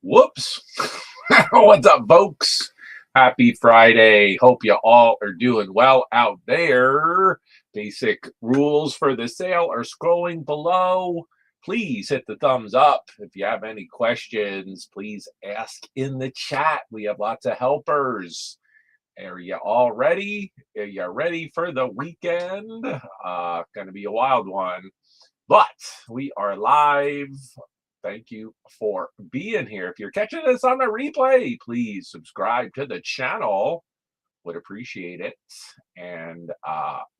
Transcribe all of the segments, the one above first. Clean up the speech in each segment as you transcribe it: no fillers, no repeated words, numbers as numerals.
Whoops. What's up, folks? Happy Friday. Hope you all are doing well out there. Basic rules for the sale are scrolling below. Please hit the thumbs up. If you have any questions, please ask in the chat. We have lots of helpers. Are you all ready? Are you ready for the weekend? Gonna be a wild one, but we are live. Thank you for being here. If you're catching this on the replay, please subscribe to the channel. Would appreciate it. And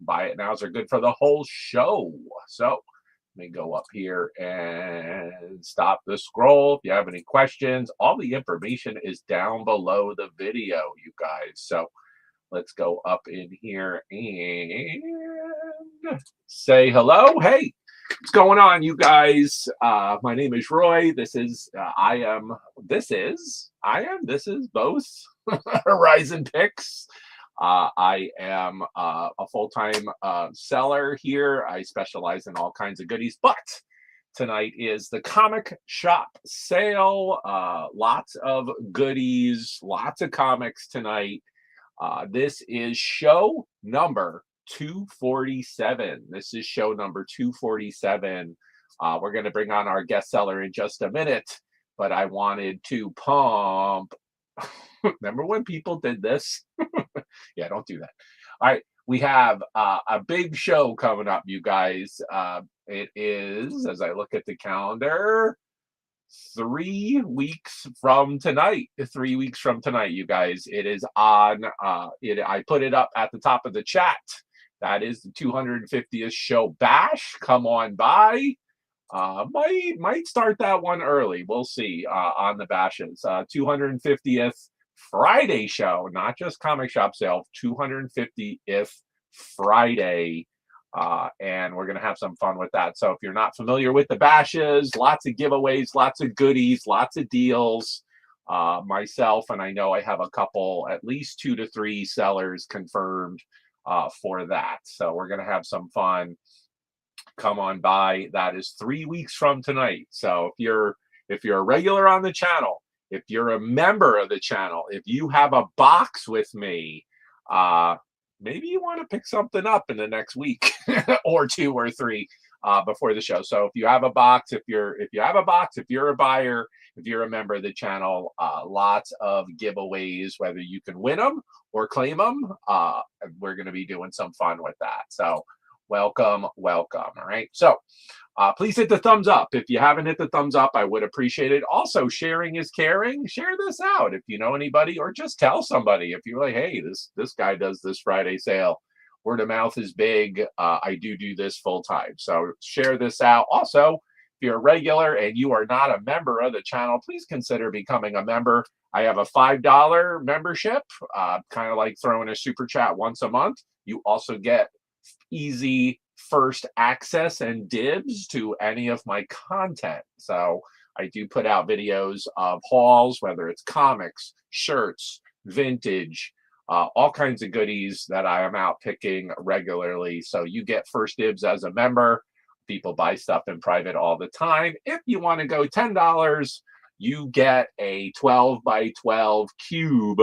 buy it nows are good for the whole show. So let me go up here and stop the scroll. If you have any questions, all the information is down below the video, you guys. So let's go up in here and say hello. Hey, what's going on, you guys? My name is Roy. This is both Horizon Picks. I am a full-time seller here. I specialize in all kinds of goodies, but tonight is the comic shop sale. Lots of goodies, lots of comics tonight. This is show number 247. This is show number 247. We're going to bring on our guest seller in just a minute, but I wanted to pump. Remember when people did this? Yeah, don't do that. All right, we have a big show coming up, you guys. It is, as I look at the calendar, 3 weeks from tonight. 3 weeks from tonight, you guys. It is on. I put it up at the top of the chat. That is the 250th show bash. Come on by. Might start that one early. We'll see on the bashes. 250th Friday show, not just comic shop sale. 250th Friday. And we're going to have some fun with that. So if you're not familiar with the bashes, lots of giveaways, lots of goodies, lots of deals. Myself, and I know I have a couple, at least 2 to 3 sellers confirmed for that. So we're going to have some fun. Come on by. That is 3 weeks from tonight. So if you're a regular on the channel, if you're a member of the channel, if you have a box with me, maybe you want to pick something up in the next week or 2 or 3 before the show. So if you have a box, if you're a buyer, if you're a member of the channel, lots of giveaways, whether you can win them or claim them. We're going to be doing some fun with that. So welcome. All right. So please hit the thumbs up. If you haven't hit the thumbs up, I would appreciate it. Also, sharing is caring. Share this out if you know anybody, or just tell somebody if you're like, hey, this guy does this Friday sale. Word of mouth is big. I do this full time. So share this out. Also, if you're a regular and you are not a member of the channel, please consider becoming a member. I have a $5 membership, kind of like throwing a super chat once a month. You also get easy first access and dibs to any of my content. So I do put out videos of hauls, whether it's comics, shirts, vintage, all kinds of goodies that I am out picking regularly. So you get first dibs as a member. People buy stuff in private all the time. If you want to go $10, you get a 12 by 12 cube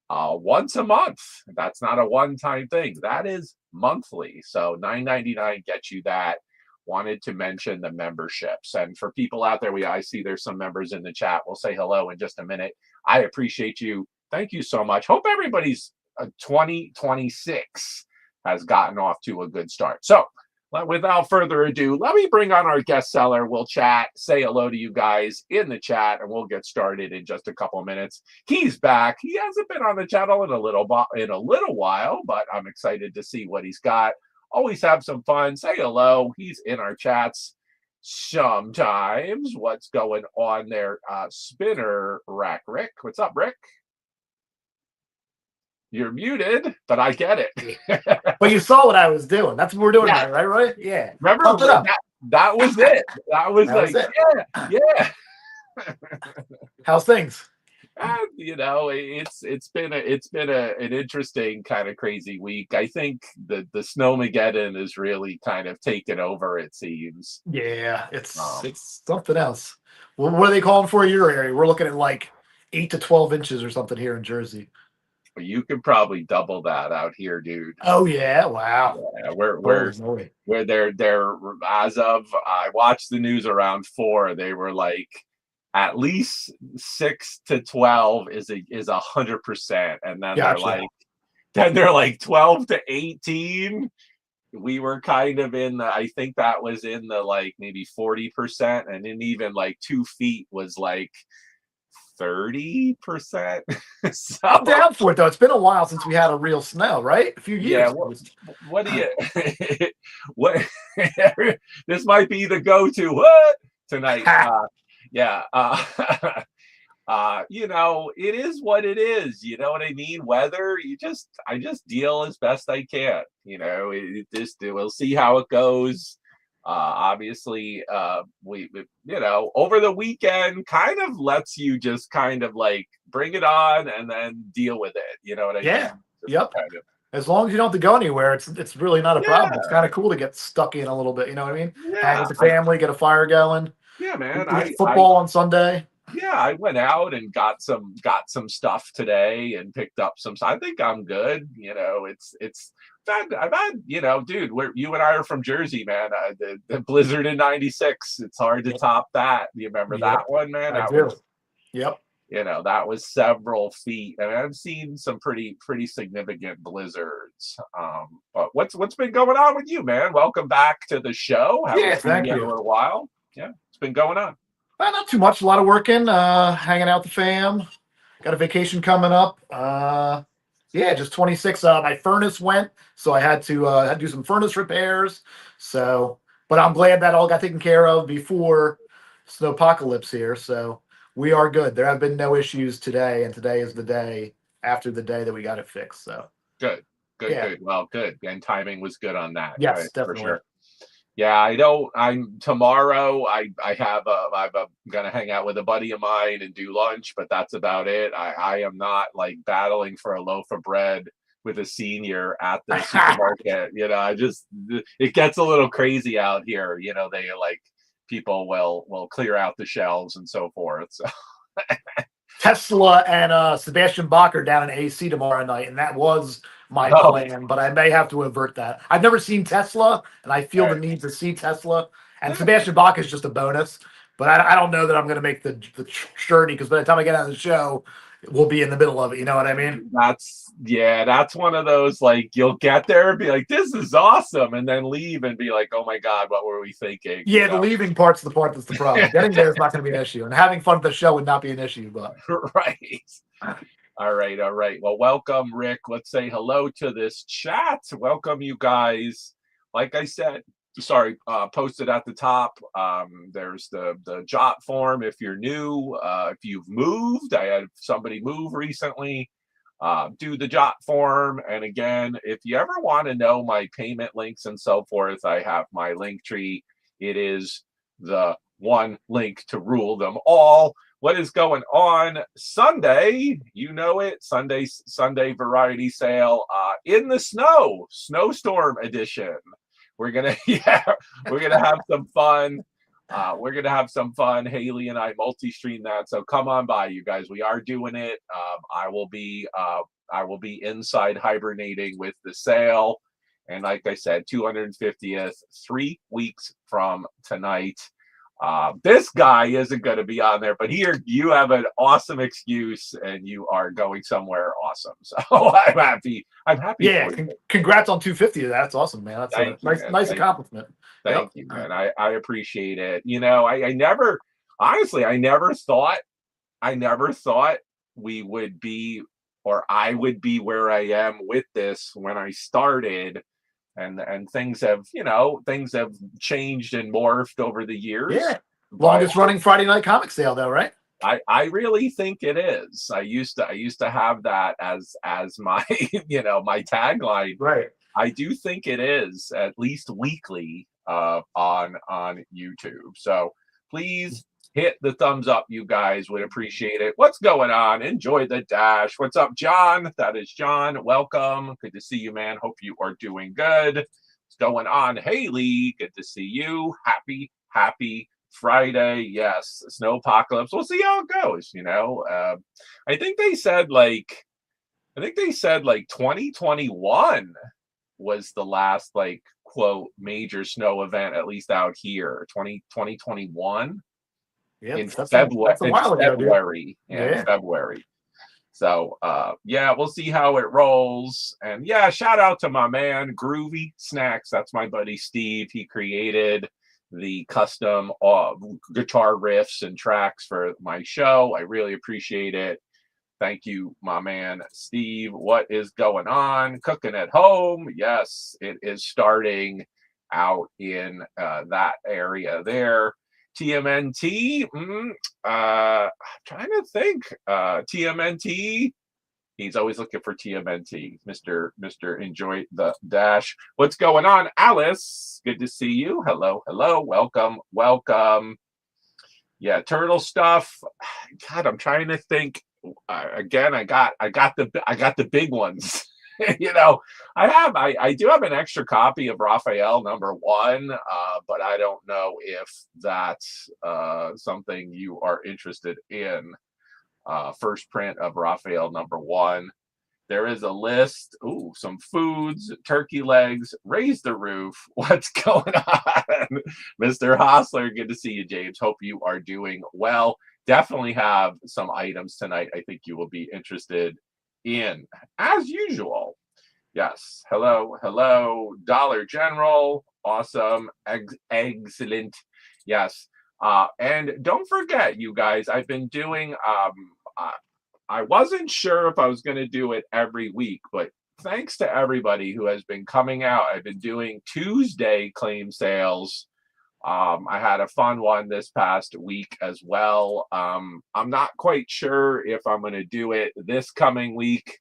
once a month. That's not a one-time thing. That is monthly. So $9.99 gets you that. Wanted to mention the memberships. And for people out there, I see there's some members in the chat. We'll say hello in just a minute. I appreciate you. Thank you so much. Hope everybody's 2026 has gotten off to a good start. So without further ado, let me bring on our guest seller. We'll chat, say hello to you guys in the chat, and we'll get started in just a couple minutes. He's back. He hasn't been on the channel in a little while, but I'm excited to see what he's got. Always have some fun. Say hello. He's in our chats sometimes. What's going on there? Spinner Rack Rick. What's up, Rick? You're muted, but I get it. But you saw what I was doing. That's what we're doing, yeah. Right, Roy? Yeah. Remember that was it. That was yeah. How's things? You know, it's been an interesting kind of crazy week. I think the Snowmageddon is really kind of taken over, it seems. Yeah, it's something else. What are they calling for your area? We're looking at like 8 to 12 inches or something here in Jersey. You could probably double that out here, dude. Oh yeah, wow. Yeah, we're they're as of I watched the news around 4. They were like at least 6 to 12 is 100%, and then they're like 12 to 18. We were kind of in the, I think that was in the like maybe 40%, and then even like 2 feet was like 30%. So, I'm down for it though. It's been a while since we had a real snow, right? A few years. Yeah. What do you? What? This might be the go-to. What tonight? Yeah. You know, it is what it is. You know what I mean? Weather. I just deal as best I can. You know, we'll see how it goes. Obviously, we you know, over the weekend kind of lets you just kind of like bring it on and then deal with it. You know what I mean? Yeah. Yep. Kind of. As long as you don't have to go anywhere, it's really not a problem. It's kind of cool to get stuck in a little bit. You know what I mean? Hang with the family, get a fire going. Yeah, man. Football on Sunday. Yeah, I went out and got some stuff today and picked up some. I think I'm good. You know, I've had, you know, dude, you and I are from Jersey, man. The blizzard in '96. It's hard to top that. Do you remember that one, man? I do. Yep. You know, that was several feet, and I've seen some pretty significant blizzards. But what's been going on with you, man? Welcome back to the show. Thank you. For a while. Yeah, it's been going on. Not too much. A lot of working, hanging out with the fam. Got a vacation coming up. Yeah, just 26. My furnace went, so I had to do some furnace repairs. So, but I'm glad that all got taken care of before snowpocalypse here. So we are good. There have been no issues today, and today is the day after the day that we got it fixed. So Good, good, yeah, good. Well, good. And timing was good on that, yes, for definitely. sure. Yeah, I don't. I'm tomorrow. I'm gonna hang out with a buddy of mine and do lunch, but that's about it. I am not like battling for a loaf of bread with a senior at the supermarket. I just it gets a little crazy out here. They like people will clear out the shelves and so forth. So Tesla and Sebastian Bach are down in AC tomorrow night, and that was my oh, plan, but I may have to avert that. I've never seen Tesla, and I feel the right. need to see Tesla. And Sebastian Bach is just a bonus, but I don't know that I'm going to make the journey because by the time I get out of the show, we'll be in the middle of it. You know what I mean? That's one of those like you'll get there and be like, this is awesome, and then leave and be like, oh my god, what were we thinking? Yeah, the leaving part's the part that's the problem. Getting there is not going to be an issue, and having fun at the show would not be an issue. But right. All right, all right. Well, welcome, Rick. Let's say hello to this chat. Welcome, you guys. Like I said, posted at the top. There's the jot form if you're new. If you've moved, I had somebody move recently. Do the jot form. And again, if you ever want to know my payment links and so forth, I have my link tree. It is the one link to rule them all. What is going on Sunday? You know it. Sunday variety sale in the snowstorm edition. We're gonna we're gonna have some fun. We're gonna have some fun. Haley and I multi-stream that, so come on by, you guys. We are doing it. I will be inside hibernating with the sale, and like I said, 250th, 3 weeks from tonight. This guy isn't going to be on there, but here you have an awesome excuse, and you are going somewhere awesome. So I'm happy. yeah, for you. Congrats on 250. That's awesome, man. That's a nice accomplishment. Thank you, man. I appreciate it. I never, honestly, I never thought we would be, or I would be where I am with this when I started. And things have changed and morphed over the years. Yeah. Longest running Friday night comic sale though, right? I really think it is. I used to have that as my my tagline. Right. I do think it is at least weekly on YouTube. So please hit the thumbs up, you guys would appreciate it. What's going on? Enjoy the dash. What's up, John? That is John. Welcome. Good to see you, man. Hope you are doing good. What's going on, Haley? Good to see you. Happy Friday. Yes, snowpocalypse. We'll see how it goes. I think they said like 2021 was the last like quote major snow event, at least out here. 2021. Yeah, In that's a while ago, February. Yeah. February. So we'll see how it rolls. And yeah, shout out to my man Groovy Snacks. That's my buddy Steve. He created the custom guitar riffs and tracks for my show. I really appreciate it. Thank you, my man Steve. What is going on? Cooking at home. Yes, it is starting out in that area there. TMNT. I'm trying to think. TMNT. He's always looking for TMNT. Mr. Enjoy the Dash. What's going on, Alice? Good to see you. Hello. Welcome. Yeah, turtle stuff. God, I'm trying to think. Again, I got the big ones. I do have an extra copy of Raphael #1, but I don't know if that's something you are interested in. First print of Raphael #1. There is a list. Ooh, some foods, turkey legs, raise the roof. What's going on? Mr. Hostler, good to see you, James. Hope you are doing well. Definitely have some items tonight I think you will be interested in, as usual. Yes. Hello. Dollar General. Awesome. Excellent. Yes. And don't forget, you guys, I've been doing I wasn't sure if I was going to do it every week, but thanks to everybody who has been coming out, I've been doing Tuesday claim sales. I had a fun one this past week as well. I'm not quite sure if I'm going to do it this coming week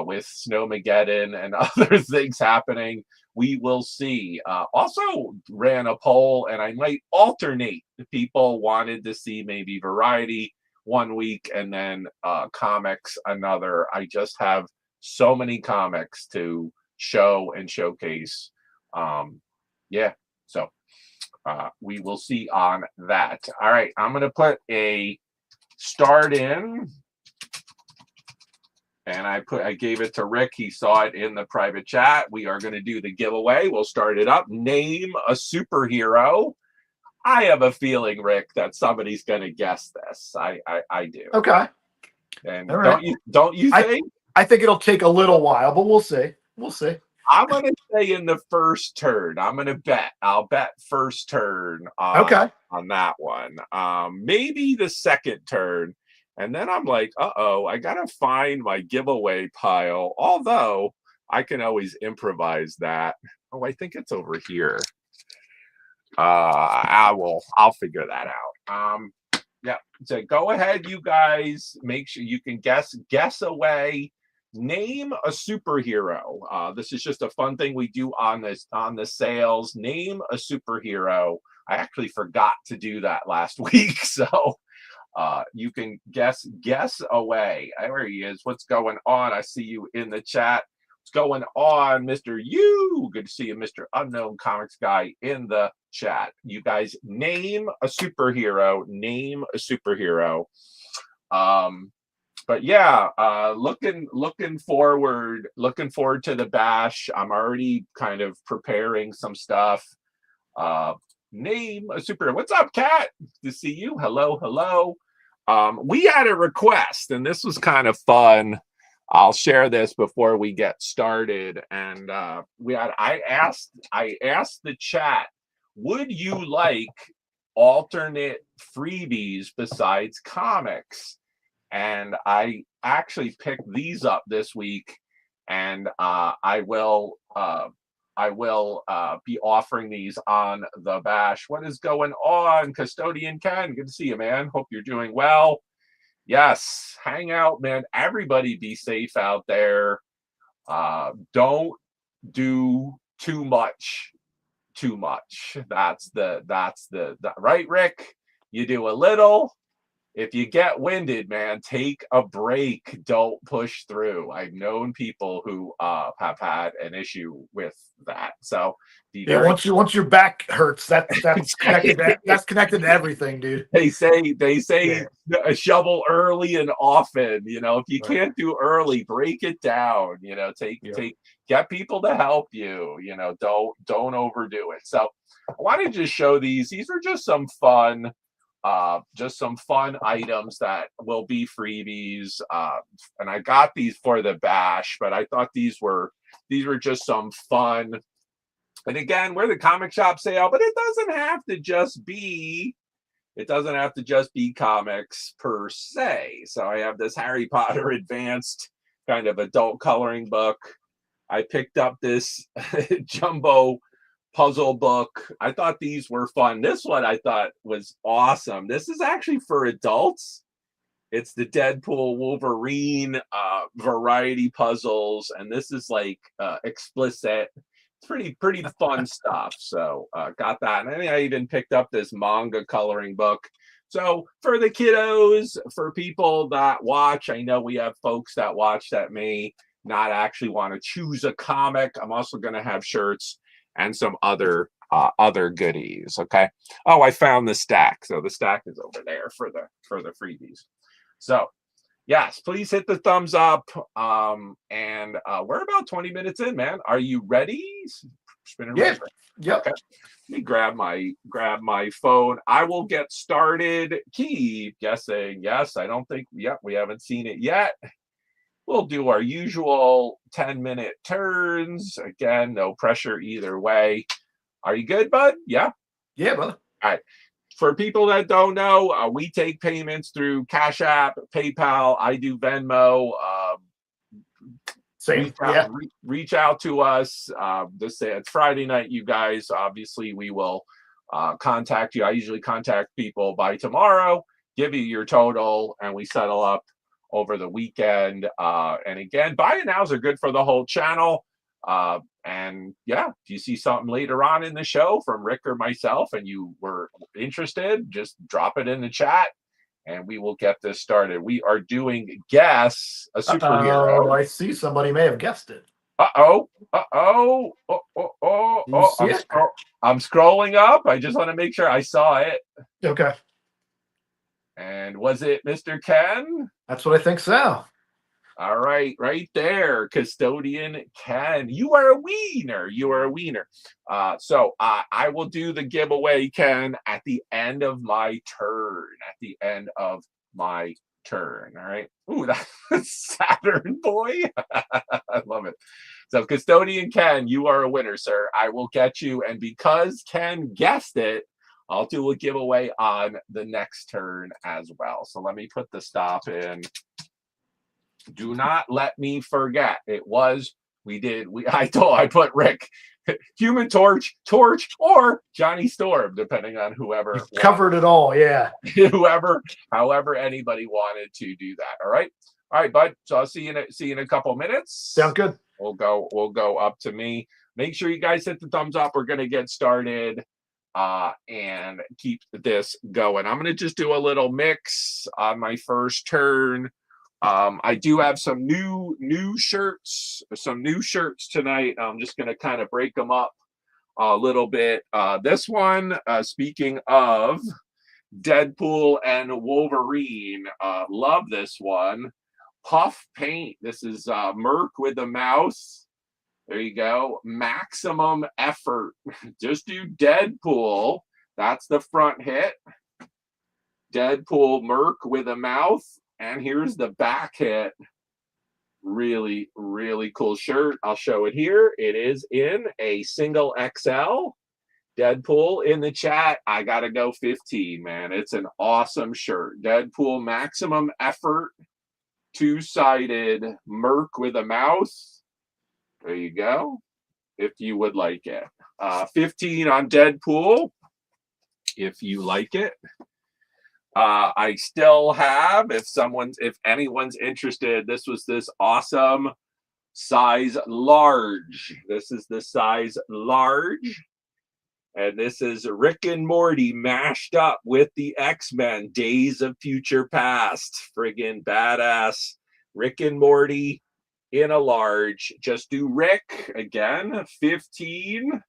with Snowmageddon and other things happening. We will see. Also ran a poll, and I might alternate. People wanted to see maybe variety one week and then comics another. I just have so many comics to show and showcase. Yeah, so we will see on that. All right, I'm going to put a start in. And I gave it to Rick. He saw it in the private chat. We are going to do the giveaway. We'll start it up. Name a superhero. I have a feeling, Rick, that somebody's going to guess this. I do. Okay. And right. don't you think? I think it'll take a little while, but we'll see. We'll see. I'm going to say in the first turn. I'm going to bet. I'll bet first turn Okay. on that one. Maybe the second turn. And then I'm like, uh-oh, I got to find my giveaway pile. Although I can always improvise that. Oh, I think it's over here. I'll figure that out. Yeah. So go ahead, you guys. Make sure you can guess away. Name a superhero. This is just a fun thing we do on the sales. Name a superhero. I actually forgot to do that last week, so you can guess away. There he is. What's going on? I see you in the chat. What's going on, Mr. You? Good to see you, Mr. Unknown Comics Guy, in the chat. You guys name a superhero. Name a superhero. But yeah, looking forward to the bash. I'm already kind of preparing some stuff. Name a superhero. What's up, Kat? To see you. Hello. We had a request, and this was kind of fun. I'll share this before we get started. And I asked the chat, would you like alternate freebies besides comics? And I actually picked these up this week, and I will be offering these on the bash. What is going on, Custodian Ken? Good to see you, man. Hope you're doing well. Yes, hang out, man. Everybody be safe out there. Don't do too much. That's the right, Rick. You do a little. If you get winded, man, take a break. Don't push through. I've known people who have had an issue with that. So once your back hurts, that's connected to everything, dude. They say shovel early and often. If you can't do early, break it down. Get people to help you. Don't overdo it. So I want to just show these. These are just some fun items that will be freebies. And I got these for the bash, but I thought these were just some fun. And again, we're the comic shop sale, but it doesn't have to just be comics per se. So I have this Harry Potter advanced kind of adult coloring book. I picked up this jumbo puzzle book. I thought these were fun. This one I thought was awesome. This is actually for adults. It's the Deadpool Wolverine variety puzzles, and this is like explicit. It's pretty fun stuff. So got that. And I even picked up this manga coloring book. So for the kiddos, for people that watch, I know we have folks that watch that may not actually want to choose a comic. I'm also going to have shirts and some other goodies. Okay. Oh, I found the stack. So the stack is over there for the freebies. So yes, please hit the thumbs up. And we're about 20 minutes in, man. Are you ready? Spinner. Yeah. Yep. Okay. Let me grab my phone. I will get started. Keep guessing. Yes, I don't think. Yep, we haven't seen it yet. We'll do our usual 10-minute turns. Again, no pressure either way. Are you good, bud? Yeah? Yeah, brother. All right. For people that don't know, we take payments through Cash App, PayPal. I do Venmo. Same. Yeah. Reach out to us. This it's Friday night, you guys. Obviously, we will contact you. I usually contact people by tomorrow, give you your total, and we settle up over the weekend. And again, buy it nows are good for the whole channel. And yeah, if you see something later on in the show from Rick or myself and you were interested, just drop it in the chat and we will get this started. We are doing Guess a Superhero. I see somebody may have guessed it. I'm scrolling up. I just want to make sure I saw it. Okay. And was it Mr. Ken? That's what I think so. All right, right there, Custodian Ken. You are a wiener. You are a wiener. So I will do the giveaway, Ken, at the end of my turn. At the end of my turn. All right. Ooh, that's Saturn boy. I love it. So Custodian Ken, you are a winner, sir. I will get you. And because Ken guessed it, I'll do a giveaway on the next turn as well. So let me put the stop in. Do not let me forget. It was, I put Rick, Human Torch, or Johnny Storm, depending on whoever covered it all. Yeah. However anybody wanted to do that. All right, bud. So I'll see you in a couple minutes. Sounds good. We'll go up to me. Make sure you guys hit the thumbs up. We're gonna get started and keep this going. I'm gonna just do a little mix on my first turn. I do have some new shirts tonight. I'm just going to kind of break them up a little bit. This one, speaking of Deadpool and Wolverine, love this one. Puff paint. This is Merc with a mouse. There you go. Maximum effort. Just do Deadpool. That's the front hit. Deadpool Merc with a mouth. And here's the back hit. Really, really cool shirt. I'll show it here. It is in a single XL. Deadpool in the chat. I got to go 15, man. It's an awesome shirt. Deadpool maximum effort. Two-sided Merc with a mouth. There you go. If you would like it. 15 on Deadpool. If you like it. I still have, if anyone's interested, this was this awesome size large. This is the size large. And this is Rick and Morty mashed up with the X-Men Days of Future Past. Friggin' badass. Rick and Morty in a large. Just do Rick again, 15.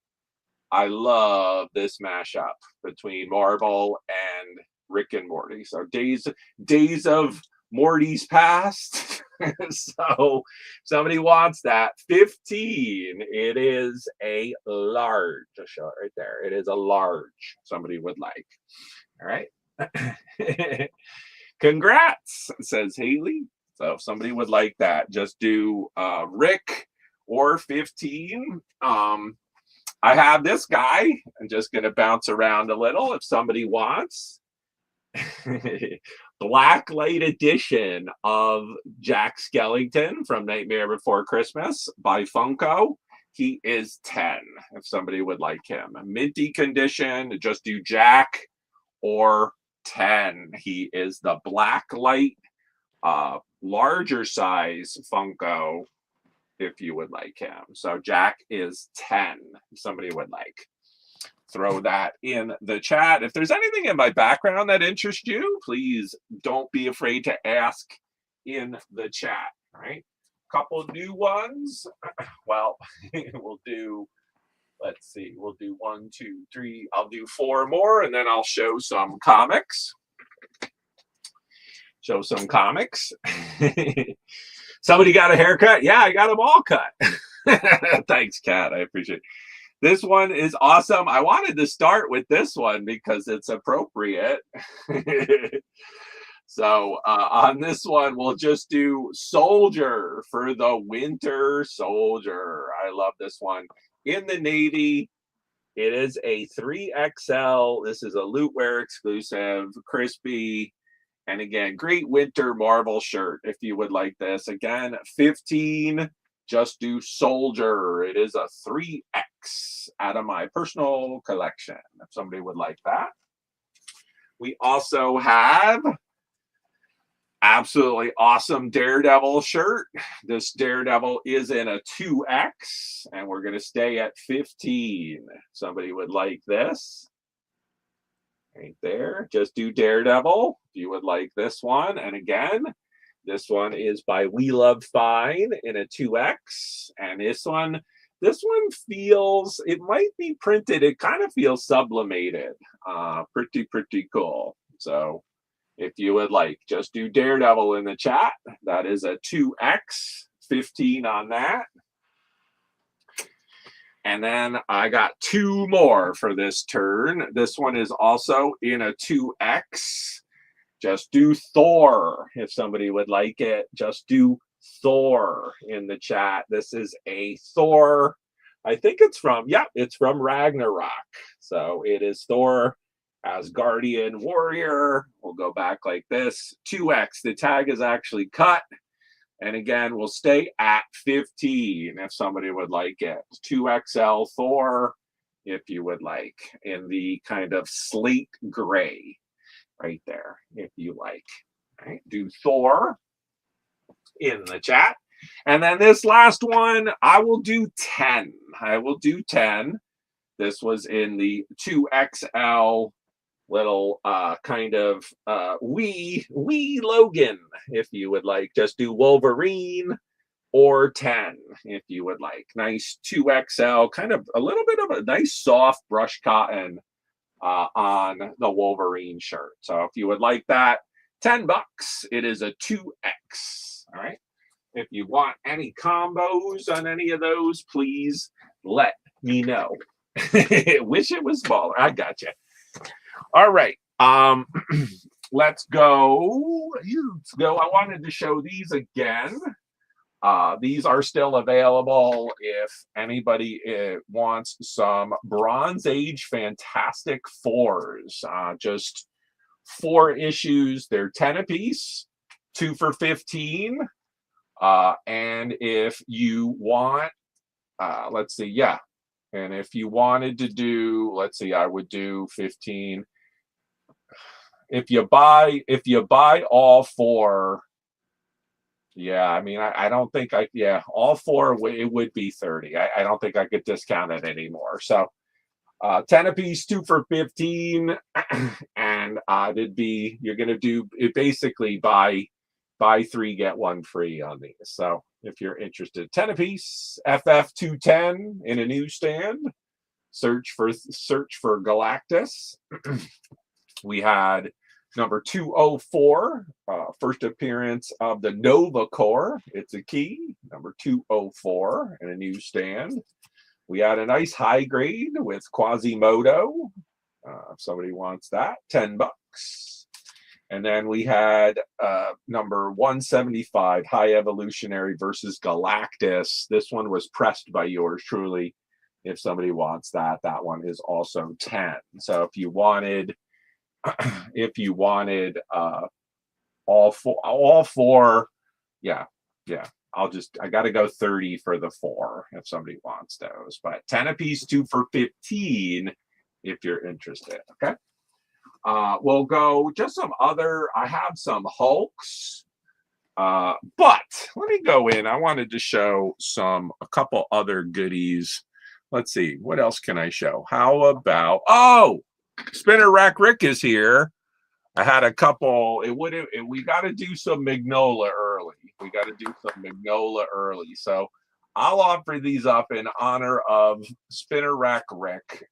I love this mashup between Marvel and Rick and Morty. So days of Morty's past. So somebody wants that. 15. It is a large. I'll show it right there. It is a large. Somebody would like. All right. Congrats, says Haley. So if somebody would like that, just do Rick or 15. I have this guy. I'm just going to bounce around a little if somebody wants. Blacklight edition of Jack Skellington from Nightmare Before Christmas by Funko. He is 10 if somebody would like him. Minty condition, just do Jack or 10. He is the Blacklight larger size Funko if you would like him. So Jack is 10 if somebody would like. Throw that in the chat. If there's anything in my background that interests you, please don't be afraid to ask in the chat. All right. Couple new ones. Well, we'll do, let's see, we'll do 1, 2, 3. I'll do 4 more and then I'll show some comics. Somebody got a haircut? Yeah, I got them all cut. Thanks, Kat. I appreciate it. This one is awesome. I wanted to start with this one because it's appropriate. So on this one, we'll just do Soldier for the Winter Soldier. I love this one. In the Navy, It is a 3XL. This is a Lootwear exclusive, crispy. And again, great winter Marvel shirt if you would like this. Again, 15, just do soldier. It is a 3X out of my personal collection if somebody would like that. We also have absolutely awesome Daredevil shirt. This Daredevil is in a 2X, and we're going to stay at 15. Somebody would like this. Right there. Just do Daredevil if you would like this one. And again, this one is by We Love Fine in a 2X. And this one feels, it might be printed. It kind of feels sublimated. Pretty cool. So if you would like, just do Daredevil in the chat. That is a 2X, 15 on that. And then I got two more for this turn. This one is also in a 2X. Just do Thor if somebody would like it. Just do Thor in the chat. This is a Thor. I think it's from, it's from Ragnarok. So it is Thor as Guardian Warrior. We'll go back like this. 2X. The tag is actually cut. And again, we'll stay at 15 if somebody would like it. 2XL Thor, if you would like, in the kind of slate gray right there, if you like. All right, do Thor in the chat. And then this last one, I will do 10. I will do 10. This was in the 2XL little kind of wee Logan, if you would like. Just do Wolverine or 10 if you would like. Nice 2XL, kind of a little bit of a nice soft brush cotton on the Wolverine shirt. So if you would like that, $10. It is a 2X. All right. If you want any combos on any of those, please let me know. Wish it was smaller. I got you. All right. Let's go. I wanted to show these again. These are still available if anybody wants some Bronze Age Fantastic Fours. Just 4 issues. They're 10 apiece, 2 for 15. And if you want, let's see, yeah. And if you wanted to do, let's see, I would do 15. If you buy all 4, yeah, I mean, I don't think all 4, it would be 30. I don't think I could discount it anymore. So 10 apiece, 2 for 15. And you're going to do it basically buy 3, get 1 free on these. So if you're interested, 10 apiece, FF210 in a newsstand. Search for Galactus. We had number 204, first appearance of the Nova Corps. It's a key, number 204 in a newsstand. We had a nice high grade with Quasimodo. If somebody wants that, $10. And then we had number 175, High Evolutionary versus Galactus. This one was pressed by yours truly. If somebody wants that, that one is also 10. So if you wanted all four, yeah. I got to go 30 for the 4 if somebody wants those. But 10 apiece, 2 for 15 if you're interested. Okay. We'll go just some other. I have some Hulks, but let me go in. I wanted to show a couple other goodies. Let's see, what else can I show? How about Spinner Rack Rick is here. I had a couple. We got to do some Magnola early. So I'll offer these up in honor of Spinner Rack Rick.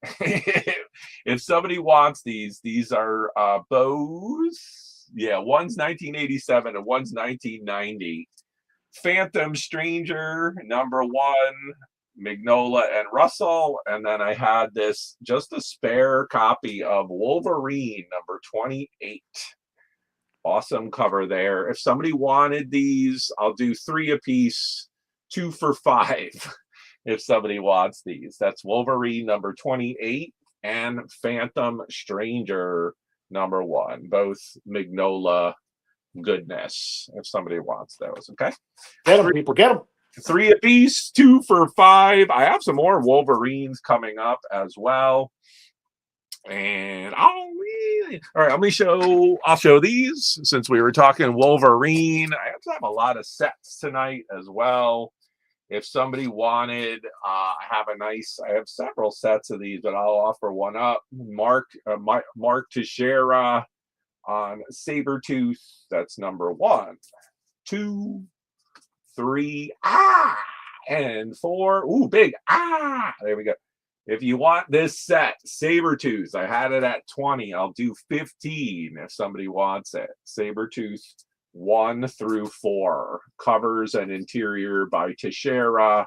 If somebody wants these are bows. Yeah, one's 1987 and one's 1990. Phantom Stranger, number 1, Magnola and Russell. And then I had just a spare copy of Wolverine, number 28. Awesome cover there. If somebody wanted these, I'll do 3 apiece, 2 for 5. if somebody wants these. That's Wolverine number 28 and Phantom Stranger number 1. Both Magnola goodness, if somebody wants those. Okay. Get them, people. Get them. 3 apiece, 2 for $5. I have some more Wolverines coming up as well. And all right, I'll show these since we were talking Wolverine. I have a lot of sets tonight as well. If somebody wanted, I have several sets of these, but I'll offer one up. Mark Teixeira on Sabretooth. That's number 1, 2, 3, and 4. Ooh, big, there we go. If you want this set, Sabretooth, I had it at 20. I'll do 15 if somebody wants it. Sabretooth 1 through 4. Covers and interior by Teixeira.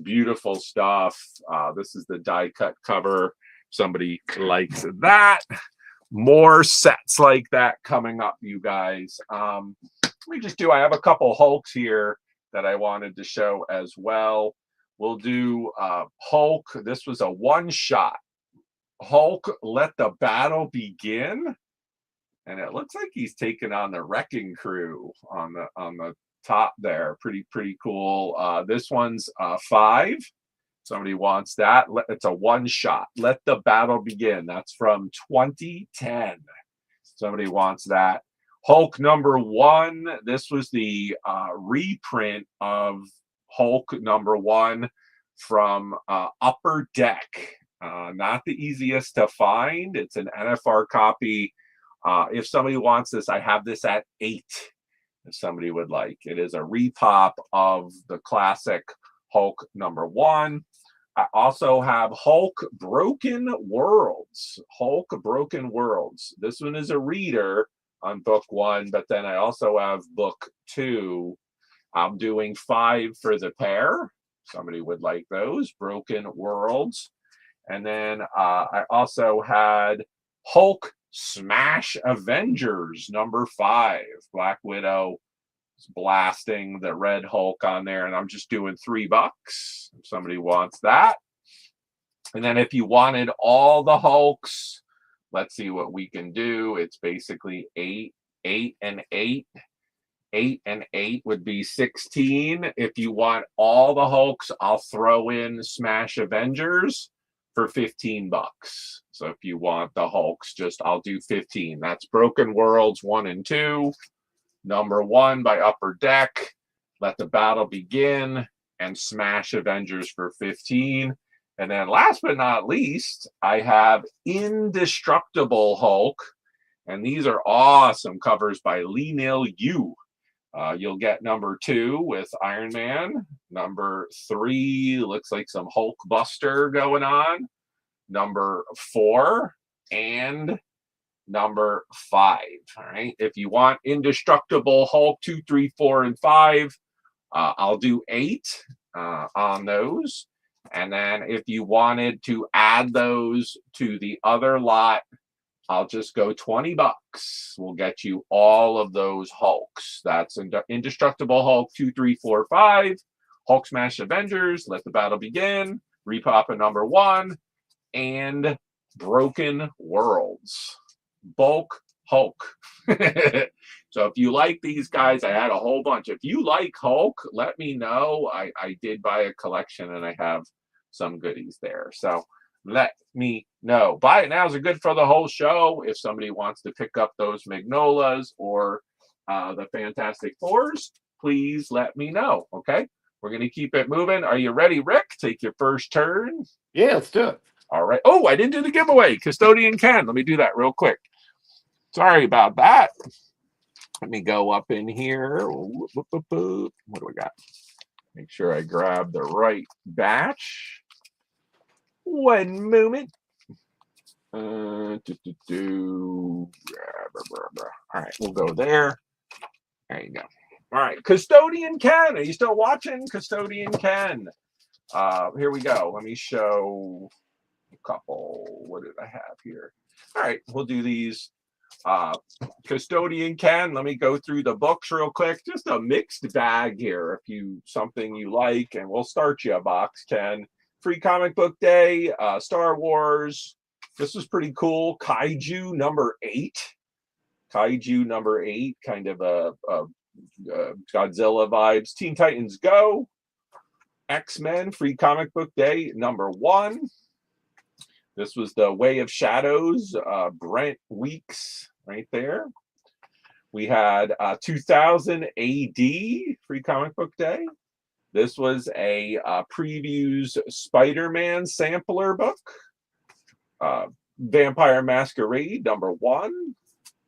Beautiful stuff. This is the die cut cover. Somebody likes that. More sets like that coming up, you guys. I have a couple Hulks here that I wanted to show as well. We'll do Hulk. This was a one-shot. Hulk, Let the Battle Begin. And it looks like he's taking on the Wrecking Crew on the top there. Pretty cool. This one's 5. Somebody wants that. It's a one-shot. Let the Battle Begin. That's from 2010. Somebody wants that. Hulk number 1. This was the reprint of Hulk number 1 from Upper Deck. Not the easiest to find. It's an NFR copy. If somebody wants this, I have this at 8. If somebody would like, it is a repop of the classic Hulk number 1. I also have Hulk Broken Worlds. Hulk Broken Worlds. This one is a reader on book 1, but then I also have book 2. I'm doing 5 for the pair. Somebody would like those. Broken Worlds. And then I also had Hulk Smash Avengers number 5. Black Widow is blasting the Red Hulk on there, and I'm just doing $3 if somebody wants that. And then if you wanted all the Hulks, let's see what we can do. It's basically 8, 8, and 8. 8 and 8 would be 16. If you want all the Hulks, I'll throw in Smash Avengers for $15. So if you want the Hulks, I'll do 15. That's Broken Worlds 1 and 2. Number 1 by Upper Deck. Let the Battle Begin. And Smash Avengers for 15. And then last but not least, I have Indestructible Hulk. And these are awesome covers by Lee Nil Yu. You'll get number 2 with Iron Man. Number 3 looks like some Hulk Buster going on. Number 4 and number 5. All right. If you want Indestructible Hulk 2, 3, 4, and 5, I'll do 8 on those. And then if you wanted to add those to the other lot, I'll just go $20. We'll get you all of those Hulks. That's Indestructible Hulk 2, 3, 4, 5. Hulk Smash Avengers, Let the Battle Begin. Repop of number 1. And Broken Worlds. Bulk Hulk. So if you like these guys, I had a whole bunch. If you like Hulk, let me know. I did buy a collection and I have some goodies there. So let me know. Buy it now is good for the whole show. If somebody wants to pick up those Magnolas or the Fantastic Fours, please let me know. Okay, we're going to keep it moving. Are you ready, Rick? Take your first turn. Yeah, let's do it. All right. Oh, I didn't do the giveaway. Custodian Ken. Let me do that real quick. Sorry about that. Let me go up in here. What do we got? Make sure I grab the right batch. One moment. All right, we'll go there. There you go. All right, Custodian Ken. Are you still watching? Custodian Ken. Here we go. Let me show a couple. What did I have here? All right, we'll do these Custodian Ken, let me go through the books real quick. Just a mixed bag here. If you something you like, and we'll start you a box, Ken. Free Comic Book Day, Star Wars. This was pretty cool. Kaiju #8. Kaiju #8, kind of a Godzilla vibes. Teen Titans Go. X-Men Free Comic Book Day #1. This was the Way of Shadows, Brent Weeks right there. We had 2000 AD Free Comic Book Day. This was a previews Spider-Man sampler book. Vampire Masquerade #1.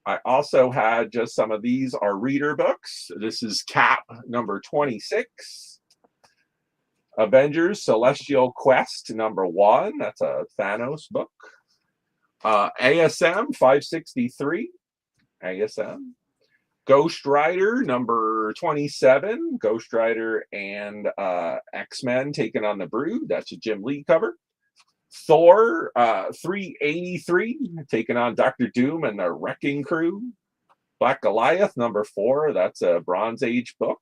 I also had just some of these are reader books. This is Cap #26. Avengers Celestial Quest #1. That's a Thanos book. ASM 563. ASM. Ghost Rider #27. Ghost Rider and X-Men taking on the Brood. That's a Jim Lee cover. Thor 383 taking on Dr. Doom and the Wrecking Crew. Black Goliath #4. That's a Bronze Age book.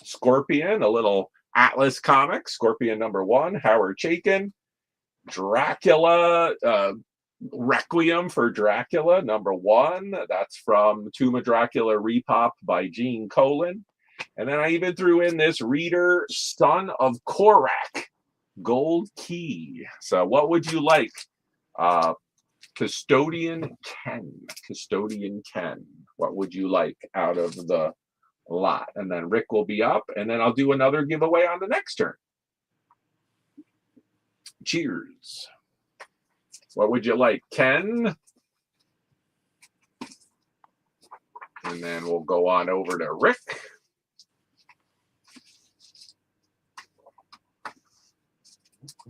Scorpion, a little Atlas comic. Scorpion #1. Howard Chaykin. Dracula, Requiem for Dracula #1. That's from Tomb of Dracula Repop by Gene Colan. And then I even threw in this reader, Son of Korak, Gold Key. So what would you like? Custodian Ken. Custodian Ken. What would you like out of the lot? And then Rick will be up, and then I'll do another giveaway on the next turn. Cheers. What would you like, Ken? And then we'll go on over to Rick.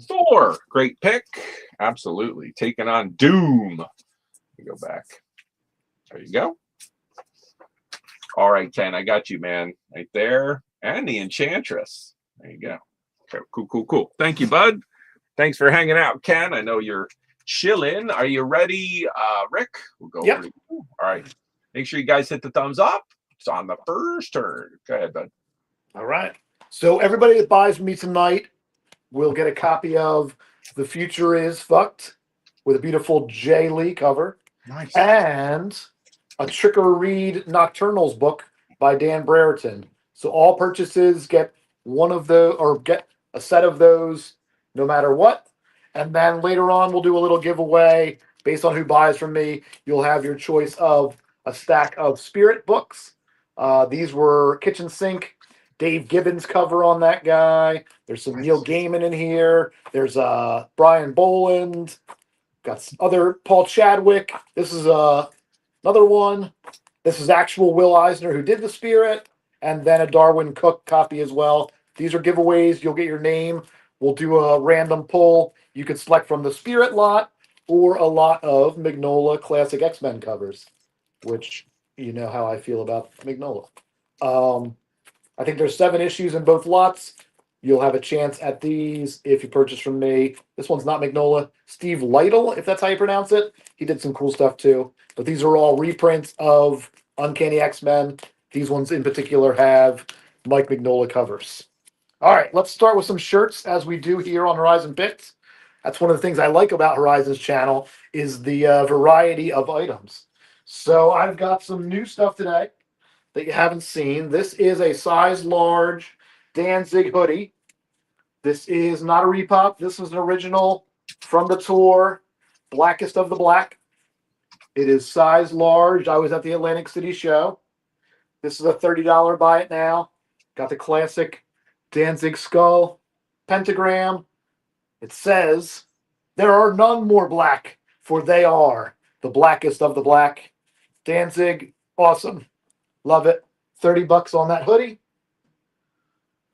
Thor, great pick. Absolutely. Taking on Doom. Let me go back. There you go. All right, Ken, I got you, man. Right there. And the Enchantress. There you go. Okay, cool. Thank you, bud. Thanks for hanging out, Ken. I know you're chilling. Are you ready, Rick? We'll go over to you. All right. Make sure you guys hit the thumbs up. It's on the first turn. Go ahead, bud. All right. So everybody that buys from me tonight will get a copy of The Future Is Fucked with a beautiful Jay Lee cover. Nice. And a Trick or Read Nocturnals book by Dan Brereton. So all purchases get one of those, or get a set of those no matter what. And then later on, we'll do a little giveaway based on who buys from me. You'll have your choice of a stack of Spirit books. These were Kitchen Sink, Dave Gibbons cover on that guy. There's some Neil Gaiman in here. There's Brian Boland. Got other Paul Chadwick. This is another one. This is actual Will Eisner who did the Spirit. And then a Darwin Cook copy as well. These are giveaways. You'll get your name. We'll do a random pull. You can select from the Spirit lot or a lot of Mignola Classic X-Men covers, which you know how I feel about Mignola. I think there's 7 issues in both lots. You'll have a chance at these if you purchase from me. This one's not Mignola. Steve Lytle, if that's how you pronounce it. He did some cool stuff too. But these are all reprints of Uncanny X-Men. These ones in particular have Mike Mignola covers. All right, let's start with some shirts as we do here on Horizon Picks. That's one of the things I like about Horizon's channel is the variety of items. So I've got some new stuff today that you haven't seen. This is a size large Danzig hoodie. This is not a repop. This is an original from the tour, Blackest of the Black. It is size large. I was at the Atlantic City show. This is a $30 buy it now. Got the classic Danzig skull pentagram. It says, "There are none more black, for they are the blackest of the black." Danzig, awesome. Love it. $30 on that hoodie.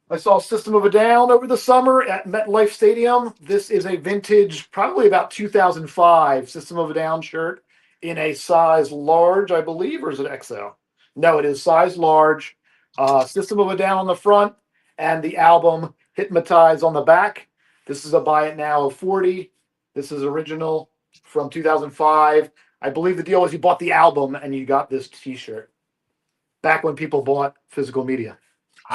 I saw System of a Down over the summer at MetLife Stadium. This is a vintage, probably about 2005 System of a Down shirt in a size large, I believe, or is it XL? No, it is size large. System of a Down on the front and the album Hypnotize on the back. This is a buy it now of $40. This is original from 2005. I believe the deal was you bought the album and you got this T-shirt. Back when people bought physical media.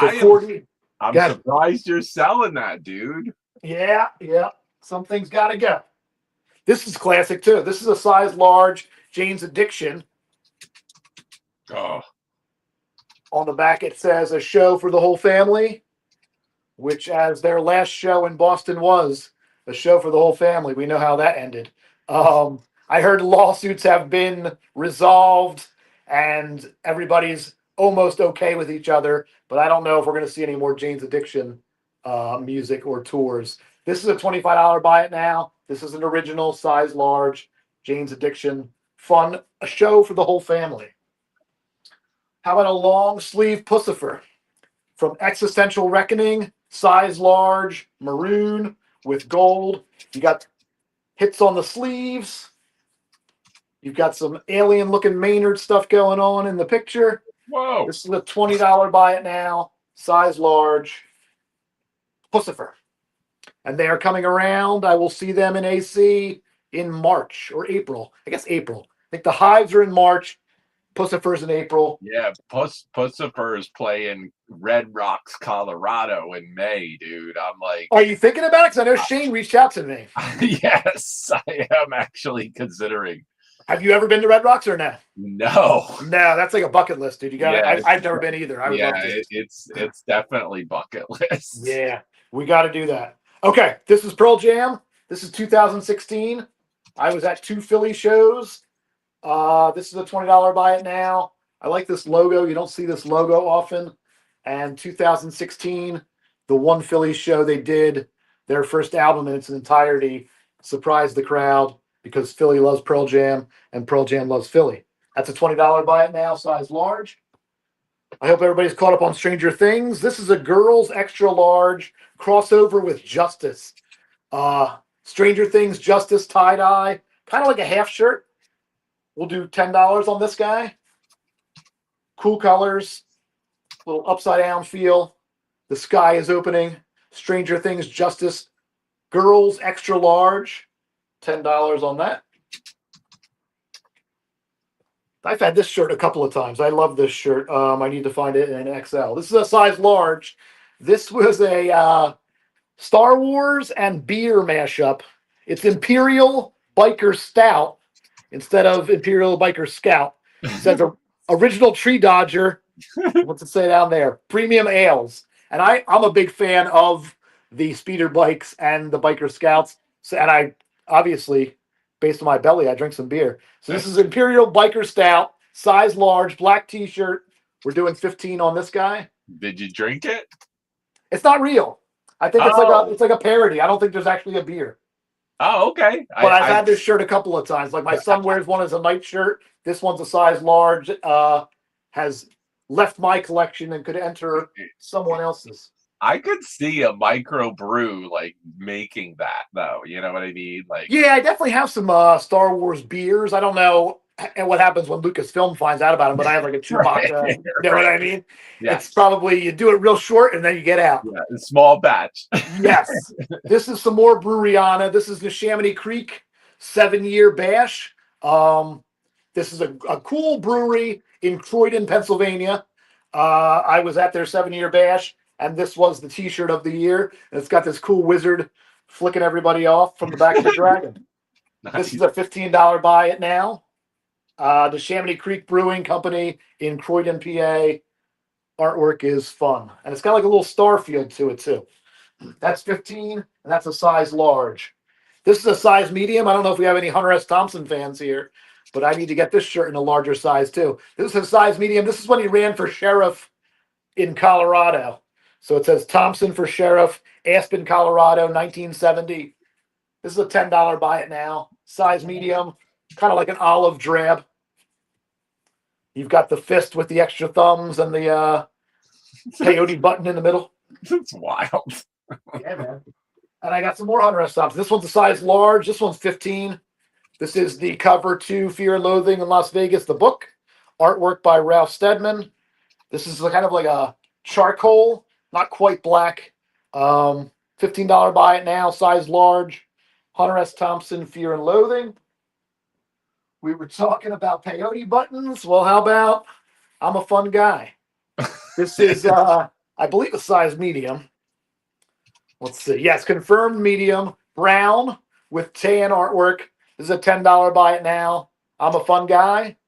So Cordy, I'm surprised you're selling that, dude. Yeah. Some things gotta go. This is classic too. This is a size large Jane's Addiction. Oh. On the back it says a show for the whole family, which as their last show in Boston was a show for the whole family. We know how that ended. I heard lawsuits have been resolved and everybody's almost okay with each other, but I don't know if we're going to see any more Jane's Addiction music or tours. This is a $25 buy it now. This is an original size large Jane's Addiction fun, a show for the whole family. How about a long sleeve Pussifer from Existential Reckoning, size large, maroon with gold. You got hits on the sleeves. You've got some alien looking Maynard stuff going on in the picture. Whoa. This is a $20 buy it now, size large, Pussifer. And they are coming around. I will see them in AC in March or April. I guess April. I think the Hives are in March. Pussifer's in April. Yeah, Pussifer is playing Red Rocks, Colorado in May, dude. I'm like, are you thinking about it? Because I know Shane reached out to me. Yes, I am actually considering. Have you ever been to Red Rocks or no? No, that's like a bucket list, dude. You got Yeah, I've never been either. I would love to. it's definitely bucket list. Yeah, we got to do that. Okay, this is Pearl Jam. This is 2016. I was at 2 Philly shows. This is a $20 buy it now. I like this logo. You don't see this logo often. And 2016, the one Philly show they did their first album in its entirety surprised the crowd because Philly loves Pearl Jam and Pearl Jam loves Philly. That's a $20 buy it now, size large. I hope everybody's caught up on Stranger Things. This is a girls extra large crossover with Justice. Stranger Things Justice tie-dye, kind of like a half shirt. We'll do $10 on this guy. Cool colors, little upside down feel. The sky is opening. Stranger Things Justice girls extra large, $10 on that. I've had this shirt a couple of times. I love this shirt. I need to find it in an XL. This is a size large. This was a Star Wars and beer mashup. It's Imperial Biker Stout instead of Imperial Biker Scout. It says original Tree Dodger. What's it say down there? Premium ales. And I'm a big fan of the speeder bikes and the biker scouts. So, and I obviously, based on my belly, I drink some beer. So this is Imperial Biker Stout, size large, black T-shirt. We're doing 15 on this guy. Did you drink it? It's not real. I think it's like a parody. I don't think there's actually a beer. Oh, okay. But I've had this shirt a couple of times. Like my son wears one as a night shirt. This one's a size large. Has left my collection and could enter someone else's. I could see a micro brew like making that though. You know what I mean? Like, yeah, I definitely have some Star Wars beers. I don't know what happens when Lucasfilm finds out about them, but I have like a Chewbacca. You know what I mean? Yes. It's probably you do it real short and then you get out. Yeah, a small batch. Yes. This is some more Breweryana. This is the Neshaminy Creek 7-year bash. This is a cool brewery in Croydon, Pennsylvania. I was at their 7-year bash, and this was the T-shirt of the year. And it's got this cool wizard flicking everybody off from the back of the dragon. Nice. This is a $15 buy it now. The Neshaminy Creek Brewing Company in Croydon, PA. Artwork is fun. And it's got like a little star field to it, too. That's 15, and that's a size large. This is a size medium. I don't know if we have any Hunter S. Thompson fans here, but I need to get this shirt in a larger size, too. This is a size medium. This is when he ran for sheriff in Colorado. So it says Thompson for sheriff, Aspen, Colorado, 1970. This is a $10 buy it now. Size medium, kind of like an olive drab. You've got the fist with the extra thumbs and the peyote button in the middle. That's wild. Yeah, man. And I got some more Hunter S. Thompson. This one's a size large. This one's 15. This is the cover to Fear and Loathing in Las Vegas, the book. Artwork by Ralph Steadman. This is kind of like a charcoal, not quite black. $15 buy it now, size large. Hunter S. Thompson, Fear and Loathing. We were talking about peyote buttons. Well, how about I'm a fun guy? This is, I believe, a size medium. Let's see. Yes, confirmed medium, brown with tan artwork. This is a $10 buy it now. I'm a fun guy,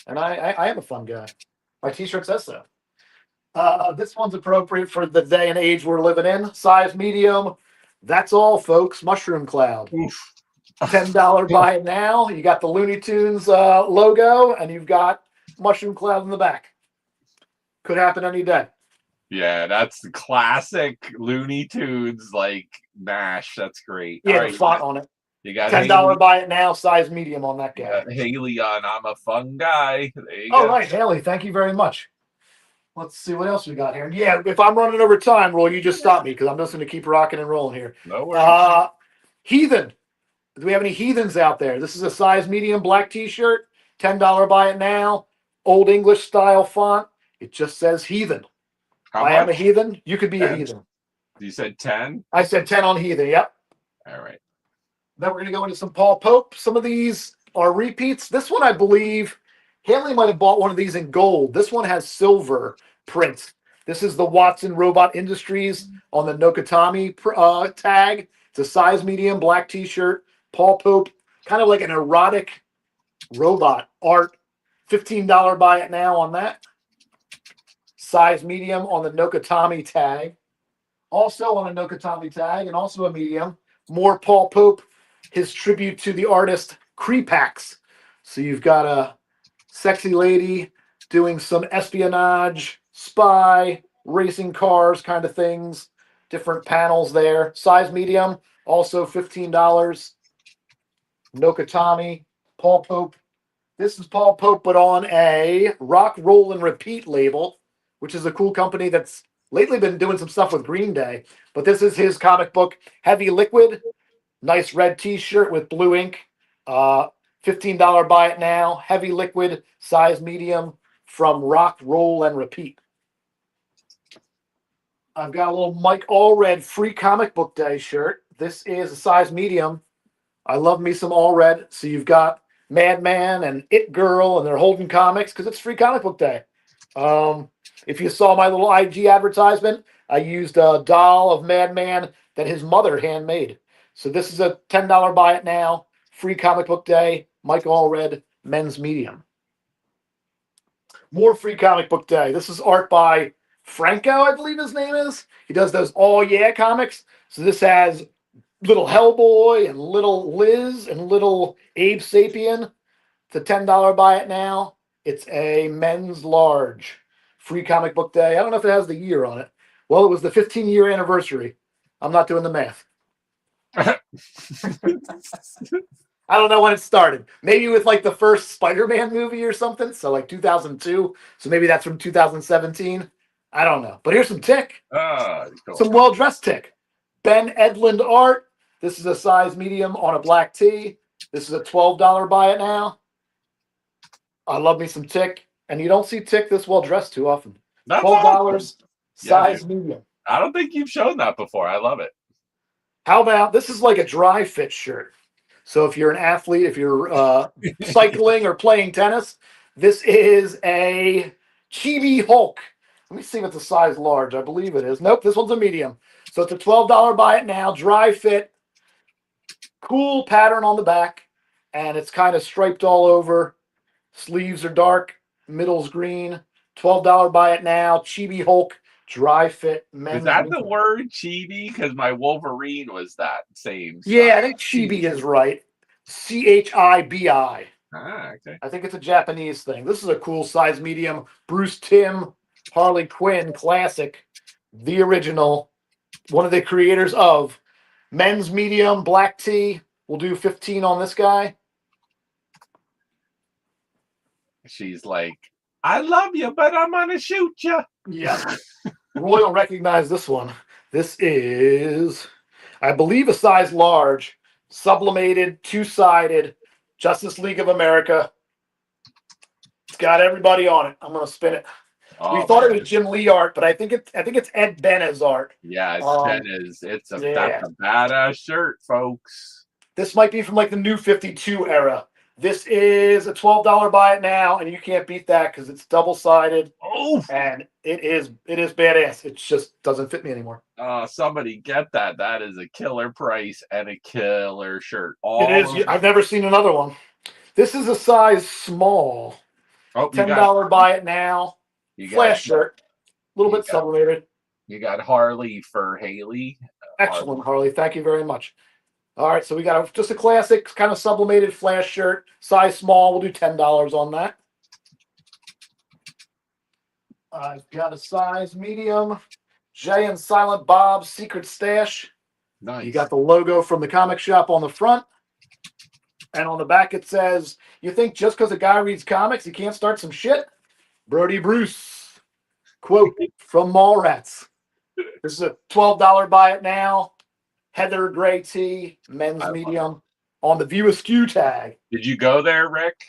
and I am a fun guy. My T-shirt says so. This one's appropriate for the day and age we're living in. Size medium. That's all, folks. Mushroom Cloud. Oof. $10 buy it now. You got the Looney Tunes logo, and you've got Mushroom Cloud in the back. Could happen any day. Yeah, that's the classic Looney Tunes like mash. That's great. Yeah, All the right, font on it. you got $10 Haley, buy it now. Size medium on that you guy. got Haley on. I'm a fun guy. There you Oh, go. right, Haley. Thank you very much. Let's see what else we got here. Yeah, if I'm running over time, Roy, you just stop me because I'm just going to keep rocking and rolling here. No worries. Heathen. Do we have any heathens out there? This is a size medium black T-shirt. $10 buy it now. Old English style font. It just says heathen. How I am a much? heathen. You could be a 10? heathen. You said 10? I said 10 on heathen. Yep. All right. Then we're going to go into some Paul Pope. Some of these are repeats. This one, I believe, Haley might have bought one of these in gold. This one has silver prints. This is the Watson Robot Industries on the Nokatami tag. It's a size medium black T-shirt. Paul Pope, kind of like an erotic robot art. $15 buy it now on that. Size medium on the Nokatami tag. Also on a Nokatami tag and also a medium. More Paul Pope, his tribute to the artist Creepax. So you've got a sexy lady doing some espionage, spy, racing cars kind of things. Different panels there. Size medium, also $15. Nokatami, Paul Pope. This is Paul Pope, but on a rock, roll, and repeat label, which is a cool company that's lately been doing some stuff with Green Day. But this is his comic book, Heavy Liquid. Nice red T-shirt with blue ink. $15 buy it now. Heavy Liquid, size medium from Rock, Roll, and Repeat. I've got a little Mike Allred free comic book day shirt. This is a size medium. I love me some Allred. So you've got Madman and It Girl, and they're holding comics because it's free comic book day. If you saw my little IG advertisement, I used a doll of Madman that his mother handmade. So this is a $10 buy it now. Free comic book day. Mike Allred, men's medium. More free comic book day. This is art by Franco, I believe his name is. He does those all yeah comics. So this has little Hellboy and little Liz and little Abe Sapien. It's a $10 buy it now. It's a men's large. Free comic book day. I don't know if it has the year on it. Well, it was the 15-year anniversary. I'm not doing the math. I don't know when it started. Maybe with like the first Spider-Man movie or something. So like 2002. So maybe that's from 2017. I don't know. But here's some tick. Cool. Some well-dressed tick. Ben Edlund art. This is a size medium on a black tee. This is a $12 buy it now. I love me some tick. And you don't see tick this well-dressed too often. That's $12, awesome. size Yeah, medium. I don't think you've shown that before. I love it. How about, this is like a dry fit shirt. So if you're an athlete, if you're cycling or playing tennis, this is a Chibi Hulk. Let me see if it's a size large. I believe it is. Nope, this one's a medium. So it's a $12 buy it now, dry fit, cool pattern on the back, and it's kind of striped all over. Sleeves are dark, middle's green. $12 buy it now, Chibi Hulk, dry fit men's. Is that the medium. word chibi? Because my Wolverine was that same. Yeah, I size. think Chibi is right. CHIBI. Okay. I think it's a Japanese thing. This is a cool size medium. Bruce Timm, Harley Quinn, classic. The original. One of the creators of men's medium, black tee. We'll do 15 on this guy. She's like, I love you, but I'm gonna shoot you. Yeah. Roy will recognize this one. This is, I believe, a size large. Sublimated, two-sided. Justice League of America. It's got everybody on it. I'm gonna spin it. We thought it was Jim Lee art, but I think it's Ed Ben's art. Yeah, it's that's a badass shirt, folks. This might be from like the New 52 era. This is a $12 buy it now, and you can't beat that because it's double-sided. Oh, And it is badass. It just doesn't fit me anymore. somebody get that. That is a killer price and a killer shirt. It is. I've never seen another one. This is a size small. Oh, $10 buy it now. Flash shirt. A little bit sublimated. You got Harley for Haley. Excellent, Harley. Thank you very much. All right, so we got just a classic kind of sublimated flash shirt, size small. We'll do $10 on that. I've got a size medium, Jay and Silent Bob's Secret Stash. Nice. You got the logo from the comic shop on the front. And on the back it says, you think just because a guy reads comics, he can't start some shit? Brody Bruce. Quote from Mallrats. This is a $12 buy it now. Heather gray tee, men's medium, on the View Askew tag. Did you go there, Rick?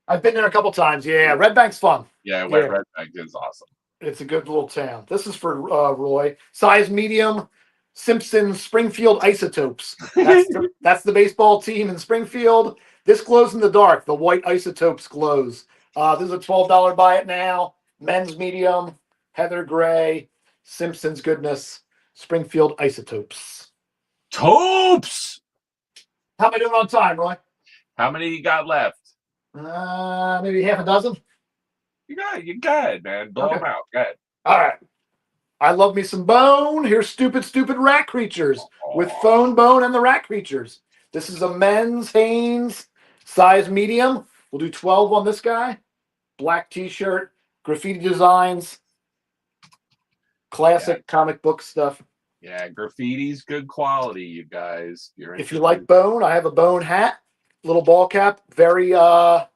I've been there a couple times. Yeah, Red Bank's fun. Yeah, Red Bank is awesome. It's a good little town. This is for Roy. Size medium, Simpson Springfield Isotopes. That's the baseball team in Springfield. This glows in the dark. The white Isotopes glows. This is a $12 buy it now. Men's medium, Heather gray, Simpson's goodness, Springfield Isotopes. Topes! How am I doing on time, Roy? How many you got left? Maybe half a dozen. You got it, man. Blow them out. Go ahead. All right. I love me some bone. Here's stupid rat creatures with phone bone and the rat creatures. This is a men's Hanes size medium. We'll do 12 on this guy. Black t-shirt, graffiti designs, classic comic book stuff. Yeah, graffiti's good quality, you guys. If you like bone, I have a bone hat, little ball cap. Very, I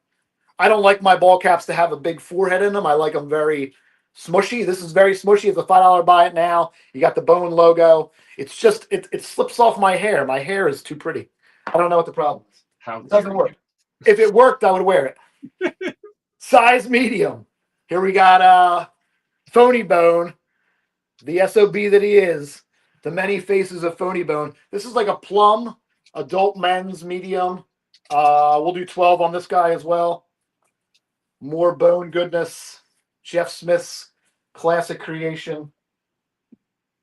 don't like my ball caps to have a big forehead in them. I like them very smushy. This is very smushy. It's a $5 buy it now. You got the bone logo. It's just, it slips off my hair. My hair is too pretty. I don't know what the problem is. It doesn't work. If it worked, I would wear it. Size medium. Here we got Phony Bone, the SOB that he is. The many faces of Phony Bone. This is like a plum, adult men's medium. We'll do 12 on this guy as well. More bone goodness. Jeff Smith's classic creation.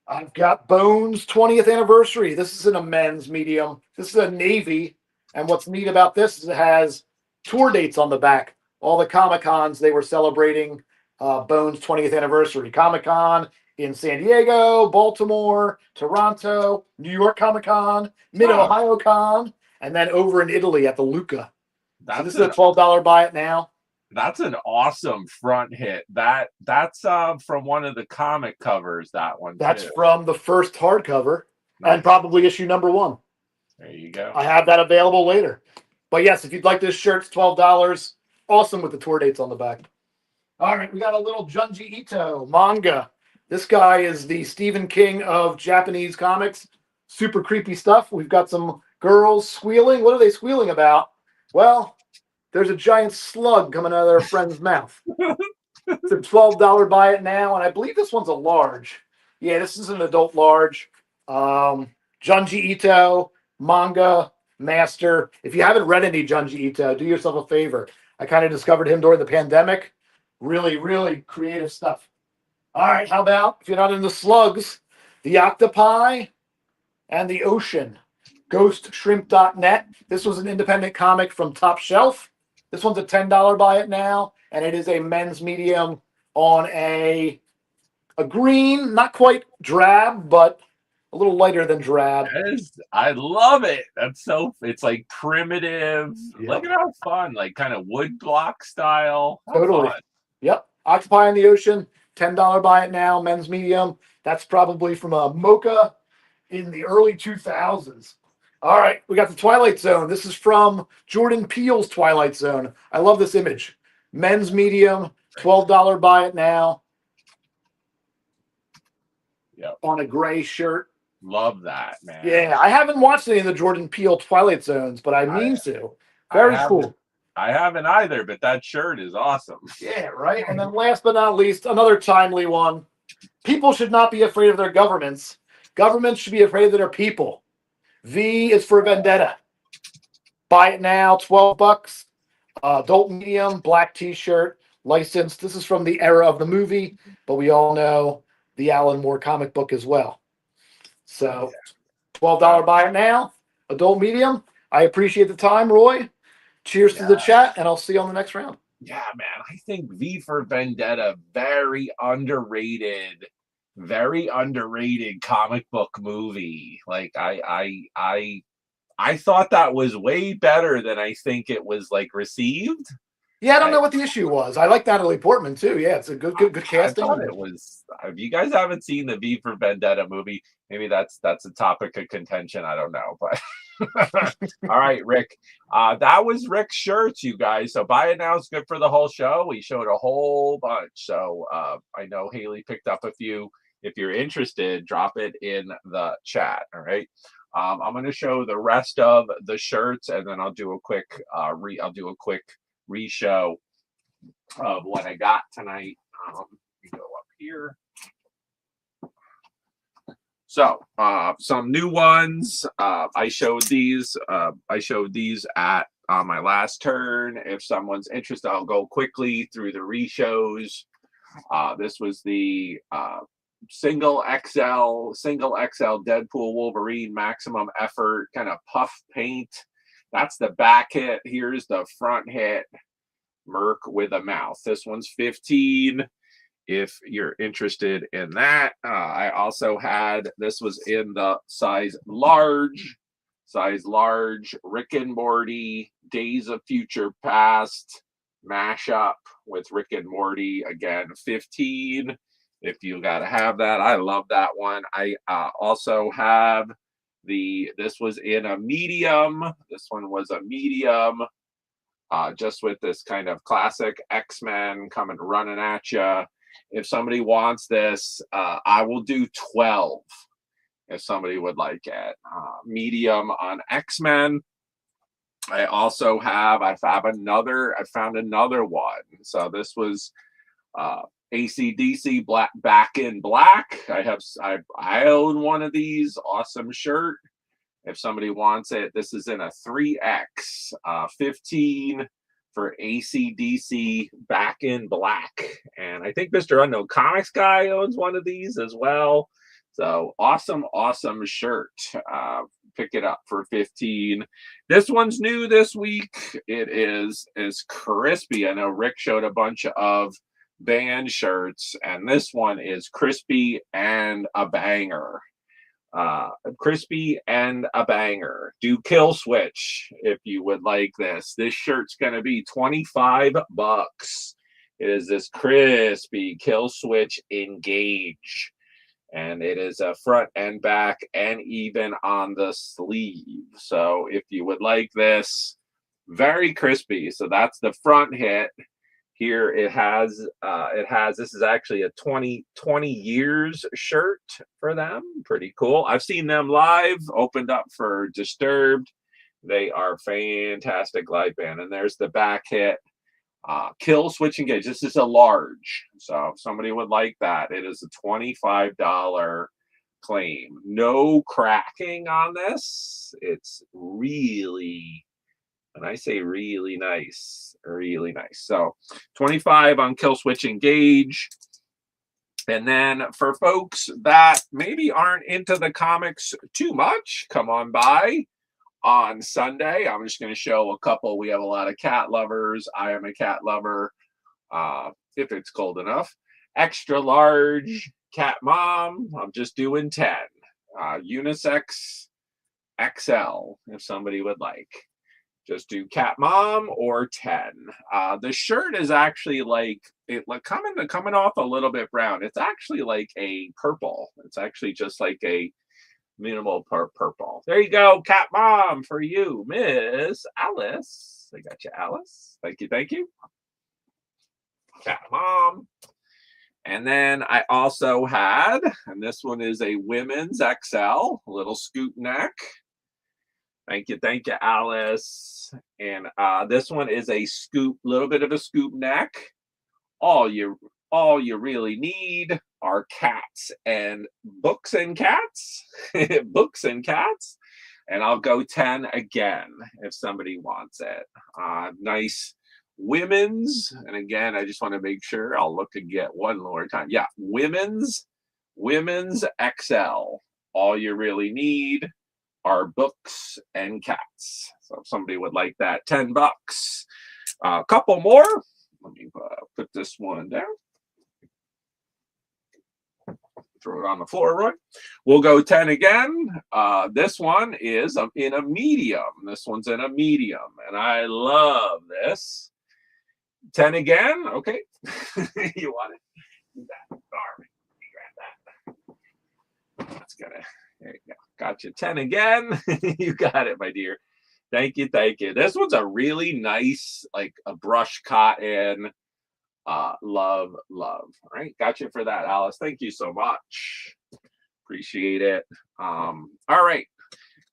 I've got Bones 20th anniversary. This is in a men's medium. This is a navy. And what's neat about this is it has tour dates on the back. All the Comic-Cons they were celebrating Bones 20th anniversary. Comic-Con in San Diego, Baltimore, Toronto, New York Comic-Con, Mid-Ohio Con, and then over in Italy at the Luca. So this is a $12 buy it now. That's an awesome front hit. That's from one of the comic covers, that one. That's from the first hardcover and probably issue number 1. There you go. I have that available later. But yes, if you'd like this shirt, it's $12. Awesome with the tour dates on the back. All right, we got a little Junji Ito manga. This guy is the Stephen King of Japanese comics. Super creepy stuff. We've got some girls squealing. What are they squealing about? Well, there's a giant slug coming out of their friend's mouth. It's a $12 buy it now, and I believe this one's a large. Yeah, this is an adult large. Junji Ito, manga master. If you haven't read any Junji Ito, do yourself a favor. I kind of discovered him during the pandemic. Really, really creative stuff. All right, how about, if you're not into slugs, the octopi and the ocean. Ghostshrimp.net. This was an independent comic from Top Shelf. This one's a $10 buy it now, and it is a men's medium on a green, not quite drab, but a little lighter than drab. I love it. It's like primitive. Yep. Look at how fun, like kind of wood block style. How Totally. fun. Yep. Octopi in the Ocean, $10 buy it now, men's medium. That's probably from a Mocha in the early 2000s. All right, we got the Twilight Zone. This is from Jordan Peele's Twilight Zone. I love this image. Men's medium, $12 buy it now. Yep. On a gray shirt. Love that, man. Yeah, I haven't watched any of the Jordan Peele Twilight Zones, but I mean to. Very cool. I haven't either, but that shirt is awesome. Yeah, right. And then last but not least, another timely one. People should not be afraid of their governments. Governments should be afraid of their people. V is for Vendetta. Buy it now, $12. Adult medium, black t-shirt, licensed. This is from the era of the movie, but we all know the Alan Moore comic book as well. So $12 buy it now. Adult medium. I appreciate the time, Roy. Cheers to the chat, and I'll see you on the next round. Yeah, man. I think V for Vendetta, very underrated comic book movie. Like I thought that was way better than I think it was like received. Yeah, I don't know what the issue was. I like Natalie Portman too. Yeah, it's a good casting. I thought it was. If you guys haven't seen the V for Vendetta movie, maybe that's a topic of contention. I don't know, but all right, Rick. That was Rick's shirts, you guys. So buy it now. It's good for the whole show. We showed a whole bunch. So I know Haley picked up a few. If you're interested, drop it in the chat. All right. I'm going to show the rest of the shirts, and then I'll do a quick re-show of what I got tonight. We go up here. So some new ones. I showed these. At my last turn. If someone's interested, I'll go quickly through the re-shows. This was the single XL Deadpool Wolverine maximum effort kind of puff paint. That's the back hit. Here's the front hit. Merc with a mouth. This one's 15. If you're interested in that, I also had, this was in the size large, Rick and Morty, Days of Future Past mashup with Rick and Morty, again, 15. If you got to have that, I love that one. I also have this was in a medium. This one was a medium, just with this kind of classic X-Men coming running at you. If somebody wants this, I will do 12 if somebody would like it. Medium on X-Men. I also have, I found another one. So this was AC/DC Back in Black. I own one of these. Awesome shirt. If somebody wants it, this is in a 3X, 15 for AC/DC Back in Black. And I think Mr. Unknown Comics guy owns one of these as well. So awesome shirt. Pick it up for 15. This one's new this week. It is crispy. I know Rick showed a bunch of band shirts, and this one is crispy and a banger. Crispy and a banger. Do Kill Switch if you would like this. This shirt's gonna be $25. It is this crispy Kill Switch Engage, and it is a front and back and even on the sleeve. So if you would like this, very crispy. So that's the front hit. Here it has this is actually a 20 years shirt for them. Pretty cool. I've seen them live, opened up for Disturbed. They are fantastic live band. And there's the back hit. Kill Switch Engage. This is a large. So if somebody would like that, it is a $25 claim. No cracking on this. It's really, and I say really nice, really nice. So 25 on Kill Switch Engage. And then for folks that maybe aren't into the comics too much, come on by on Sunday. I'm just going to show a couple. We have a lot of cat lovers. I am a cat lover, if it's cold enough. Extra large cat mom. I'm just doing 10. Unisex XL, if somebody would like. Just do cat mom or 10. The shirt is actually coming off a little bit brown. It's actually like a purple. It's actually just like a minimal purple. There you go, cat mom for you, Miss Alice. I got you, Alice. Thank you. Cat mom. And then I also had, and this one is a women's XL, little scoop neck. Thank you, Alice. And this one is a scoop, little bit of a scoop neck. All you really need are cats and books and cats, books and cats. And I'll go 10 again if somebody wants it. Nice women's, and again, I just want to make sure I'll look and get one more time. Yeah, women's XL. All you really need are books and cats. So if somebody would like that, $10. A couple more. Let me put this one down. Throw it on the floor, Roy. We'll go 10 again. This one is in a medium. This one's in a medium, and I love this. 10 again. Okay. You want it? Darn. Grab that. That's gonna. There you go. Got you. 10 again. You got it, my dear. Thank you. Thank you. This one's a really nice, like a brush cotton. Love. All right. Got you for that, Alice. Thank you so much. Appreciate it. All right.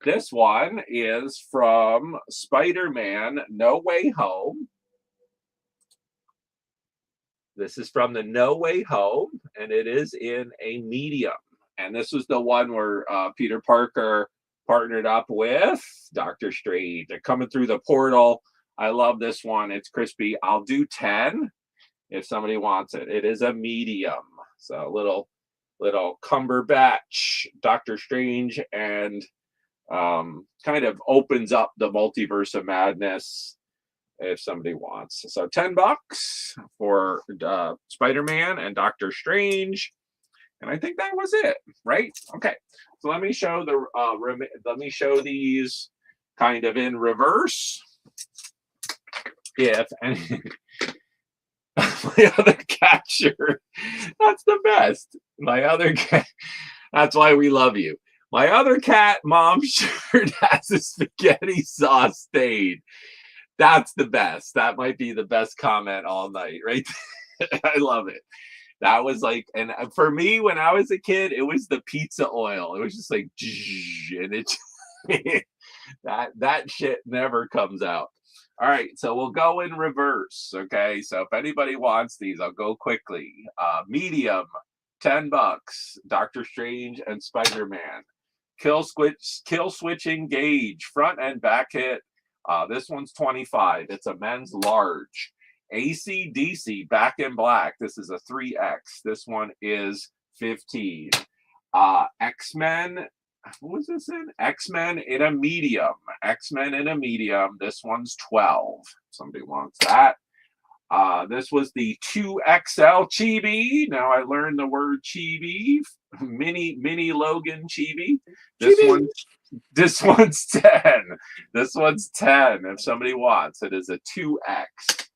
This one is from Spider-Man No Way Home. This is from the No Way Home, and it is in a medium. And this was the one where Peter Parker partnered up with Doctor Strange. They're coming through the portal. I love this one. It's crispy. I'll do 10 if somebody wants it. It is a medium. So little Cumberbatch, Doctor Strange, and kind of opens up the multiverse of madness if somebody wants. So $10 for Spider-Man and Doctor Strange. And I think that was it, right? Okay. So let me show these kind of in reverse. If any my other cat shirt. That's the best. My other cat. That's why we love you. My other cat mom shirt has a spaghetti sauce stain. That's the best. That might be the best comment all night, right? I love it. That was like, and for me, when I was a kid, it was the pizza oil. It was just like, and it that shit never comes out. All right, so we'll go in reverse. Okay, so if anybody wants these, I'll go quickly. Medium, $10. Doctor Strange and Spider-Man. Kill switch engage, front and back hit. This one's 25. It's a men's large. AC/DC back in black. This is a 3X. This one is 15. X-Men. What was this in? X-Men in a medium. X-Men in a medium. This one's 12. Somebody wants that. This was the 2XL chibi. Now I learned the word chibi. Mini Logan chibi. This one's 10. This one's 10. If somebody wants, it is a 2X.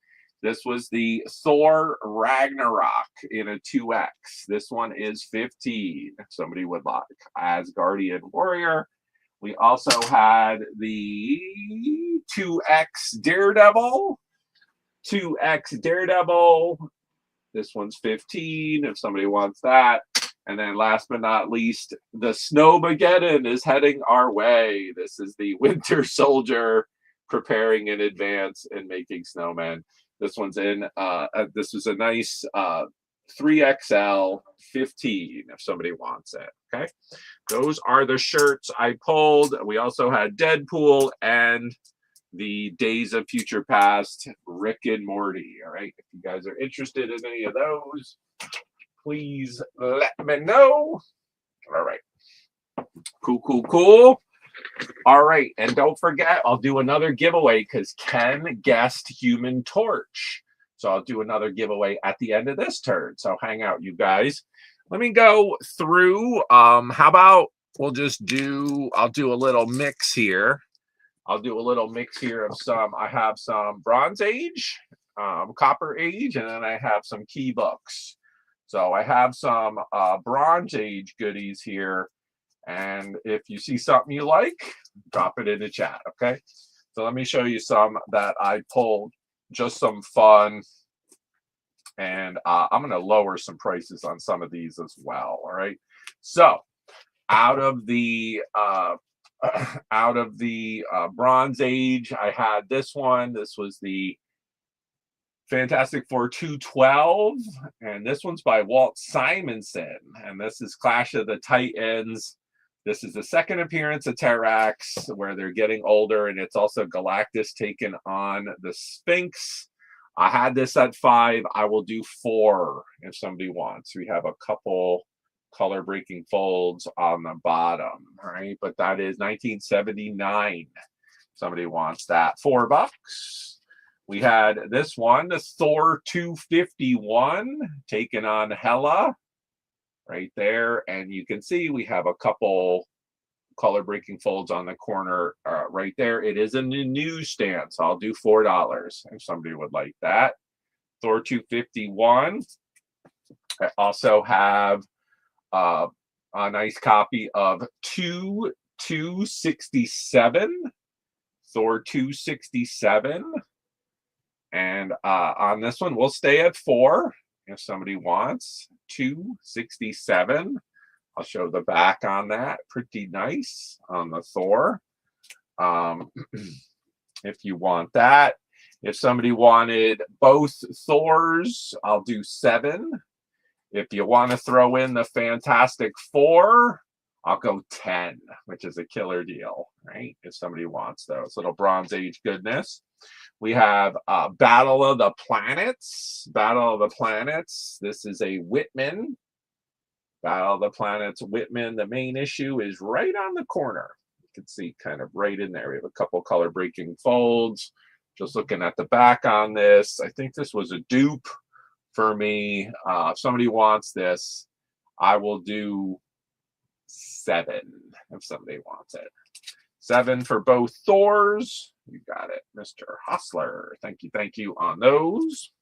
This was the Thor Ragnarok in a 2X. This one is 15. If somebody would like. Asgardian Warrior. We also had the 2X Daredevil. 2X Daredevil. This one's 15. If somebody wants that. And then last but not least, the Snowmageddon is heading our way. This is the Winter Soldier preparing in advance and making snowmen. This one's in, this was a nice 3XL 15 if somebody wants it. Okay. Those are the shirts I pulled. We also had Deadpool and the Days of Future Past, Rick and Morty. All right. If you guys are interested in any of those, please let me know. All right. Cool. All right. And don't forget, I'll do another giveaway because Ken guessed Human Torch. So I'll do another giveaway at the end of this turn. So hang out, you guys. Let me go through. How about I'll do a little mix here. I'll do a little mix here of I have some Bronze Age, Copper Age, and then I have some key books. So I have some Bronze Age goodies here. And if you see something you like, drop it in the chat, okay? So let me show you some that I pulled, just some fun. And I'm going to lower some prices on some of these as well, all right? So out of the Bronze Age, I had this one. This was the Fantastic Four 212, and this one's by Walt Simonson, and this is Clash of the Titans. This is the second appearance of Terrax, where they're getting older, and it's also Galactus taking on the Sphinx. I had this at 5. I will do 4 if somebody wants. We have a couple color breaking folds on the bottom, right? But that is 1979. Somebody wants that. $4. We had this one, the Thor 251, taken on Hela, right there. And you can see we have a couple color breaking folds on the corner right there. It is in the newsstand, so I'll do $4 if somebody would like that. Thor 251. I also have a nice copy of 267. Thor 267. And on this one, we'll stay at 4 if somebody wants. 267. I'll show the back on that. Pretty nice on the Thor. If you want that. If somebody wanted both Thors, I'll do 7. If you want to throw in the Fantastic Four, I'll go 10, which is a killer deal, right? If somebody wants those little Bronze Age goodness. We have Battle of the Planets. Battle of the Planets. This is a Whitman. Battle of the Planets Whitman. The main issue is right on the corner. You can see kind of right in there. We have a couple color breaking folds. Just looking at the back on this. I think this was a dupe for me. If somebody wants this, I will do 7 if somebody wants it. 7 for both Thors. You got it, Mr. Hostler. Thank you on those.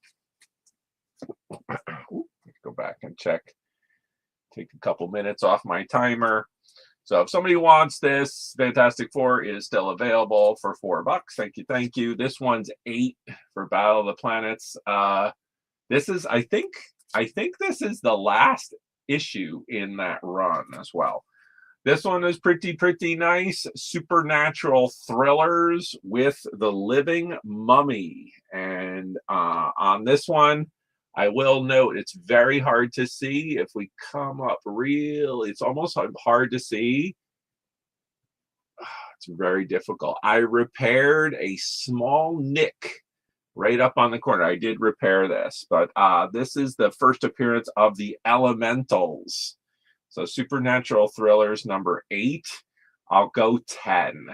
Go back and check. Take a couple minutes off my timer. So if somebody wants this, Fantastic Four is still available for $4. Thank you. This one's 8 for Battle of the Planets. This is, I think this is the last issue in that run as well. This one is pretty nice. Supernatural thrillers with the living mummy. And on this one, I will note it's very hard to see. If we come up real, it's almost hard to see. It's very difficult. I repaired a small nick right up on the corner. I did repair this, but this is the first appearance of the Elementals. So Supernatural Thrillers number 8. I'll go 10.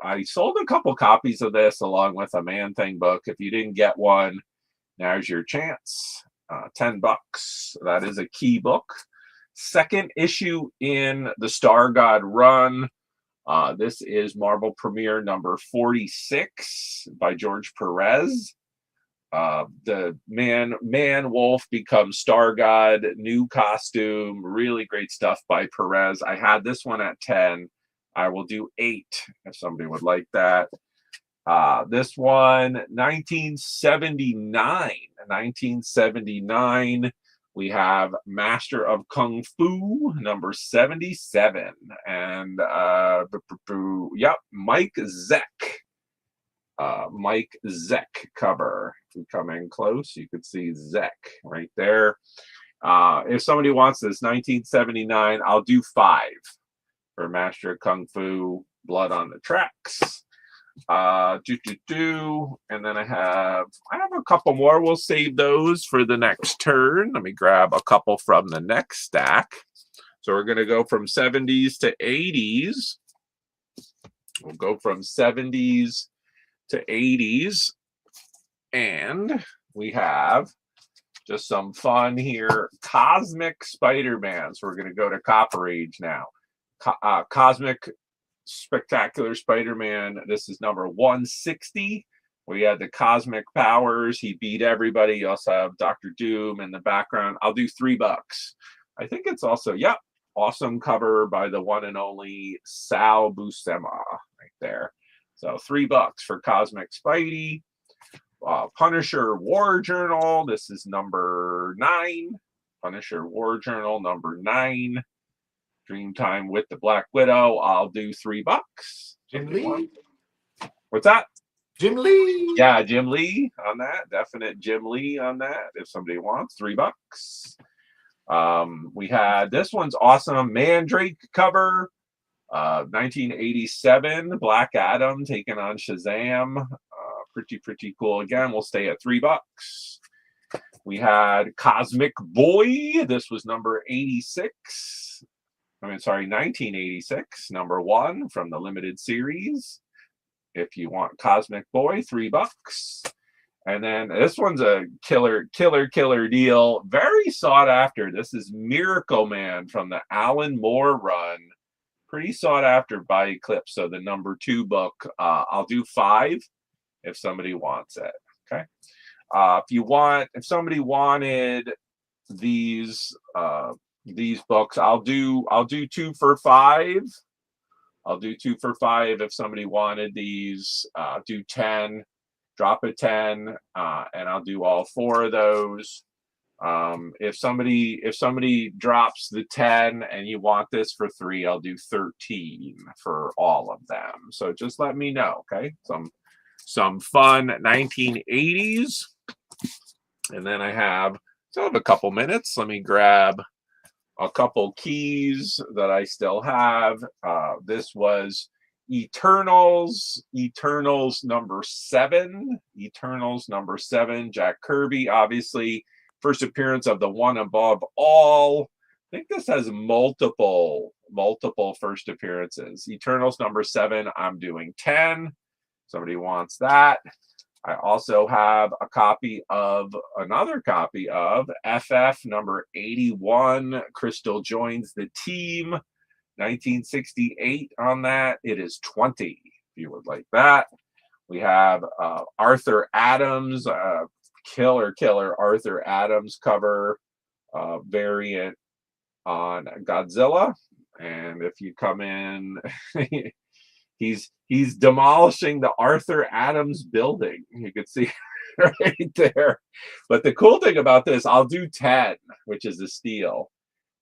I sold a couple copies of this along with a Man-Thing book. If you didn't get one, now's your chance. $10. That is a key book. Second issue in the Star God run. This is Marvel Premiere number 46 by George Perez. The man wolf becomes Star God, new costume, really great stuff by Perez. I had this one at 10. I will do 8 if somebody would like that. This one, 1979. We have Master of Kung Fu number 77, and Mike Zeck. Mike Zeck cover. If you come in close, you could see Zeck right there. If somebody wants this 1979, I'll do 5 for Master of Kung Fu, Blood on the Tracks. And then I have a couple more. We'll save those for the next turn. Let me grab a couple from the next stack. So we're going to go from 70s to 80s. We'll go from 70s to 80s, and we have just some fun here. Cosmic Spider-Man. So we're going to go to Copper Age now. Cosmic Spectacular Spider-Man. This is number 160. We had the cosmic powers. He beat everybody. You also have Dr. Doom in the background. I'll do $3. I think it's also, awesome cover by the one and only Sal Buscema right there. So $3 for Cosmic Spidey. Punisher War Journal. This is number 9. Punisher War Journal number 9. Dreamtime with the Black Widow. I'll do $3. Jim Lee. What's that? Jim Lee. Yeah, Jim Lee on that. Definite Jim Lee on that. If somebody wants $3. We had this one's awesome Mandrake cover. 1987, Black Adam taking on Shazam. Pretty cool. Again, we'll stay at $3. We had Cosmic Boy. This was number 86. 1986, number 1 from the limited series. If you want Cosmic Boy, $3. And then this one's a killer deal. Very sought after. This is Miracle Man from the Alan Moore run. Pretty sought after by Eclipse. So the number 2 book, I'll do 5 if somebody wants it. Okay. If somebody wanted these books, I'll do 2 for $5. I'll do 2 for $5 if somebody wanted these. Do 10, drop a 10, and I'll do all 4 of those. If somebody drops the 10 and you want this for 3, I'll do 13 for all of them. So just let me know, okay? Some fun 1980s. And then I have a couple minutes. Let me grab a couple keys that I still have. This was Eternals number 7. Eternals number 7. Jack Kirby, obviously, first appearance of the One Above All. I think this has multiple first appearances. Eternals number 7. I'm doing 10. Somebody wants that. I also have another copy of FF number 81. Crystal joins the team. 1968 on that. It is 20 if you would like that. We have Arthur Adams, killer Arthur Adams cover variant on Godzilla. And if you come in, he's demolishing the Arthur Adams building. You can see right there. But the cool thing about this, I'll do 10, which is the steel.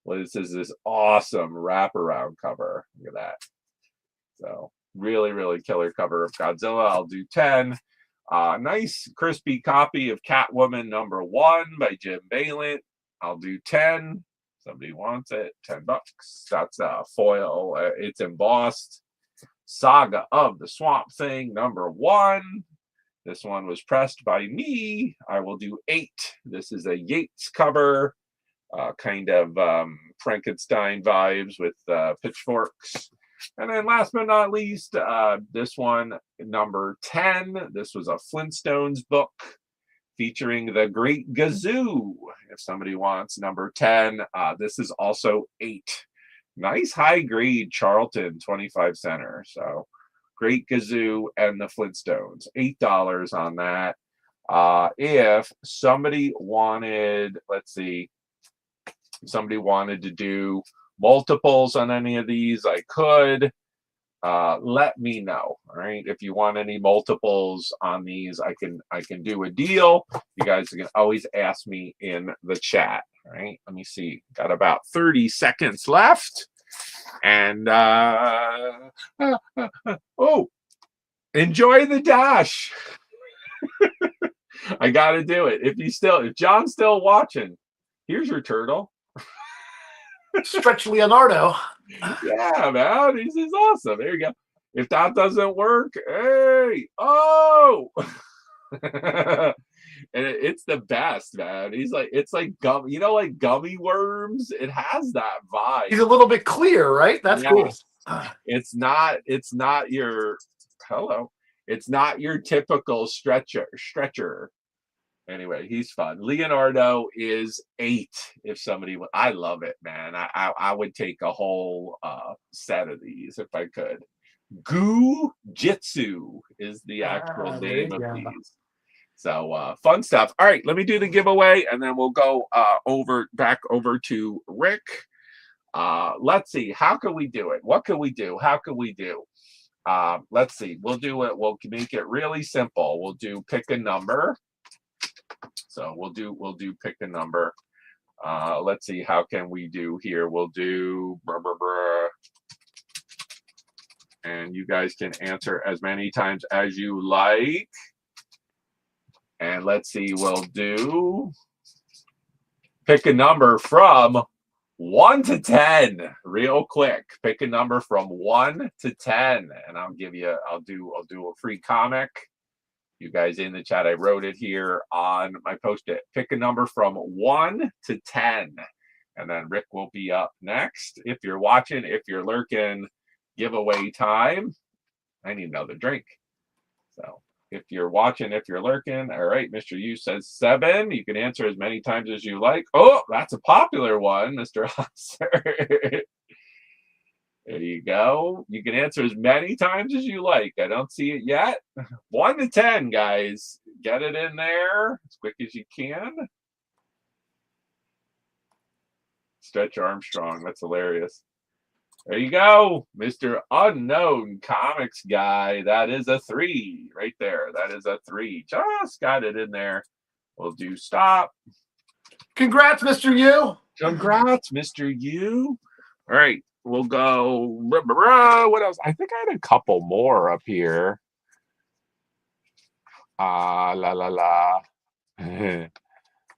Well, this is this awesome wraparound cover. Look at that. So really killer cover of Godzilla. I'll do 10. Nice crispy copy of Catwoman number 1 by Jim Balint. I'll do 10. Somebody wants it. $10. That's a foil. It's embossed. Saga of the Swamp Thing number 1. This one was pressed by me. I will do 8. This is a Yates cover. Kind of Frankenstein vibes with pitchforks. And then last but not least, this one, number 10. This was a Flintstones book featuring the Great Gazoo. If somebody wants number 10, this is also 8. Nice high grade Charlton 25 center. So Great Gazoo and the Flintstones. $8 on that. If somebody wanted, let's see, somebody wanted to do multiples on any of these, I could. Let me know. All right, if you want any multiples on these, I can do a deal. You guys can always ask me in the chat. All right, let me see, got about 30 seconds left. And oh, enjoy the dash. I gotta do it. If John's still watching, here's your turtle. Stretch Leonardo. Yeah, man, this is awesome. There you go. If that doesn't work, hey, oh, and it's the best, man. It's like gum, like gummy worms. It has that vibe. He's a little bit clear, right? That's cool. It's not your It's not your typical stretcher. Anyway, he's fun. Leonardo is 8. If somebody, I love it, man. I would take a whole set of these if I could. Goo Jitsu is the actual name of these. So fun stuff. All right, let me do the giveaway, and then we'll go back over to Rick. Let's see. How can we do it? What can we do? How can we do? Let's see. We'll do it. We'll make it really simple. We'll do pick a number. So we'll do pick a number. Let's see, how can we do here? We'll do and you guys can answer as many times as you like. And let's see, we'll do pick a number from 1 to 10 real quick. Pick a number from 1 to 10, and I'll do a free comic. You guys in the chat, I wrote it here on my post-it. Pick a number from 1 to 10. And then Rick will be up next. If you're watching, if you're lurking, giveaway time. I need another drink. So if you're watching, if you're lurking, all right, Mr. U says 7. You can answer as many times as you like. Oh, that's a popular one, Mr. Husser. There you go. You can answer as many times as you like. I don't see it yet. 1 to 10, guys. Get it in there as quick as you can. Stretch Armstrong. That's hilarious. There you go, Mr. Unknown Comics Guy. That is a 3 right there. That is a 3. Just got it in there. We'll do stop. Congrats, Mr. U. Congrats, Mr. U. All right, we'll go. What else? I think I had a couple more up here. La la la.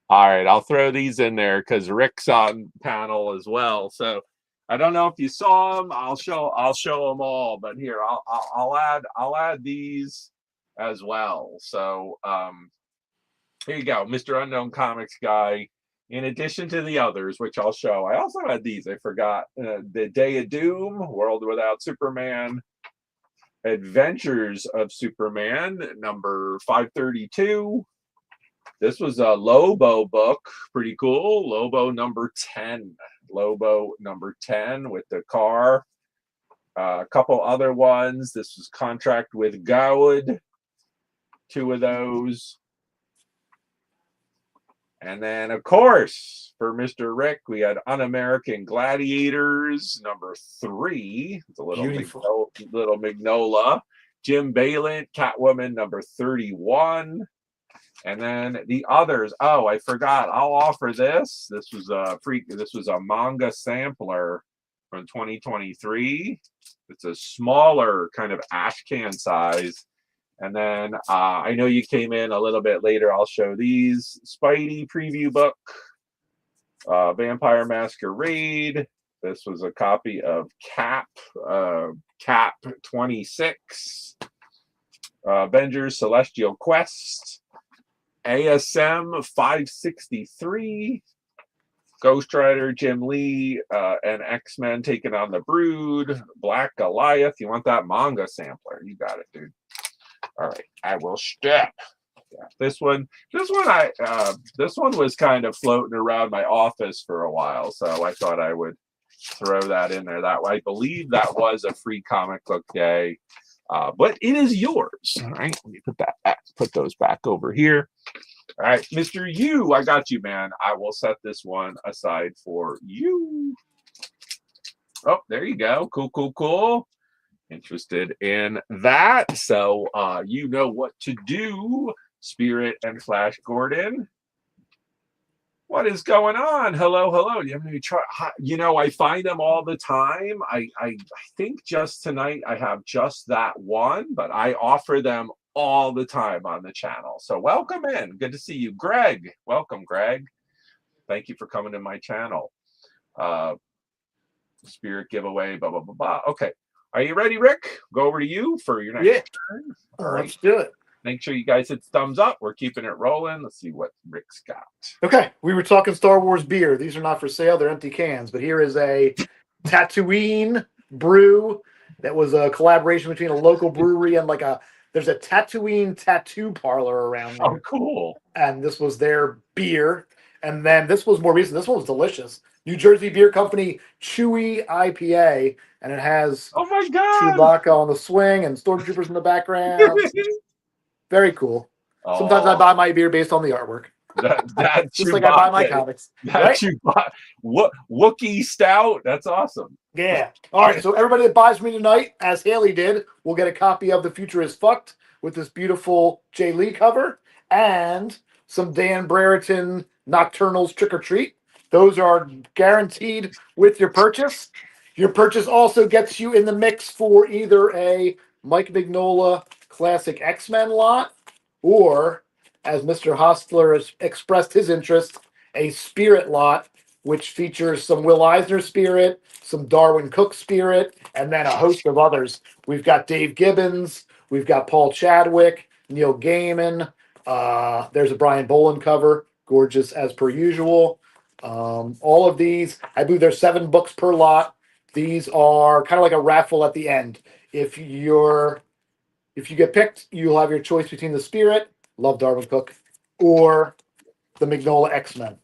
All right, I'll throw these in there because Rick's on panel as well. So I don't know if you saw them. I'll show them all. But here, I'll add these as well. So here you go, Mr. Unknown Comics Guy. In addition to the others, which I'll show, I also had these. I forgot the Day of Doom, World Without Superman, Adventures of Superman, number 532. This was a Lobo book, pretty cool. Lobo number 10. Lobo number 10 with the car. A couple other ones. This was Contract with God. 2 of those. And then, of course, for Mr. Rick, we had Un-American Gladiators, number 3. It's a little Magnola. Jim Balint, Catwoman, number 31. And then the others. Oh, I forgot. I'll offer this. This was a manga sampler from 2023. It's a smaller kind of ash can size. And then I know you came in a little bit later. I'll show these. Spidey preview book. Vampire Masquerade. This was a copy of Cap 26. Avengers Celestial Quest. ASM 563. Ghost Rider, Jim Lee, and X-Men taking on the Brood. Black Goliath. You want that manga sampler? You got it, dude. All right, I will step. Yeah, this one was kind of floating around my office for a while, so I thought I would throw that in there. That way, I believe that was a free comic book day, but it is yours. All right, let me put those back over here. All right, Mr. U, I got you, man. I will set this one aside for you. Oh, there you go. Cool. Interested in that, so you know what to do. Spirit and Flash Gordon, what is going on? Hello. Do you have any try? You know, I find them all the time. I think just tonight I have just that one, but I offer them all the time on the channel. So welcome in. Good to see you, Greg. Welcome, Greg. Thank you for coming to my channel. Spirit giveaway. Blah blah blah blah. Okay. Are you ready, Rick? Go over to you for your next turn. All right. Let's do it. Make sure you guys hit thumbs up. We're keeping it rolling. Let's see what Rick's got. Okay, we were talking Star Wars beer. These are not for sale. They're empty cans. But here is a Tatooine brew that was a collaboration between a local brewery and there's a Tatooine tattoo parlor around there. Oh, cool. And this was their beer. And then this was more recent. This one was delicious. New Jersey Beer Company Chewy IPA. And it has oh my God, Chewbacca on the swing and stormtroopers in the background. Very cool. Oh. Sometimes I buy my beer based on the artwork. That Just like I buy my comics. That right? Wookiee Stout. That's awesome. Yeah. All right. So everybody that buys me tonight, as Haley did, will get a copy of The Future is Fucked with this beautiful Jay Lee cover and some Dan Brereton Nocturnals Trick or Treat. Those are guaranteed with your purchase. Your purchase also gets you in the mix for either a Mike Mignola Classic X-Men lot or, as Mr. Hostler has expressed his interest, a Spirit lot, which features some Will Eisner Spirit, some Darwin Cook Spirit, and then a host of others. We've got Dave Gibbons, we've got Paul Chadwick, Neil Gaiman. There's a Brian Boland cover, gorgeous as per usual. All of these, I believe there's 7 books per lot. These are kind of like a raffle at the end. If you get picked, you'll have your choice between the Spirit, love Darwin Cook, or the Mignola X-Men.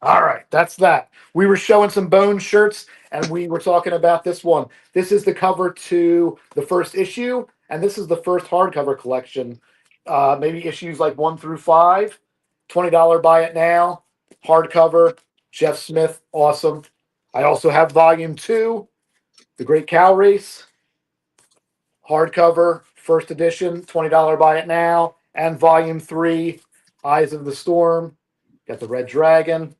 All right, that's that. We were showing some Bone shirts, and we were talking about this one. This is the cover to the first issue, and this is the first hardcover collection. Maybe issues like 1 through 5. $20 buy it now. Hardcover. Jeff Smith, awesome. I also have volume 2, The Great Cow Race. Hardcover, first edition, $20 buy it now. And volume 3, Eyes of the Storm. Got the Red Dragon.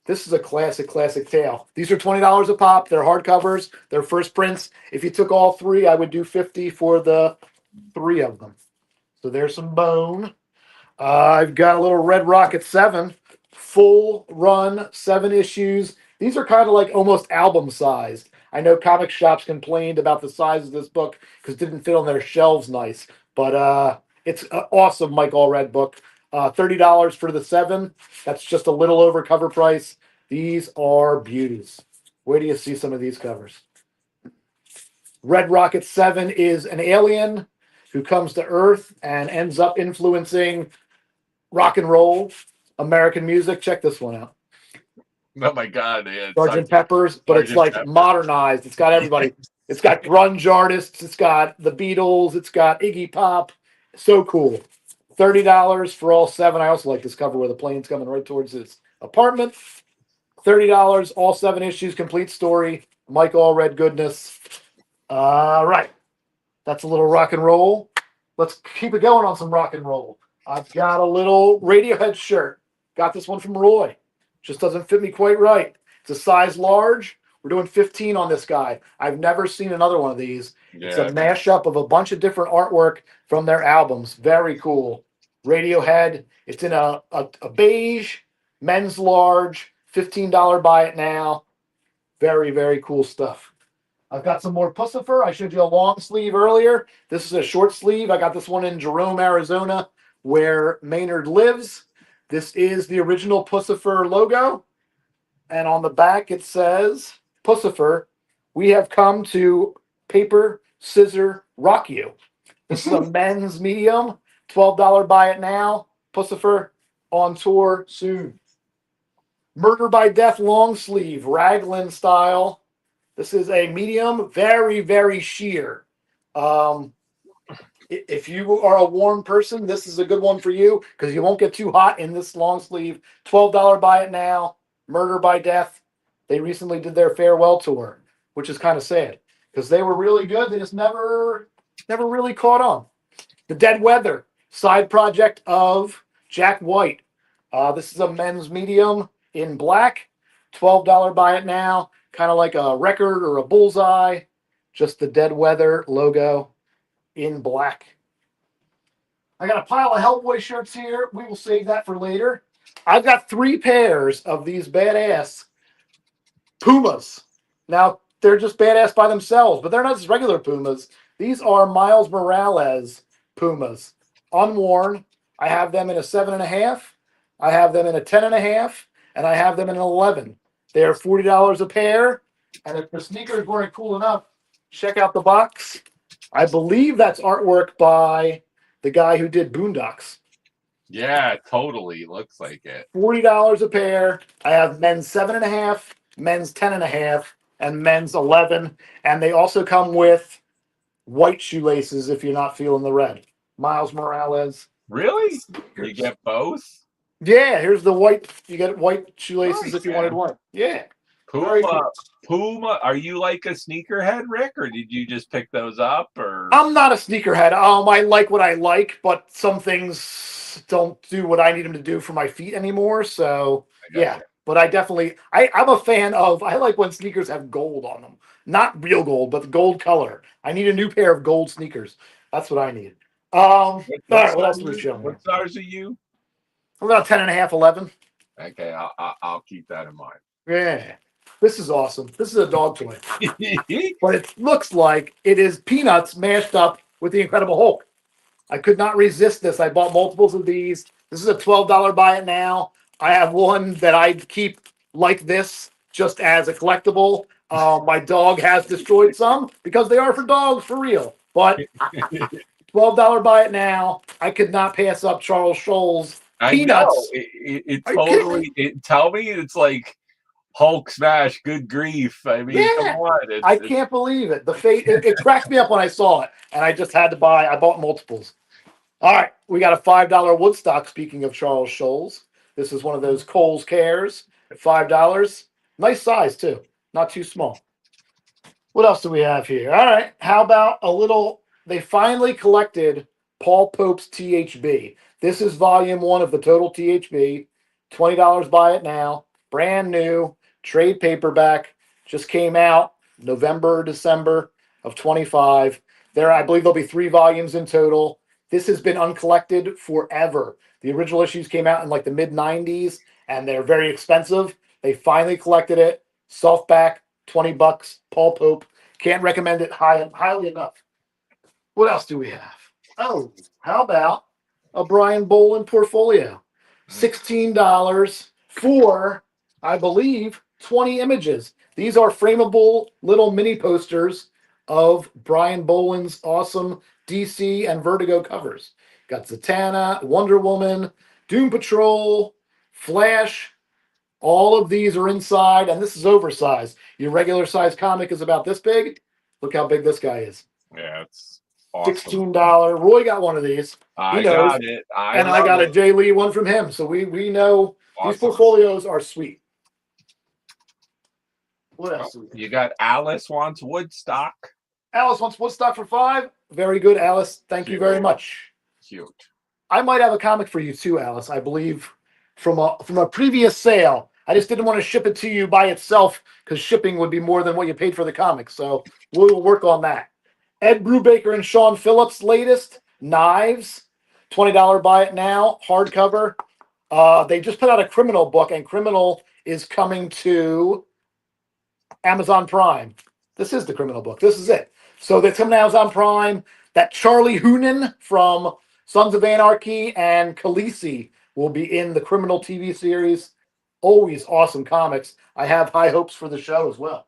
This is a classic tale. These are $20 a pop. They're hardcovers. They're first prints. If you took all 3, I would do $50 for the 3 of them. So there's some Bone. I've got a little Red Rocket 7, full run, 7 issues. These are kind of like almost album sized. I know comic shops complained about the size of this book because it didn't fit on their shelves nice. But it's an awesome Mike Allred book. $30 for the 7. That's just a little over cover price. These are beauties. Where do you see some of these covers? Red Rocket 7 is an alien who comes to Earth and ends up influencing rock and roll, American music. Check this one out. Oh my God, yeah, Sgt. Pepper's, but it's like Pepper. Modernized. It's got everybody. It's got grunge artists. It's got the Beatles. It's got Iggy Pop. So cool. $30 for all 7. I also like this cover where the plane's coming right towards his apartment. $30, all 7 issues, complete story. Mike Allred goodness. All right. That's a little rock and roll. Let's keep it going on some rock and roll. I've got a little Radiohead shirt. Got this one from Roy. Just doesn't fit me quite right. It's a size large. We're doing 15 on this guy. I've never seen another one of these. Yeah. It's a mashup of a bunch of different artwork from their albums. Very cool. Radiohead. It's in a beige, men's large, $15 buy it now. Very, very cool stuff. I've got some more Pussifer. I showed you a long sleeve earlier. This is a short sleeve. I got this one in Jerome, Arizona, where Maynard lives. This is the original Pussifer logo. And on the back it says, Pussifer, we have come to paper, scissor, rock you. This is a men's medium. $12 buy it now. Pussifer on tour soon. Murder by Death long sleeve, Raglan style. This is a medium, very, very sheer. If you are a warm person, this is a good one for you because you won't get too hot in this long sleeve. $12 buy it now. Murder by Death. They recently did their farewell tour, which is kind of sad because they were really good. They just never really caught on. The Dead Weather, side project of Jack White. This is a men's medium in black. $12 buy it now. Kind of like a record or a bullseye. Just the Dead Weather logo in black. I got a pile of Hellboy shirts here. We will save that for later. I've got 3 pairs of these badass Pumas. Now, they're just badass by themselves, but they're not just regular Pumas. These are Miles Morales Pumas. Unworn. I have them in a 7.5. I have them in a 10.5. And I have them in an 11. They are $40 a pair. And if the sneakers weren't cool enough, check out the box. I believe that's artwork by the guy who did Boondocks. Yeah, totally. Looks like it. $40 a pair. I have men's 7.5, men's 10.5, and men's 11. And they also come with white shoelaces if you're not feeling the red. Miles Morales. Really? You get both? Yeah, here's the white. You get white shoelaces if you wanted one. Yeah. Puma. Are you like a sneakerhead, Rick, or did you just pick those up? Or I'm not a sneakerhead. I like what I like, but some things don't do what I need them to do for my feet anymore. So yeah, but I definitely I'm a fan of. I like when sneakers have gold on them, not real gold, but the gold color. I need a new pair of gold sneakers. That's what I need. All right, what else are we showing? What size are you? I'm about 10.5, 11. Okay, I'll keep that in mind. Yeah, this is awesome. This is a dog toy, but it looks like it is Peanuts mashed up with the Incredible Hulk. I could not resist this. I bought multiples of these. This is a $12 buy it now. I have one that I keep like this just as a collectible. My dog has destroyed some because they are for dogs for real. But $12 buy it now. I could not pass up Charles Scholl's I know. Peanuts. It Are you kidding me? totally. Tell me it's like Hulk smash. Good grief! I mean, come Yeah. on. I can't believe it. It cracked me up when I saw it, and I just had to buy. I bought multiples. All right, we got a $5 Woodstock. Speaking of Charles Scholl's, this is one of those Kohl's Cares at $5. Nice size too, not too small. What else do we have here? All right, how about a little? They finally collected Paul Pope's THB. This is volume one of the total THB. $20 buy it now, brand new trade paperback. Just came out November, December of 25. There, I believe there'll be 3 volumes in total. This has been uncollected forever. The original issues came out in like the mid 90s and they're very expensive. They finally collected it. Softback, $20. Paul Pope. Can't recommend it highly enough. What else do we have? Oh, how about a Brian Boland portfolio? $16 for, I believe, 20 images. These are frameable little mini posters of Brian Boland's awesome DC and Vertigo covers. Got Zatanna, Wonder Woman, Doom Patrol, Flash. All of these are inside, and this is oversized. Your regular size comic is about this big. Look how big this guy is. Yeah, it's awesome. $16. Roy got one of these. I He knows. got it. And I got a Jay Lee one from him. So we know these portfolios are sweet. What else? You got Alice wants Woodstock. Alice wants Woodstock for $5. Very good, Alice. Thank you very much. Cute. I might have a comic for you too, Alice. I believe from a previous sale. I just didn't want to ship it to you by itself because shipping would be more than what you paid for the comic. So we'll work on that. Ed Brubaker and Sean Phillips' latest Knives, $20 buy it now, hardcover. They just put out a Criminal book, and Criminal is coming to Amazon Prime. This is the Criminal book. This is it. So that's coming to Amazon Prime. That Charlie Hunnam from Sons of Anarchy and Khaleesi will be in the Criminal TV series. Always awesome comics. I have high hopes for the show as well.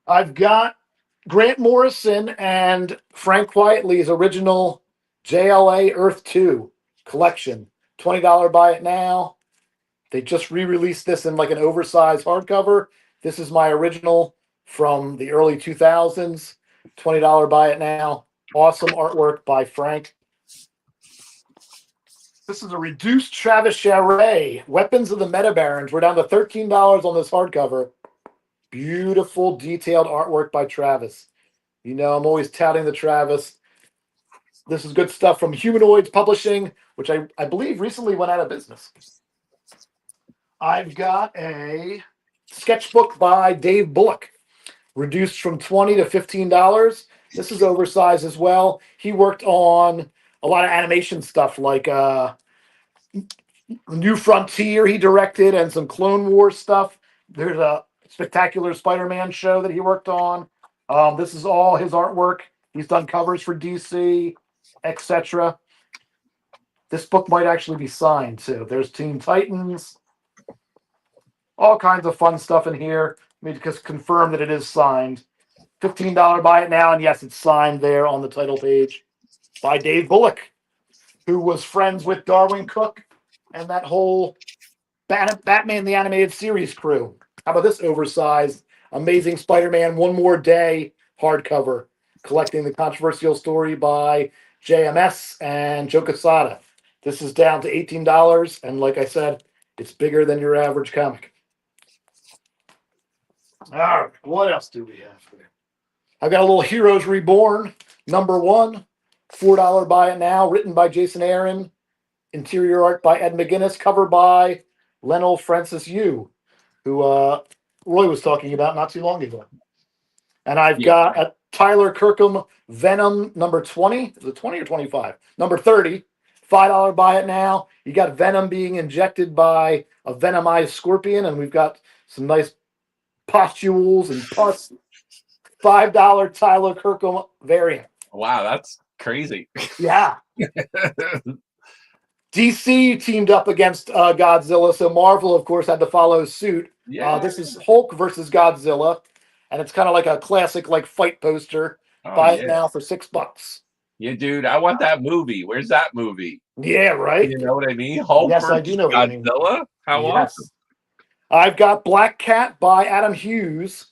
I've got Grant Morrison and Frank Quitely's original JLA Earth 2 collection. $20 buy it now. They just re-released this in like an oversized hardcover. This is my original from the early 2000s. $20 buy it now. Awesome artwork by Frank. This is a reduced Travis Charest, Weapons of the Meta Barons. We're down to $13 on this hardcover. Beautiful, detailed artwork by Travis. You know, I'm always touting the Travis. This is good stuff from Humanoids Publishing, which I believe recently went out of business. I've got a sketchbook by Dave Bullock, reduced from $20 to $15. This is oversized as well. He worked on a lot of animation stuff like New Frontier he directed and some Clone Wars stuff. There's a Spectacular Spider-Man show that he worked on. This is all his artwork. He's done covers for DC, etc. This book might actually be signed too. There's Teen Titans. All kinds of fun stuff in here. Let me just confirm that it is signed. $15 buy it now, and yes, it's signed there on the title page by Dave Bullock, who was friends with Darwin Cook and that whole Batman the Animated Series crew. How about this oversized Amazing Spider-Man One More Day hardcover, collecting the controversial story by JMS and Joe Quesada. This is down to $18, and like I said, it's bigger than your average comic. All right, what else do we have here? I've got a little Heroes Reborn, #1, $4 buy it now, written by Jason Aaron, interior art by Ed McGuinness, cover by Lionel Francis Yu, who Roy was talking about not too long ago. And I've got a Tyler Kirkham Venom #20. Is it 20 or 25? #30. $5 buy it now. You got Venom being injected by a venomized scorpion, and we've got some nice pustules and pus. $5 Tyler Kirkham variant. Wow, that's Crazy. Yeah. DC teamed up against Godzilla, so Marvel, of course, had to follow suit. Yeah. This is Hulk versus Godzilla, and it's kind of like a classic like fight poster. Oh, Buy it yeah. now for $6. Yeah, dude, I want that movie. Where's that movie? Yeah, right. You know what I mean? Hulk Yes, I versus do know what you mean. Godzilla? How awesome. Yes. I've got Black Cat by Adam Hughes.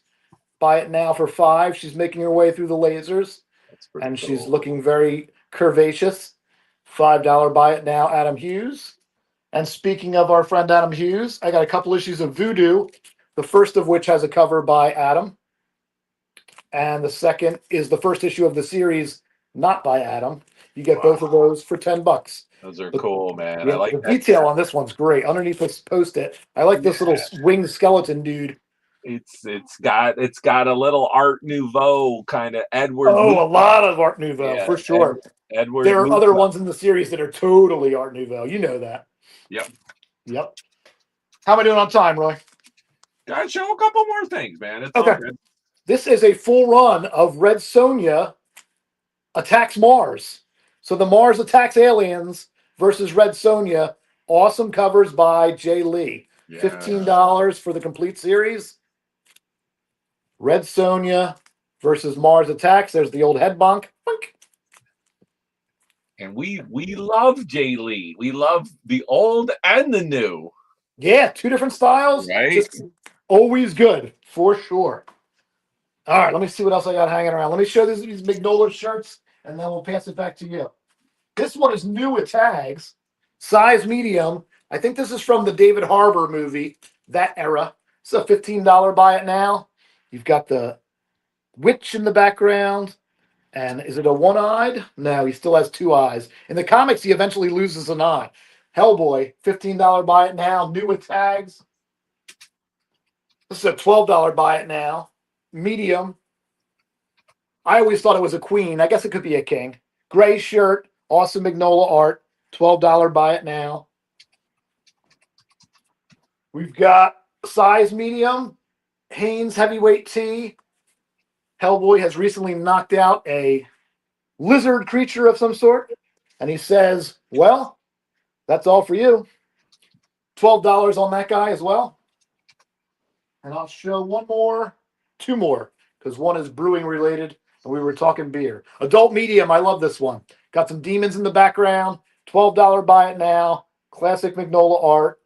Buy it now for $5. She's making her way through the lasers, That's pretty and cool. she's looking very curvaceous. $5 buy it now, Adam Hughes. And speaking of our friend Adam Hughes, I got a couple issues of Voodoo, the first of which has a cover by Adam. And the second is the first issue of the series, not by Adam. You get both of those for $10. Those are cool, man. Yeah, I like the that. detail on this one's great. Underneath this post-it, I like this little winged skeleton dude. It's got a little Art Nouveau kind of Edward. Oh, a lot of Art Nouveau, Yeah, for sure. Edward. There are Mucha. other ones in the series that are totally Art Nouveau. You know that. Yep. Yep. How am I doing on time, Roy? Gotta show a couple more things, man. It's Okay. all good. This is a full run of Red Sonja attacks Mars. So the Mars attacks aliens versus Red Sonja. Awesome covers by Jay Lee. Yeah. $15 for the complete series. Red Sonja versus Mars attacks. There's the old head bonk. Boink. And we love Jay Lee. We love the old and the new. Yeah, two different styles. Right. Just always good, for sure. All right, let me see what else I got hanging around. Let me show these Magnolia shirts, and then we'll pass it back to you. This one is new at tags, size medium. I think this is from the David Harbour movie, that era. It's a $15 buy it now. You've got the witch in the background. And is it a one-eyed? No, he still has two eyes. In the comics, he eventually loses an eye. Hellboy, $15 buy it now. New with tags. This is a $12 buy it now. Medium. I always thought it was a queen. I guess it could be a king. Gray shirt. Awesome Magnolia art. $12 buy it now. We've got size medium. Hanes heavyweight tee. Hellboy has recently knocked out a lizard creature of some sort. And he says, well, that's all for you. $12 on that guy as well. And I'll show two more, because one is brewing related, and we were talking beer. Adult medium, I love this one. Got some demons in the background. $12 buy it now. Classic Magnolia art.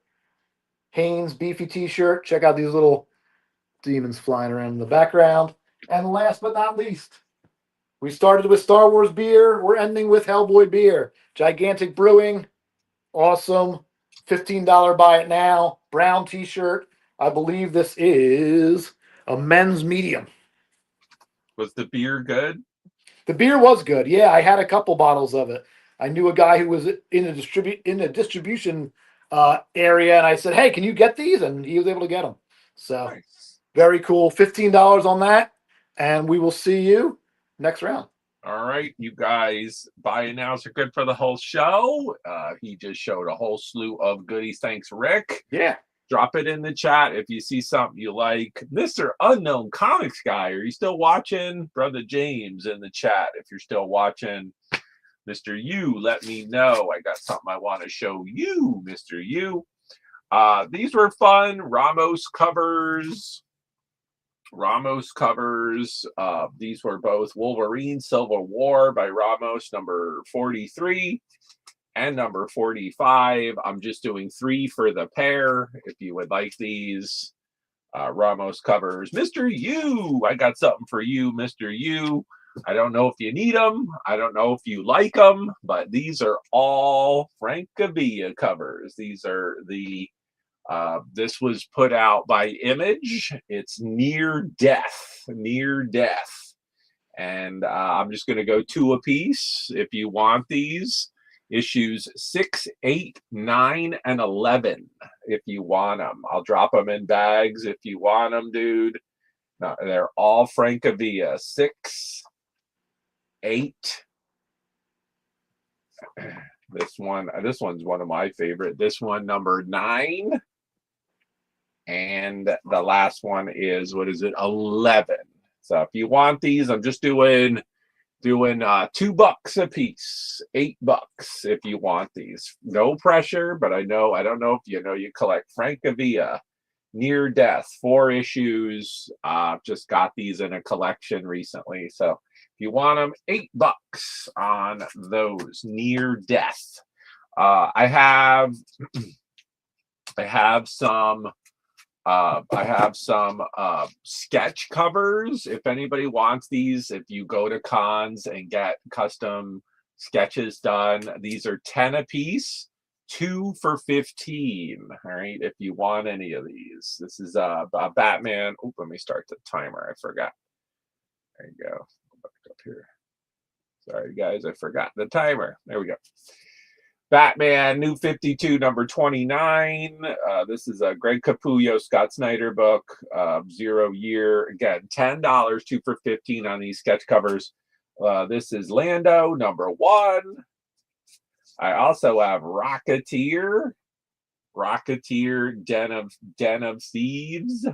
Hanes beefy t-shirt. Check out these little demons flying around in the background. And last but not least, we started with Star Wars beer. We're ending with Hellboy beer. Gigantic Brewing. Awesome. $15 buy it now. Brown t-shirt. I believe this is a men's medium. Was the beer good? The beer was good. Yeah, I had a couple bottles of it. I knew a guy who was in a distribution area, and I said, hey, can you get these? And he was able to get them. So Nice. Very cool. $15 on that. And we will see you next round. All right, you guys, buy it nows are good for the whole show. He just showed a whole slew of goodies. Thanks, Rick. Yeah. Drop it in the chat if you see something you like. Mr. Unknown Comics Guy, are you still watching? Brother James in the chat, if you're still watching. Mr. U, let me know. I got something I want to show you, Mr. U. These were fun. Ramos covers. These were both Wolverine Civil War by Ramos, number 43 and number 45. I'm just doing 3 for the pair if you would like these. Ramos covers. Mr. U, I got something for you, Mr. U. I don't know if you need them. I don't know if you like them, but these are all Francavilla covers. These are the this was put out by Image. It's Near Death. And I'm just going to go 2 apiece if you want these. Issues 6, 8, 9, and 11 if you want them. I'll drop them in bags if you want them, dude. No, they're all Francavilla. 6, 8. This one's one of my favorite. This one, number 9. And the last one is, 11. So if you want these, I'm just doing Doing $2 a piece, $8 if you want these. No pressure, but I don't know if you collect Francavilla, Near Death, 4 issues. Just got these in a collection recently. So if you want them, $8 on those Near Death. I have some sketch covers. If anybody wants these, if you go to cons and get custom sketches done, these are 10 a piece, 2 for 15. All right, if you want any of these. This is a Batman. Oh, let me start the timer. I forgot. There you go. Go back up here. Sorry guys, I forgot the timer. There we go. Batman, New 52, number 29. This is a Greg Capullo, Scott Snyder book, 0 year. Again, $10, 2 for 15 on these sketch covers. This is Lando, number 1. I also have Rocketeer, Den of Thieves,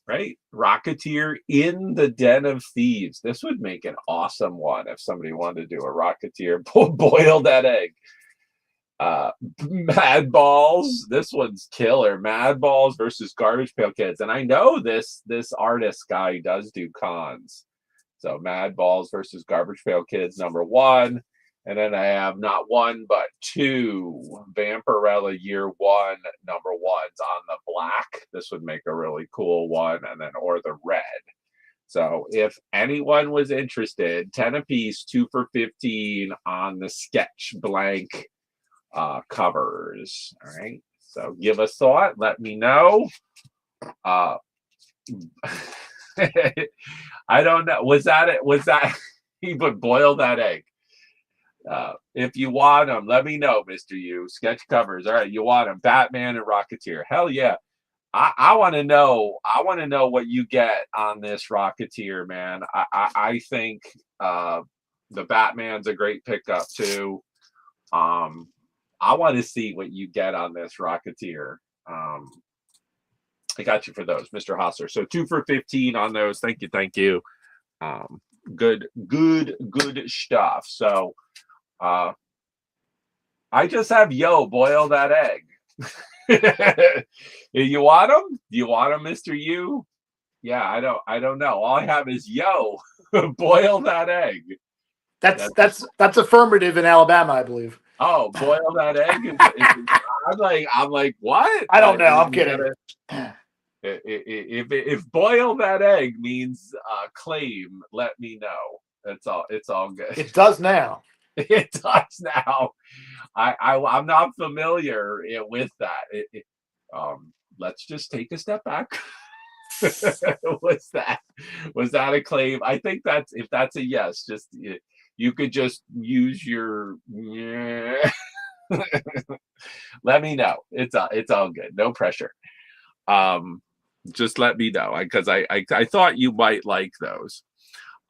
right? Rocketeer in the Den of Thieves. This would make an awesome one if somebody wanted to do a Rocketeer. Boil that egg. Mad Balls, this one's killer. Mad Balls versus Garbage Pail Kids, and I know this artist guy does do cons. So Mad Balls versus Garbage Pail Kids, number 1, and then I have not 1 but 2 Vampirella Year 1 number 1s on the black. This would make a really cool one, and then or the red. So if anyone was interested, 10 a piece, 2 for 15 on the sketch blank covers. All right, so give us thought, let me know. I don't know, was that he would boil that egg. If you want them, let me know, Mr. U. Sketch covers. All right, you want them, Batman and Rocketeer. Hell yeah. I want to know what you get on this Rocketeer, man. I think the Batman's a great pickup too. I want to see what you get on this Rocketeer. I got you for those, Mr. Hosser. So 2 for 15 on those. Thank you. Good stuff. So I just have Yo boil that egg. You want them? Do you want them, Mr. U? Yeah, I don't know. All I have is Yo boil that egg. That's affirmative in Alabama, I believe. Oh, boil that egg? I'm like, what? I don't know. I'm kidding. If boil that egg means claim, let me know. It's all good. It does now. It does now. I'm not familiar with that. Let's just take a step back. Was that a claim? I think if that's a yes, just you could just use your let me know. It's all good. No pressure. Just let me know, because I thought you might like those.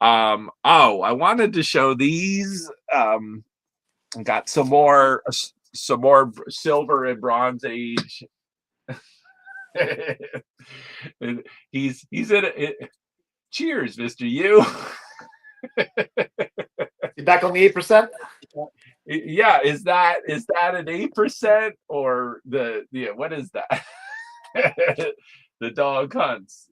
I wanted to show these. Got some more Silver and Bronze Age. he's in it. Cheers, Mr. U. You back on the 8%? Yeah, is that an 8% or the what is that? The dog hunts.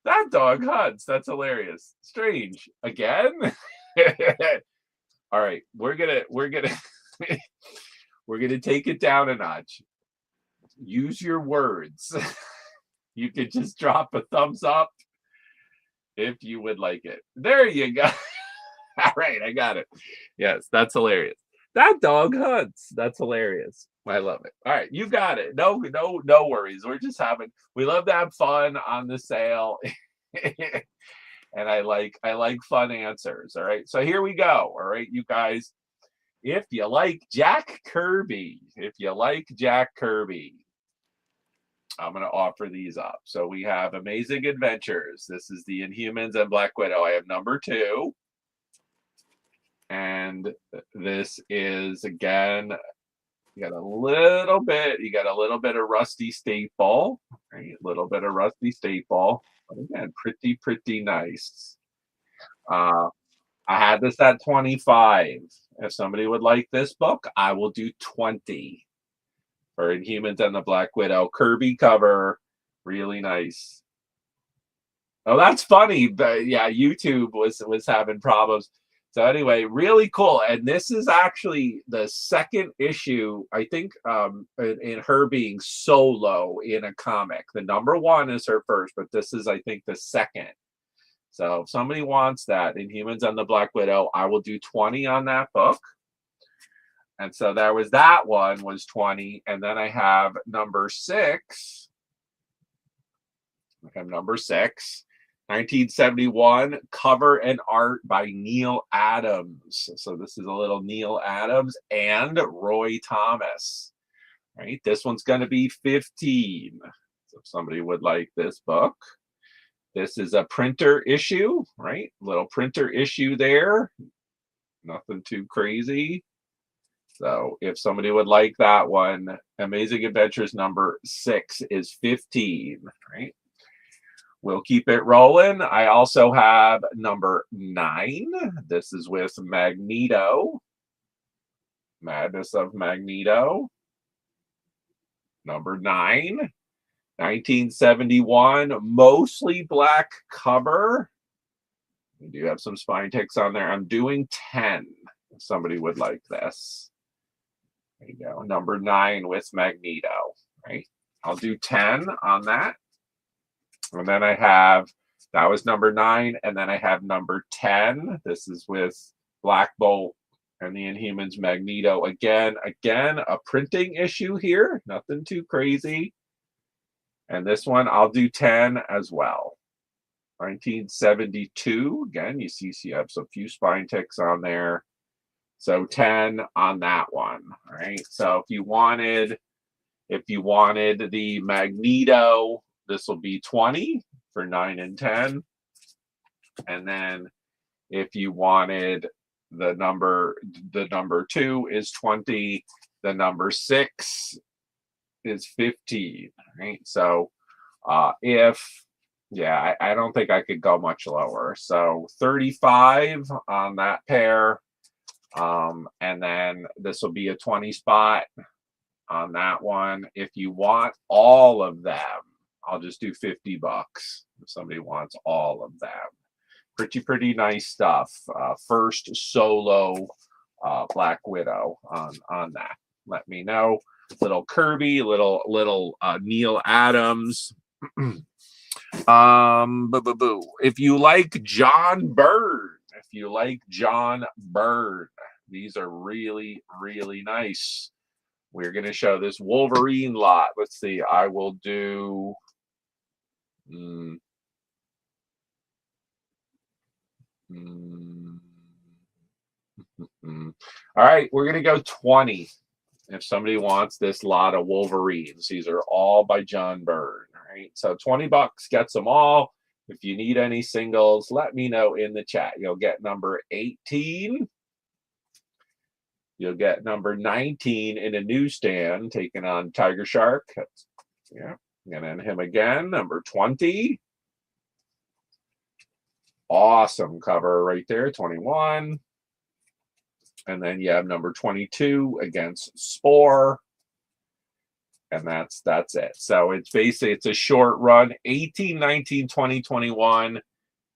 That dog hunts. That's hilarious. Strange. Again? All right, we're gonna take it down a notch. Use your words. You could just drop a thumbs up if you would like it. There you go. All right, I got it. Yes, that's hilarious. That dog hunts. That's hilarious. I love it. All right, you got it. No worries. We love to have fun on the sale. And I like fun answers. All right. So here we go. All right, you guys. If you like Jack Kirby, I'm going to offer these up. So we have Amazing Adventures. This is the Inhumans and Black Widow. I have number 2. And this is, again, you got a little bit of Rusty Staple, right? A little bit of Rusty Staple. But again, pretty nice. I had this at 25. If somebody would like this book, I will do 20 for Inhumans and the Black Widow. Kirby cover, really nice. Oh, that's funny. But yeah, YouTube was having problems. So anyway, really cool. And this is actually the second issue, I think, in her being solo in a comic. The number one is her first, but this is, I think, the second. So if somebody wants that, Inhumans and the Black Widow, I will do 20 on that book. And so there was that one was 20. And then I have number 6. I have number 6. 1971 cover and art by Neil Adams. So this is a little Neil Adams and Roy Thomas. Right, this one's going to be 15. So if somebody would like this book, this is a printer issue, right? Little printer issue there. Nothing too crazy. So if somebody would like that one, Amazing Adventures number 6 is 15, right? We'll keep it rolling. I also have number 9. This is with Magneto. Madness of Magneto. Number 9. 1971. Mostly black cover. We do have some spine ticks on there. I'm doing 10. If somebody would like this. There you go. Number 9 with Magneto. Right? I'll do 10 on that. And then I have, that was number 9. And then I have number 10. This is with Black Bolt and the Inhumans Magneto. Again, a printing issue here. Nothing too crazy. And this one, I'll do 10 as well. 1972. Again, you see you have a few spine ticks on there. So 10 on that one. All right. So if you wanted the Magneto, this will be 20 for 9 and 10. And then if you wanted the number 2 is 20. The number 6 is 15. Right. So I don't think I could go much lower. So 35 on that pair. And then this will be a 20 spot on that one. If you want all of them, I'll just do $50 if somebody wants all of them. Pretty nice stuff. First solo Black Widow on that. Let me know. Little Kirby, little Neil Adams. If you like John Byrne, these are really, really nice. We're going to show this Wolverine lot. Let's see. I will do. All right, we're going to go 20. If somebody wants this lot of Wolverines, these are all by John Byrne. All right, so $20 gets them all. If you need any singles, let me know in the chat. You'll get number 18. You'll get number 19 in a newsstand, taking on Tiger Shark. Yeah, and then him again, number 20. Awesome cover right there, 21. And then you have number 22 against Spore. And that's it. So it's basically, it's a short run, 18, 19, 20, 21,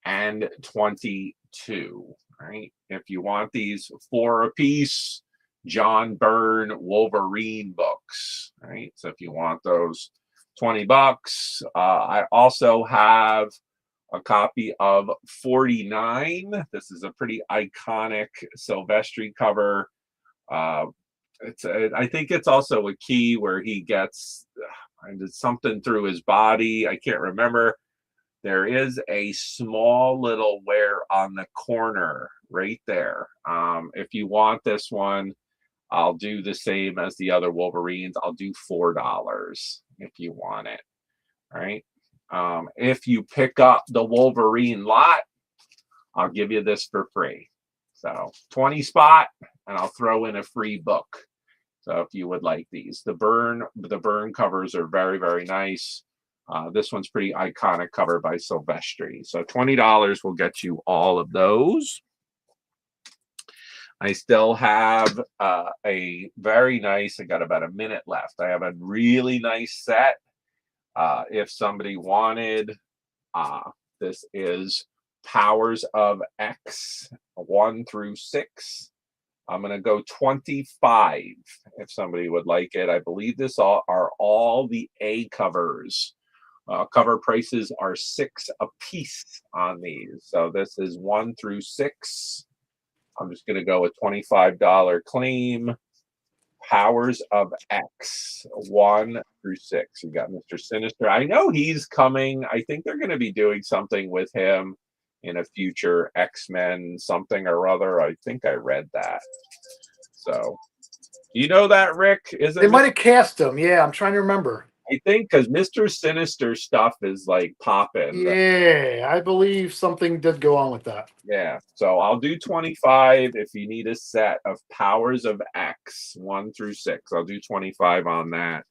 and 22. Right? If you want these 4 apiece, John Byrne Wolverine books. Right? So if you want those, $20. I also have a copy of 49. This is a pretty iconic Silvestri cover. I think it's also a key where he gets something through his body. I can't remember. There is a small little wear on the corner right there. If you want this one, I'll do the same as the other Wolverines. I'll do $4 if you want it. All right. If you pick up the Wolverine lot, I'll give you this for free. So 20 spot, and I'll throw in a free book. So if you would like these, the Byrne covers are very, very nice. This one's pretty iconic cover by Silvestri. So $20 will get you all of those. I still have a very nice, I got about a minute left. I have a really nice set. If somebody wanted, this is Powers of X 1 through 6. I'm going to go 25 if somebody would like it. I believe this are all the A covers. Cover prices are $6 a piece on these. So this is 1 through 6. I'm just going to go with $25 claim. Powers of X 1 through 6. You got Mr. Sinister. I know he's coming. I think they're going to be doing something with him in a future X-Men something or other. I think I read that. So, you know that, Rick? Isn't They might have cast him. Yeah, I'm trying to remember. I think because Mr. Sinister stuff is like popping. Yeah, I believe something did go on with that. Yeah, so I'll do 25 if you need a set of Powers of X 1 through 6. I'll do 25 on that.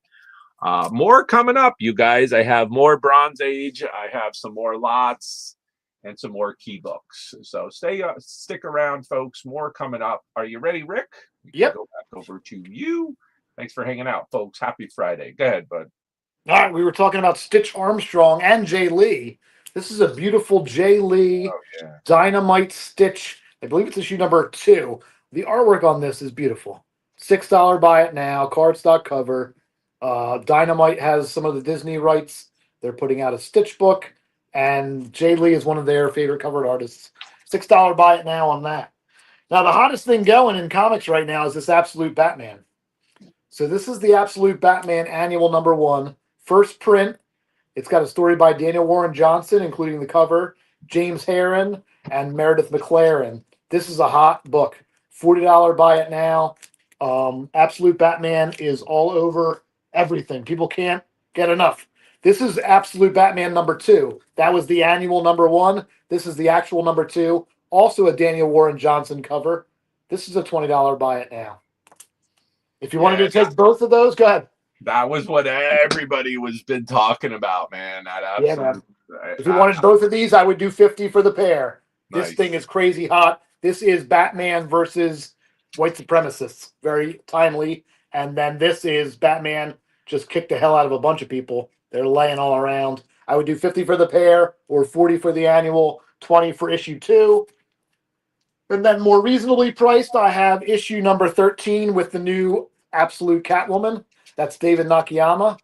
More coming up, you guys. I have more Bronze Age. I have some more lots and some more key books. So stick around, folks. More coming up. Are you ready, Rick? Yep. Go back over to you. Thanks for hanging out, folks. Happy Friday. Go ahead, bud. All right, we were talking about Stitch Armstrong and Jay Lee. This is a beautiful Jay Lee Dynamite Stitch. I believe it's issue number 2. The artwork on this is beautiful. $6 buy it now, cardstock cover. Dynamite has some of the Disney rights. They're putting out a Stitch book, and Jay Lee is one of their favorite covered artists. $6 buy it now on that. Now, the hottest thing going in comics right now is this Absolute Batman. So this is the Absolute Batman annual number 1. First print. It's got a story by Daniel Warren Johnson, including the cover, James Herron, and Meredith McLaren. This is a hot book. $40 buy it now. Absolute Batman is all over everything. People can't get enough. This is Absolute Batman number 2. That was the annual number 1. This is the actual number 2. Also a Daniel Warren Johnson cover. This is a $20 buy it now. If you wanted to take both of those, go ahead. That was what everybody was been talking about, man. Man. If you wanted both of these, I would do $50 for the pair. This thing is crazy hot. This is Batman versus white supremacists. Very timely. And then this is Batman just kicked the hell out of a bunch of people. They're laying all around. I would do $50 for the pair or $40 for the annual, $20 for issue 2. And then more reasonably priced, I have issue number 13 with the new Absolute Catwoman. That's David Nakayama.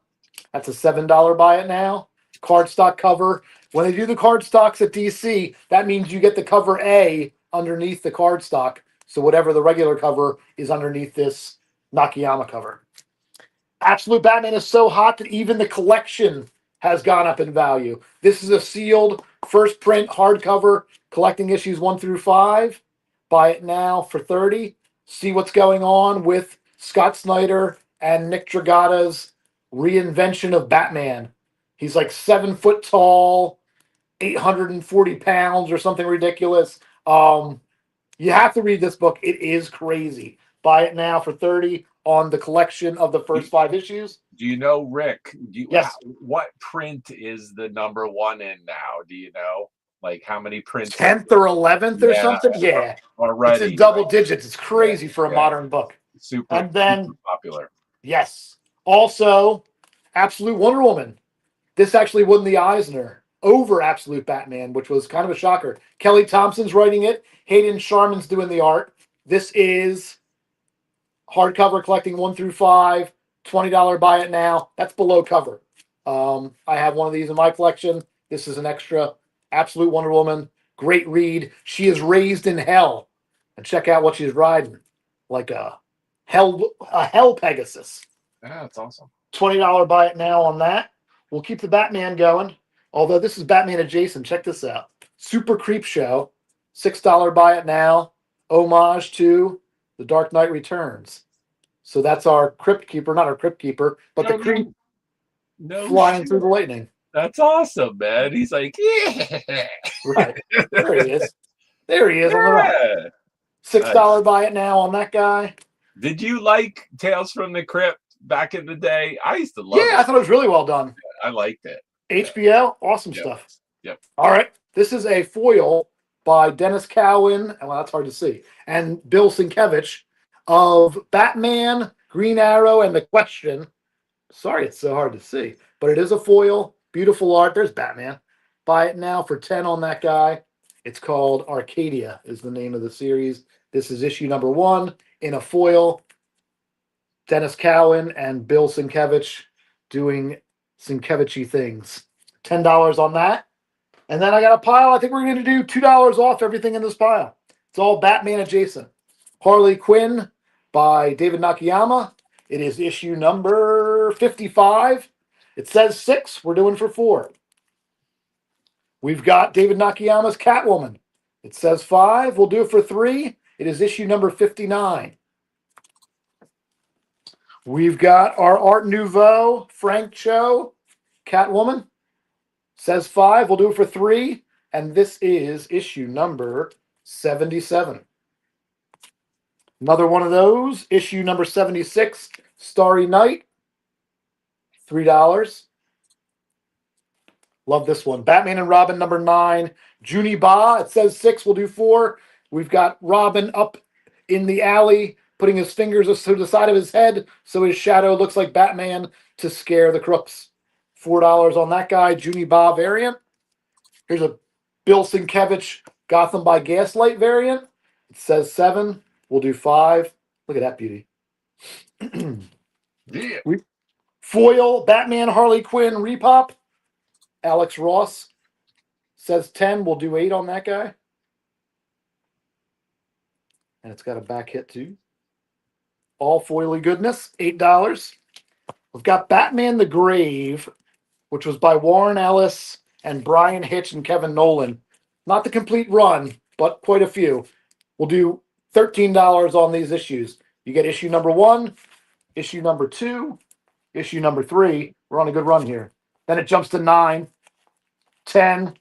That's a $7 buy it now. Cardstock cover. When they do the cardstocks at DC, that means you get the cover A underneath the cardstock. So whatever the regular cover is underneath this Nakayama cover. Absolute Batman is so hot that even the collection has gone up in value. This is a sealed first print hardcover collecting issues 1 through 5. Buy it now for $30. See what's going on with Scott Snyder and Nick Dragata's reinvention of Batman. He's like 7 foot tall, 840 pounds or something ridiculous. You have to read this book. It is crazy. Buy it now for $30 on the collection of the first 5 issues. Do you know, Rick? Yes. What print is the number 1 in now? Do you know? Like how many prints? 10th or 11th or something? Yeah. Already. It's in double digits. It's crazy for a modern book. Super popular. Yes. Also, Absolute Wonder Woman. This actually won the Eisner over Absolute Batman, which was kind of a shocker. Kelly Thompson's writing it. Hayden Sharman's doing the art. This is hardcover collecting 1 through 5. $20 buy it now. That's below cover. I have one of these in my collection. This is an extra. Absolute Wonder Woman. Great read. She is raised in hell. And check out what she's riding. Like a hell Pegasus. Yeah, that's awesome. $20 buy it now on that. We'll keep the Batman going. Although this is Batman adjacent. Check this out. Super Creep Show. $6 buy it now. Homage to The Dark Knight Returns. So that's our Crypt Keeper. Not our Crypt Keeper, but the creep flying through the lightning. That's awesome, man. He's like, yeah. Right. There he is. There he is on the right. $6 buy it now on that guy. Did you like Tales from the Crypt back in the day? I used to love it. Yeah, I thought it was really well done. I liked it. HBL, awesome Yep. stuff. Yep. All right. This is a foil by Dennis Cowan, well, that's hard to see, and Bill Sienkiewicz of Batman, Green Arrow, and The Question. Sorry, it's so hard to see, but it is a foil. Beautiful art. There's Batman. Buy it now for 10 on that guy. It's called Arcadia is the name of the series. This is issue number 1 in a foil. Dennis Cowan and Bill Sienkiewicz doing Sienkiewicz-y things. $10 on that. And then I got a pile. I think we're going to do $2 off everything in this pile. It's all Batman adjacent. Harley Quinn by David Nakayama. It is issue number 55. It says 6. We're doing for 4. We've got David Nakayama's Catwoman. It says 5. We'll do it for 3. It is issue number 59. We've got our Art Nouveau Frank Cho Catwoman. Says 5. We'll do it for 3. And this is issue number 77. Another one of those. Issue number 76. Starry Night. $3. Love this one. Batman and Robin number 9. Junie Ba. It says 6. We'll do 4. We've got Robin up in the alley, putting his fingers to the side of his head so his shadow looks like Batman to scare the crooks. $4 on that guy. Junie Ba variant. Here's a Bill Sienkiewicz Gotham by Gaslight variant. It says 7. We'll do 5. Look at that beauty. Yeah. Foil Batman Harley Quinn repop. Alex Ross says 10. We'll do 8 on that guy. And it's got a back hit too. All foily goodness. $8. We've got Batman the Grave, which was by Warren Ellis and Brian Hitch and Kevin Nolan. Not the complete run, but quite a few. We'll do $13 on these issues. You get issue number 1, issue number 2, issue number 3. We're on a good run here. Then it jumps to 9, 10,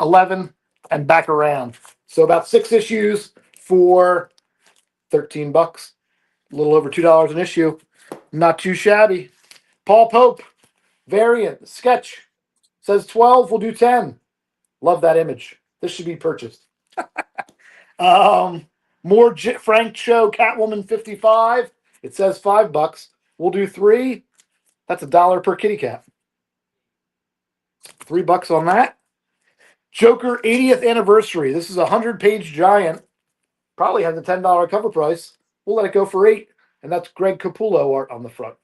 11, and back around. So about 6 issues for $13. A little over $2 an issue. Not too shabby. Paul Pope, variant, sketch. Says 12, we'll do 10. Love that image. This should be purchased. More Frank Cho Catwoman 55. It says $5. We'll do 3. That's $1 per kitty cat. $3 on that. Joker 80th anniversary. This is a 100-page giant. Probably has a $10 cover price. We'll let it go for 8. And that's Greg Capullo art on the front.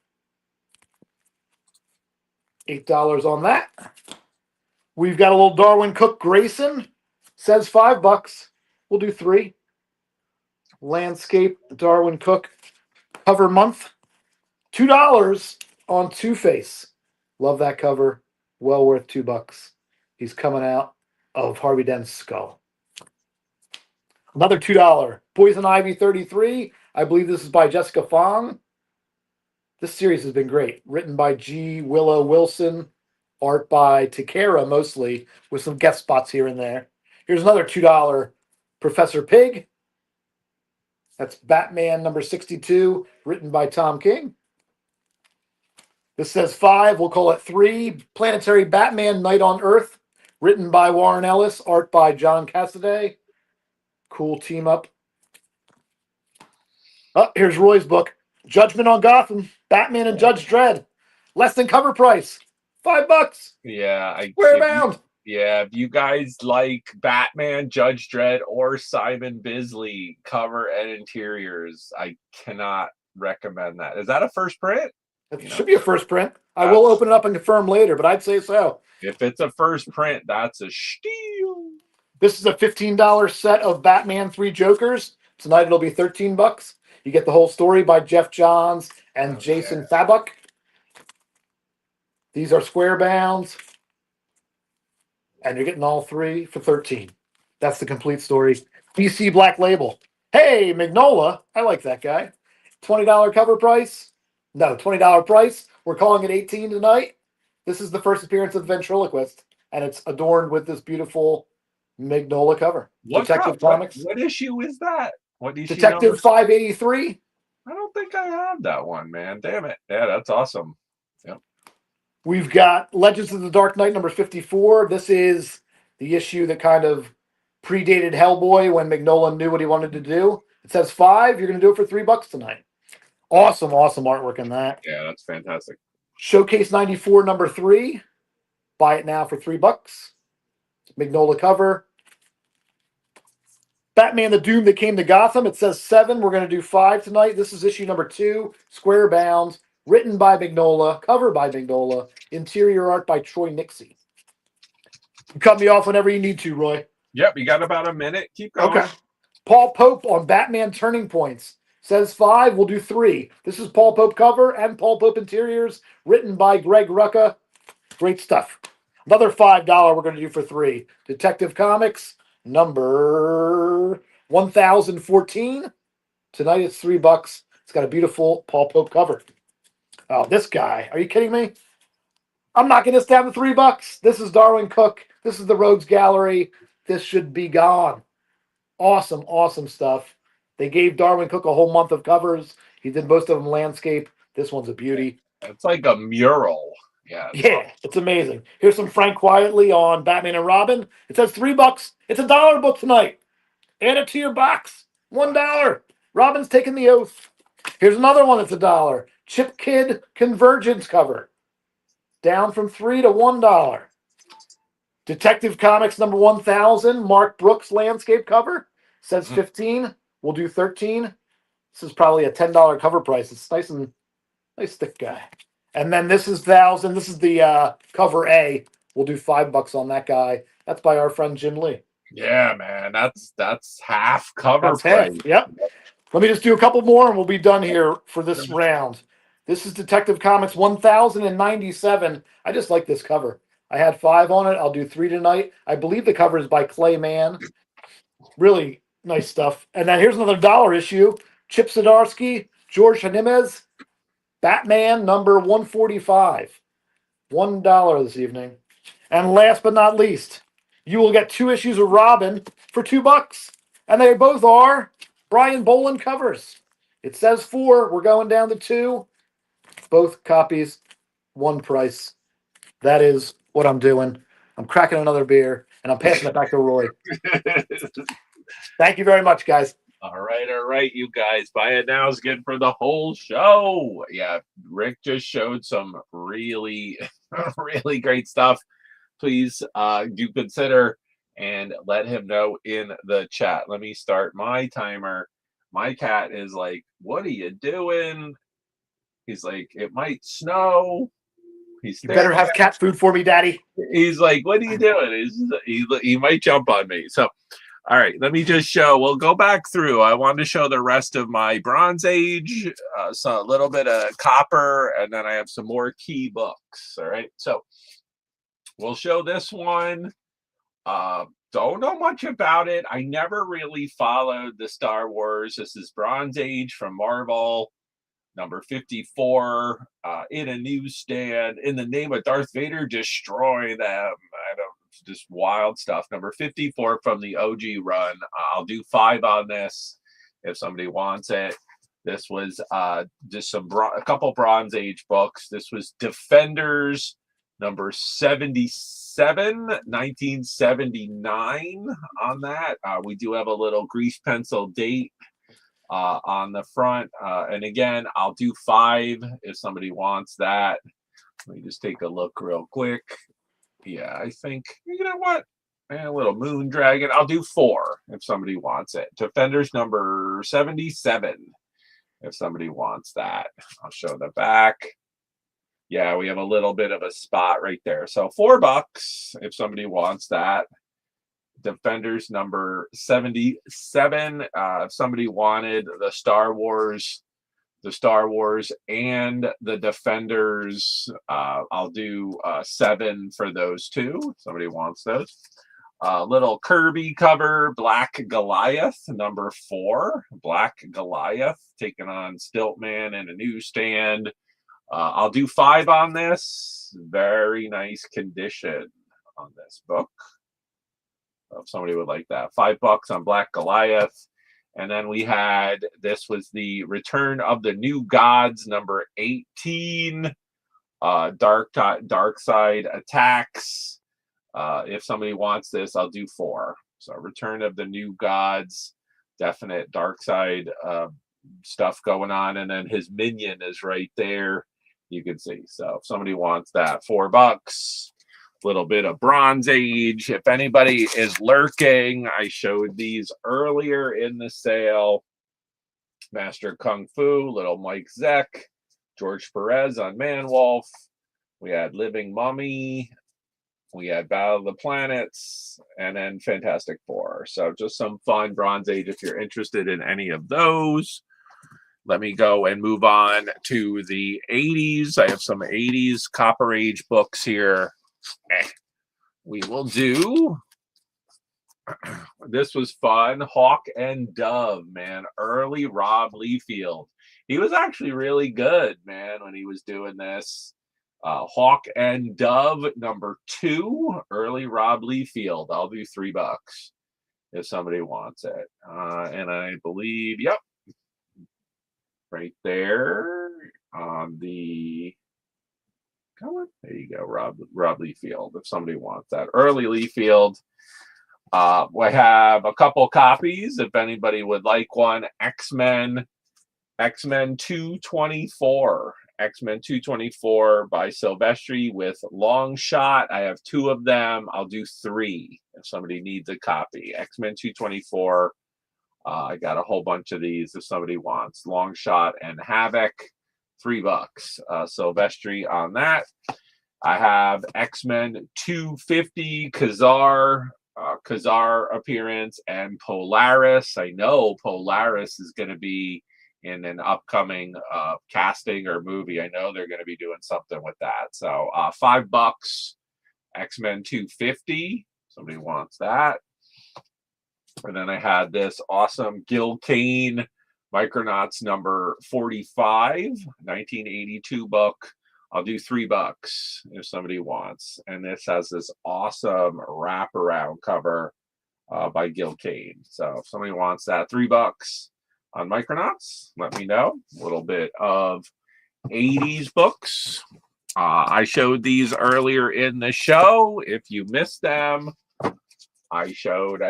$8 on that. We've got a little Darwin Cook Grayson. Says $5. We'll do 3. Landscape Darwin Cook cover month. $2 on Two-Face. Love that cover. Well worth $2. He's coming out of Harvey Dent's skull. Another $2. Poison Ivy 33. I believe this is by Jessica Fong. This series has been great. Written by G. Willow Wilson. Art by Takara mostly, with some guest spots here and there. Here's another $2 Professor Pig. That's Batman number 62, written by Tom King. This says 5. We'll call it 3. Planetary Batman Night on Earth, written by Warren Ellis. Art by John Cassaday. Cool team up. Oh, here's Roy's book. Judgment on Gotham. Batman and Judge Dredd. Less than cover price. $5. Yeah. Square bound. Yeah, if you guys like Batman, Judge Dredd, or Simon Bisley cover and interiors, I cannot recommend that. Is that a first print? It should be a first print. I will open it up and confirm later, but I'd say so. If it's a first print, that's a steal. This is a $15 set of Batman 3 Jokers. Tonight it'll be $13. You get the whole story by Jeff Johns and Jason Fabuk. These are square bounds. And you're getting all 3 for $13. That's the complete story. DC Black Label. Hey, Mignola. I like that guy. $20 cover price. No, $20 price. We're calling it 18 tonight. This is the first appearance of the Ventriloquist. And it's adorned with this beautiful Mignola cover. Detective Comics. What issue is that? What issue? Detective 583. I don't think I have that one, man. Damn it. Yeah, that's awesome. Yep. We've got Legends of the Dark Knight number 54. This is the issue that kind of predated Hellboy when Mignola knew what he wanted to do. It says 5. You're going to do it for $3 tonight. Awesome, awesome artwork in that. Yeah, that's fantastic. Showcase 94 number 3. Buy it now for $3. Mignola cover. Batman the Doom That Came to Gotham. It says 7. We're going to do 5 tonight. This is issue number 2. Square bound. Written by Mignola. Cover by Mignola. Interior art by Troy Nixie. Cut me off whenever you need to, Roy. Yep, you got about a minute. Keep going. Okay. Paul Pope on Batman Turning Points. Says 5. We'll do 3. This is Paul Pope cover and Paul Pope interiors. Written by Greg Rucka. Great stuff. Another $5 we're going to do for 3. Detective Comics number 1014. Tonight it's $3. It's got a beautiful Paul Pope cover. Oh, this guy. Are you kidding me? I'm knocking this down to $3. This is Darwin Cook. This is the Rhodes Gallery. This should be gone. Awesome, awesome stuff. They gave Darwin Cook a whole month of covers. He did most of them landscape. This one's a beauty. It's like a mural. Yeah. It's amazing. Here's some Frank Quietly on Batman and Robin. It says $3. It's a $1 book tonight. Add it to your box. $1. Robin's taking the oath. Here's another one that's $1. Chip Kid Convergence cover. Down from $3 to $1. Detective Comics number 1000. Mark Brooks landscape cover. Says 15. We'll do 13. This is probably a $10 cover price. It's nice thick guy. And then this is 1000. This is the cover A. We'll do $5 on that guy. That's by our friend Jim Lee. Yeah, man. That's half cover That's price. half. Yep. Let me just do a couple more and we'll be done here for this round. This is Detective Comics 1097. I just like this cover. I had 5 on it. I'll do 3 tonight. I believe the cover is by Clay Mann. Really nice stuff. And then here's another $1 issue. Chip Zdarsky, George Hanimes, Batman number 145. $1 this evening. And last but not least, you will get 2 issues of Robin for $2. And they both are Brian Boland covers. It says 4. We're going down to 2. Both copies, 1 price. That is what I'm doing. I'm cracking another beer, and I'm passing it back to Roy. Thank you very much, guys. All right, you guys. Buy it now is good for the whole show. Yeah, Rick just showed some really, really great stuff. Please do consider and let him know in the chat. Let me start my timer. My cat is like, "What are you doing?" He's like, "It might snow." You better have cat food for me, Daddy. He's like, "What are you doing?" He might jump on me. So, all right, let me just show. We'll go back through. I wanted to show the rest of my Bronze Age, so a little bit of copper, and then I have some more key books. All right, so we'll show this one. Don't know much about it. I never really followed the Star Wars. This is Bronze Age from Marvel. Number 54, in a newsstand, in the name of Darth Vader, destroy them. Just wild stuff. Number 54 from the OG run. I'll do 5 on this if somebody wants it. This was just a couple Bronze Age books. This was Defenders, number 77, 1979 on that. We do have a little grease pencil date on the front. And again, I'll do 5 if somebody wants that. Let me just take a look real quick. Yeah, I think, you know what? A little moon dragon. I'll do 4 if somebody wants it. Defenders number 77 if somebody wants that. I'll show the back. Yeah, we have a little bit of a spot right there. So $4 if somebody wants that. Defenders number 77. If somebody wanted the Star Wars and the Defenders, I'll do 7 for those 2. Somebody wants those. Little Kirby cover, Black Goliath, number 4. Black Goliath taking on Stiltman in a newsstand. I'll do 5 on this. Very nice condition on this book. If somebody would like that. $5 on Black Goliath. And then we had, this was the Return of the New Gods, number 18. Dark Side Attacks. If somebody wants this, I'll do 4. So Return of the New Gods, definite Dark Side stuff going on, and then his minion is right there. You can see. So if somebody wants that, $4. Little bit of Bronze Age. If anybody is lurking, I showed these earlier in the sale. Master Kung Fu, Little Mike Zeck, George Perez on Manwolf. We had Living Mummy. We had Battle of the Planets, and then Fantastic Four. So just some fun Bronze Age if you're interested in any of those. Let me go and move on to the 80s. I have some 80s Copper Age books here. We will do. This was fun. Hawk and Dove, man. Early Rob Liefeld. He was actually really good, man, when he was doing this. Hawk and Dove #2, early Rob Liefeld. I'll do $3 if somebody wants it. And I believe, yep, right there on the, come on, there you go, Rob Liefeld, if somebody wants that. Early Liefeld. We have a couple copies if anybody would like one. X-Men 224. X-Men 224 by Silvestri with Long Shot. I have 2 of them. I'll do 3 if somebody needs a copy. X-Men 224. I got a whole bunch of these if somebody wants. Long Shot and Havoc. $3. Silvestri on that. I have X-Men 250 Kazar appearance and Polaris. I know Polaris is going to be in an upcoming casting or movie. I know they're going to be doing something with that. So $5. X-Men 250. Somebody wants that. And then I had this awesome Gil Kane Micronauts number 45, 1982 book. I'll do $3 if somebody wants. And this has this awesome wraparound cover by Gil Kane. So if somebody wants that, $3 on Micronauts, let me know. A little bit of 80s books. I showed these earlier in the show. If you missed them, I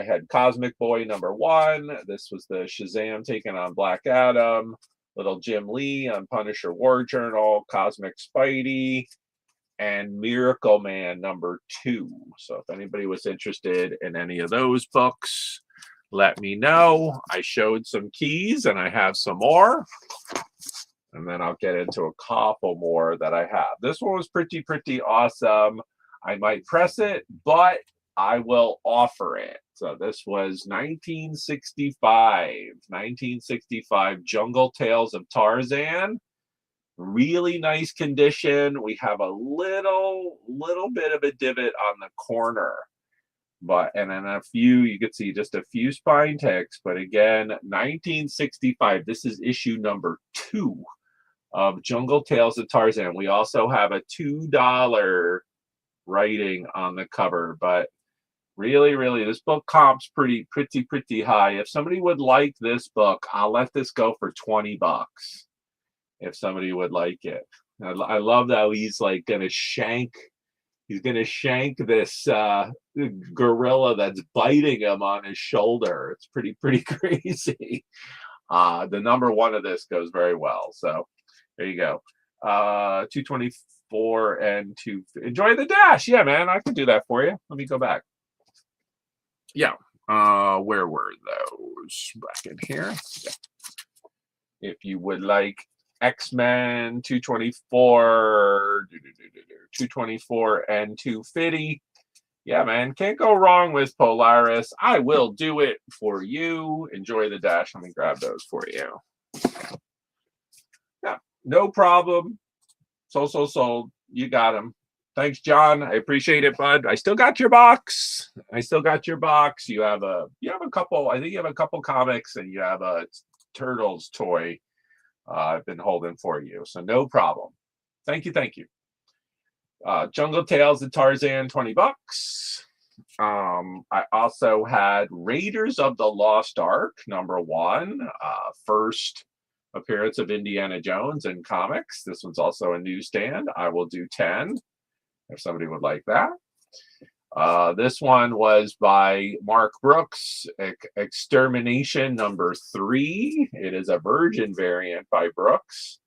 had Cosmic Boy #1. This was the Shazam taking on Black Adam. Little Jim Lee on Punisher War Journal. Cosmic Spidey. And Miracle Man #2. So if anybody was interested in any of those books, let me know. I showed some keys and I have some more. And then I'll get into a couple more that I have. This one was pretty awesome. I might press it, but I will offer it. So this was 1965 Jungle Tales of Tarzan. Really nice condition. We have a little bit of a divot on the corner, and then a few, you can see just a few spine ticks. But again, 1965. This is issue #2 of Jungle Tales of Tarzan. We also have a $2 writing on the cover, but really, this book comps pretty high. If somebody would like this book, I'll let this go for $20 if somebody would like it. I love how he's like gonna shank this gorilla that's biting him on his shoulder. It's pretty crazy. The #1 of this goes very well. So there you go. 224 and 2. Enjoy the dash. Yeah, man, I can do that for you. Let me go back. Yeah. Where were those? Back in here. Yeah. If you would like X-Men 224, 224 and 250. Yeah, man, can't go wrong with Polaris. I will do it for you. Enjoy the dash. Let me grab those for you. Yeah, no problem. Sold. You got them. Thanks, John. I appreciate it, bud. I still got your box. You have a couple. I think you have a couple comics, and you have a Turtles toy. I've been holding for you, so no problem. Thank you. Jungle Tales of Tarzan, $20. I also had Raiders of the Lost Ark #1, first appearance of Indiana Jones in comics. This one's also a newsstand. I will do 10 if somebody would like that. This one was by Mark Brooks, Extermination number 3. It is a Virgin variant by Brooks.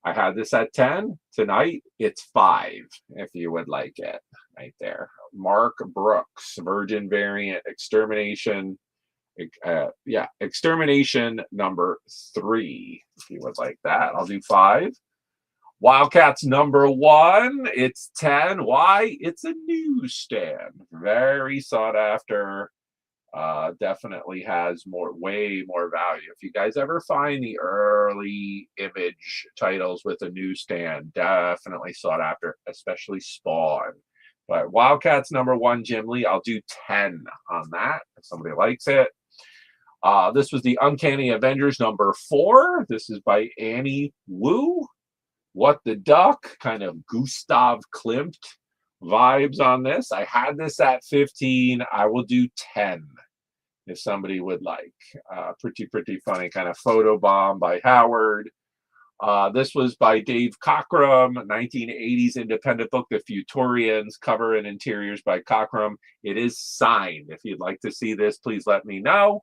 I had this at 10. Tonight, it's 5, if you would like it. Right there. Mark Brooks, Virgin variant, Extermination. Extermination number 3, if you would like that. I'll do 5. Wildcats number 1, it's 10. Why? It's a newsstand. Very sought after. Definitely has way more value. If you guys ever find the early Image titles with a newsstand, definitely sought after, especially Spawn. But Wildcats number 1, Jim Lee, I'll do 10 on that if somebody likes it. This was the Uncanny Avengers number 4. This is by Annie Wu. What the Duck, kind of Gustav Klimt vibes on this. I had this at 15. I will do 10 if somebody would like. Pretty funny, kind of photo bomb by Howard. This was by Dave Cockrum, 1980s independent book, The Futurians, cover and interiors by Cockrum. It is signed. If you'd like to see this, please let me know.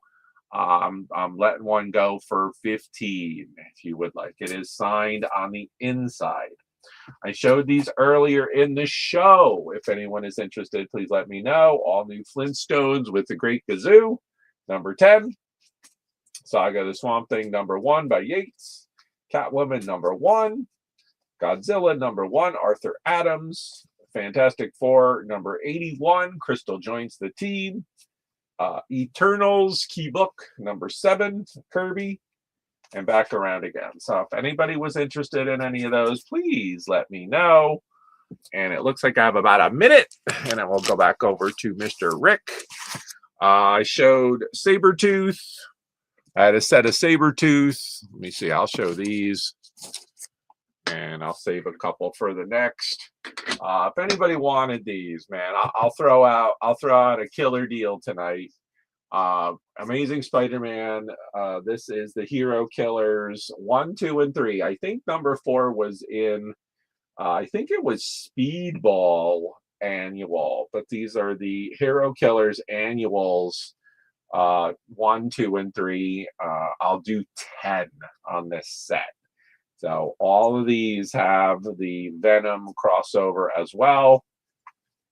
I'm letting one go for 15 if you would like. It is signed on the inside. I showed these earlier in the show. If anyone is interested, please let me know. All new Flintstones with the Great Gazoo, number 10. Saga the Swamp Thing, number 1 by Yates. Catwoman, number 1. Godzilla, number 1, Arthur Adams. Fantastic Four, number 81. Crystal joins the team. Eternals key book number 7, Kirby, and back around again. So if anybody was interested in any of those, please let me know. And it looks like I have about a minute, and then we'll go back over to Mr. Rick. I showed Sabretooth. I had a set of Sabretooth. Let me see. I'll show these, and I'll save a couple for the next. If anybody wanted these, man, I'll throw out a killer deal tonight. Amazing Spider-Man. This is the Hero Killers 1, 2, and 3. I think number 4 was in. I think it was Speedball Annual, but these are the Hero Killers annuals. 1, 2, and 3. I'll do 10 on this set. So all of these have the Venom crossover as well.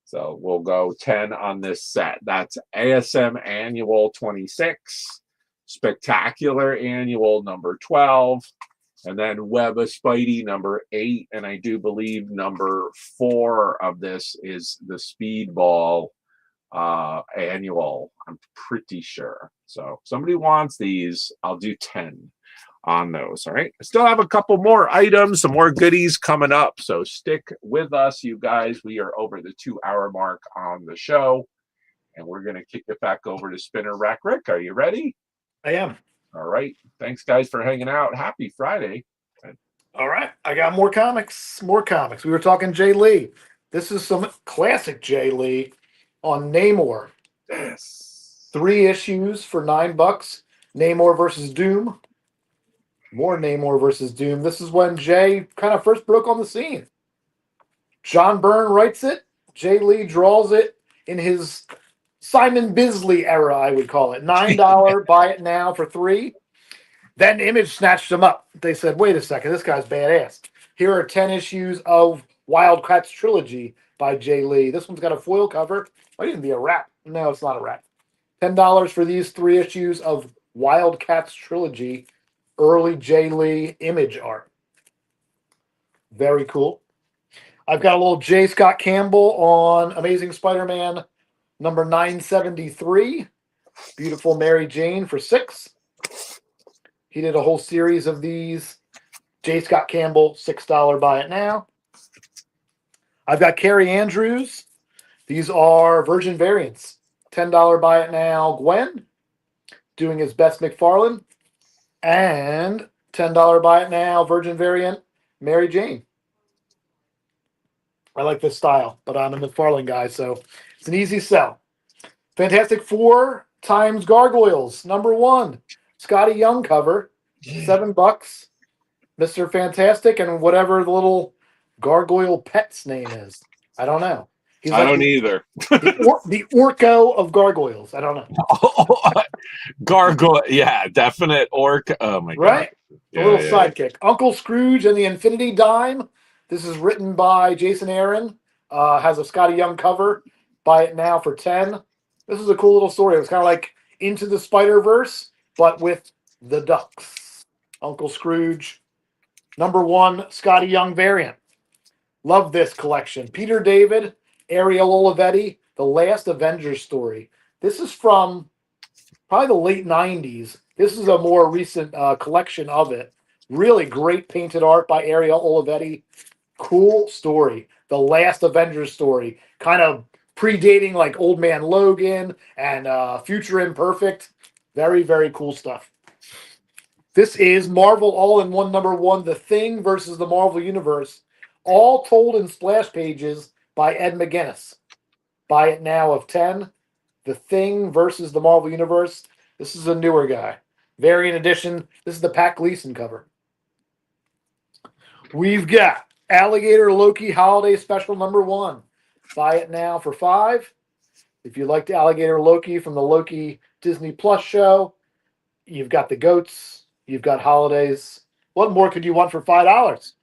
So we'll go 10 on this set. That's ASM Annual 26, Spectacular Annual number 12, and then Web of Spidey number 8. And I do believe number 4 of this is the Speedball Annual. I'm pretty sure. So if somebody wants these, I'll do 10 on those. All right. I still have a couple more items, some more goodies coming up. So stick with us, you guys. We are over the 2-hour mark on the show, and we're going to kick it back over to Spinner Rack Rick. Are you ready? I am. All right. Thanks, guys, for hanging out. Happy Friday. All right. I got more comics. We were talking Jay Lee. This is some classic Jay Lee on Namor. Yes. 3 issues for $9. Namor versus Doom. More Namor versus Doom. This is when Jay kind of first broke on the scene. John Byrne writes it. Jay Lee draws it in his Simon Bisley era, I would call it. $9, buy it now for $3. Then Image snatched him up. They said, wait a second, this guy's badass. Here are 10 issues of Wildcats Trilogy by Jay Lee. This one's got a foil cover. Might even be a wrap. No, it's not a wrap. $10 for these 3 issues of Wildcats Trilogy. Early Jay Lee Image art. Very cool. I've got a little J. Scott Campbell on Amazing Spider-Man number 973. Beautiful Mary Jane for $6. He did a whole series of these. J. Scott Campbell, $6 buy it now. I've got Carrie Andrews. These are Virgin variants. $10 buy it now. Gwen doing his best McFarlane. And $10 buy it now, Virgin variant, Mary Jane. I like this style, but I'm a McFarlane guy, so it's an easy sell. Fantastic Four times Gargoyles, number 1. Scotty Young cover, $7. Mr. Fantastic and whatever the little gargoyle pet's name is. I don't know. He's I like don't either. the Orko of gargoyles. I don't know. Gargoyle, yeah, definite orc. Oh my god. Right? The Yeah, little yeah. sidekick. Uncle Scrooge and the Infinity Dime. This is written by Jason Aaron. Has a Scotty Young cover. Buy it now for 10. This is a cool little story. It was kind of like Into the Spider-Verse, but with the ducks. Uncle Scrooge. #1 Scotty Young variant. Love this collection. Peter David, Ariel Olivetti, The Last Avengers Story. This is from probably the late 90s. This is a more recent collection of it. Really great painted art by Ariel Olivetti. Cool story. The Last Avengers Story. Kind of predating like Old Man Logan and Future Imperfect. Very, very cool stuff. This is Marvel All-in-One #1, The Thing versus the Marvel Universe. All told in splash pages by Ed McGuinness. Buy it now of 10. The Thing versus the Marvel Universe. This is a newer guy. Variant edition. This is the Pat Gleason cover. We've got Alligator Loki Holiday Special #1. Buy it now for 5. If you liked Alligator Loki from the Loki Disney Plus show, you've got the goats, you've got holidays. What more could you want for $5?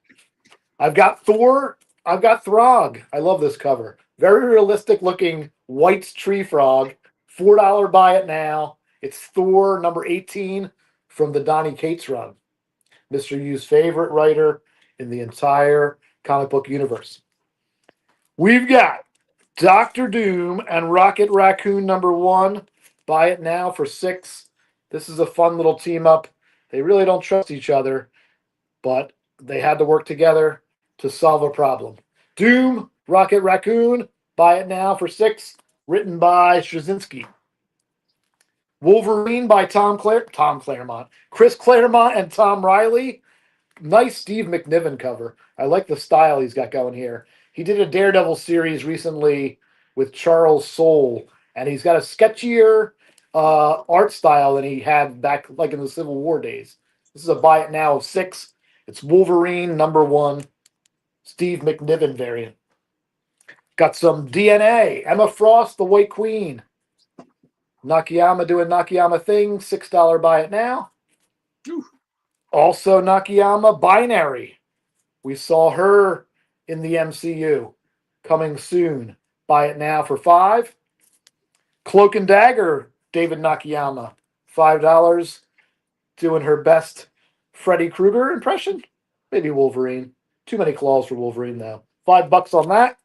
I've got Thor. I've got Throg. I love this cover. Very realistic looking white tree frog. $4 buy it now. It's Thor #18 from the Donny Cates run. Mr. Yu's favorite writer in the entire comic book universe. We've got Doctor Doom and Rocket Raccoon #1. Buy it now for 6. This is a fun little team up. They really don't trust each other, but they had to work together to solve a problem. Doom, Rocket Raccoon, buy it now for 6. Written by Straczynski. Wolverine by Tom Claremont. Chris Claremont and Tom Riley. Nice Steve McNiven cover. I like the style he's got going here. He did a Daredevil series recently with Charles Soule, and he's got a sketchier art style than he had back like in the Civil War days. This is a buy it now of 6. It's Wolverine #1, Steve McNiven variant. Got some DNA. Emma Frost, the White Queen. Nakayama doing Nakayama thing. $6 buy it now. Ooh. Also Nakayama Binary. We saw her in the MCU. Coming soon. Buy it now for 5. Cloak and Dagger, David Nakayama. $5. Doing her best Freddy Krueger impression. Maybe Wolverine. Too many claws for Wolverine though. $5 on that.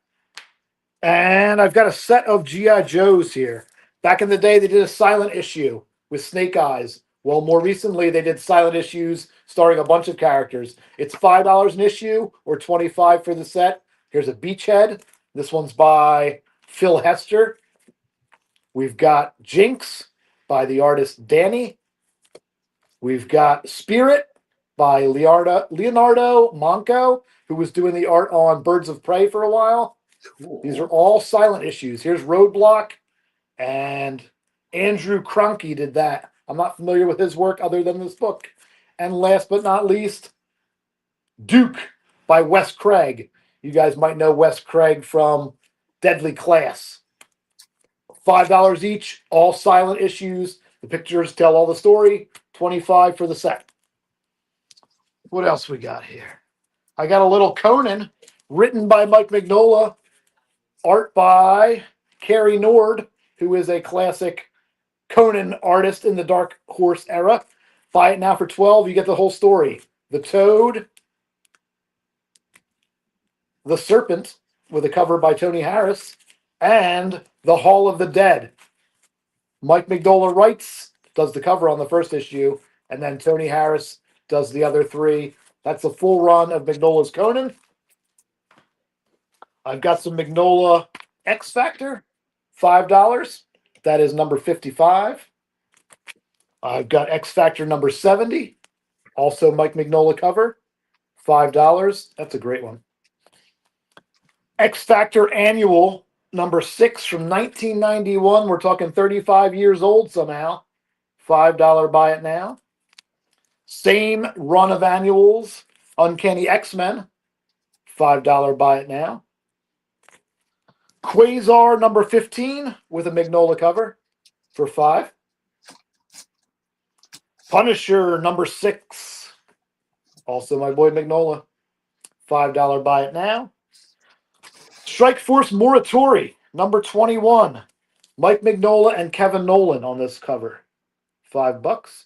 And I've got a set of G.I. Joes here. Back in the day, they did a silent issue with Snake Eyes. Well, more recently, they did silent issues starring a bunch of characters. It's $5 an issue or $25 for the set. Here's a Beachhead. This one's by Phil Hester. We've got Jinx by the artist Danny. We've got Spirit by Leonardo Manco, who was doing the art on Birds of Prey for a while. These are all silent issues. Here's Roadblock, and Andrew Cronky did that. I'm not familiar with his work other than this book. And last but not least, Duke by Wes Craig. You guys might know Wes Craig from Deadly Class. $5 each, all silent issues. The pictures tell all the story. $25 for the set. What else we got here? I got a little Conan, written by Mike Mignola, art by Carrie Nord, who is a classic Conan artist in the Dark Horse era. Buy it now for 12. You get the whole story. The Toad, the Serpent, with a cover by Tony Harris, and The Hall of the Dead. Mike Mignola writes, does the cover on the first issue, and then Tony Harris does the other 3. That's a full run of Mignola's Conan. I've got some Mignola X Factor, $5. That is number 55. I've got X Factor number 70, also Mike Mignola cover, $5. That's a great one. X Factor Annual number 6 from 1991. We're talking 35 years old somehow. $5 buy it now. Same run of annuals, Uncanny X-Men, $5 buy it now. Quasar number 15 with a Magnola cover for $5. Punisher number 6, also my boy Magnola, $5 buy it now. Strike Force Moratori number 21, Mike Magnola and Kevin Nolan on this cover, $5.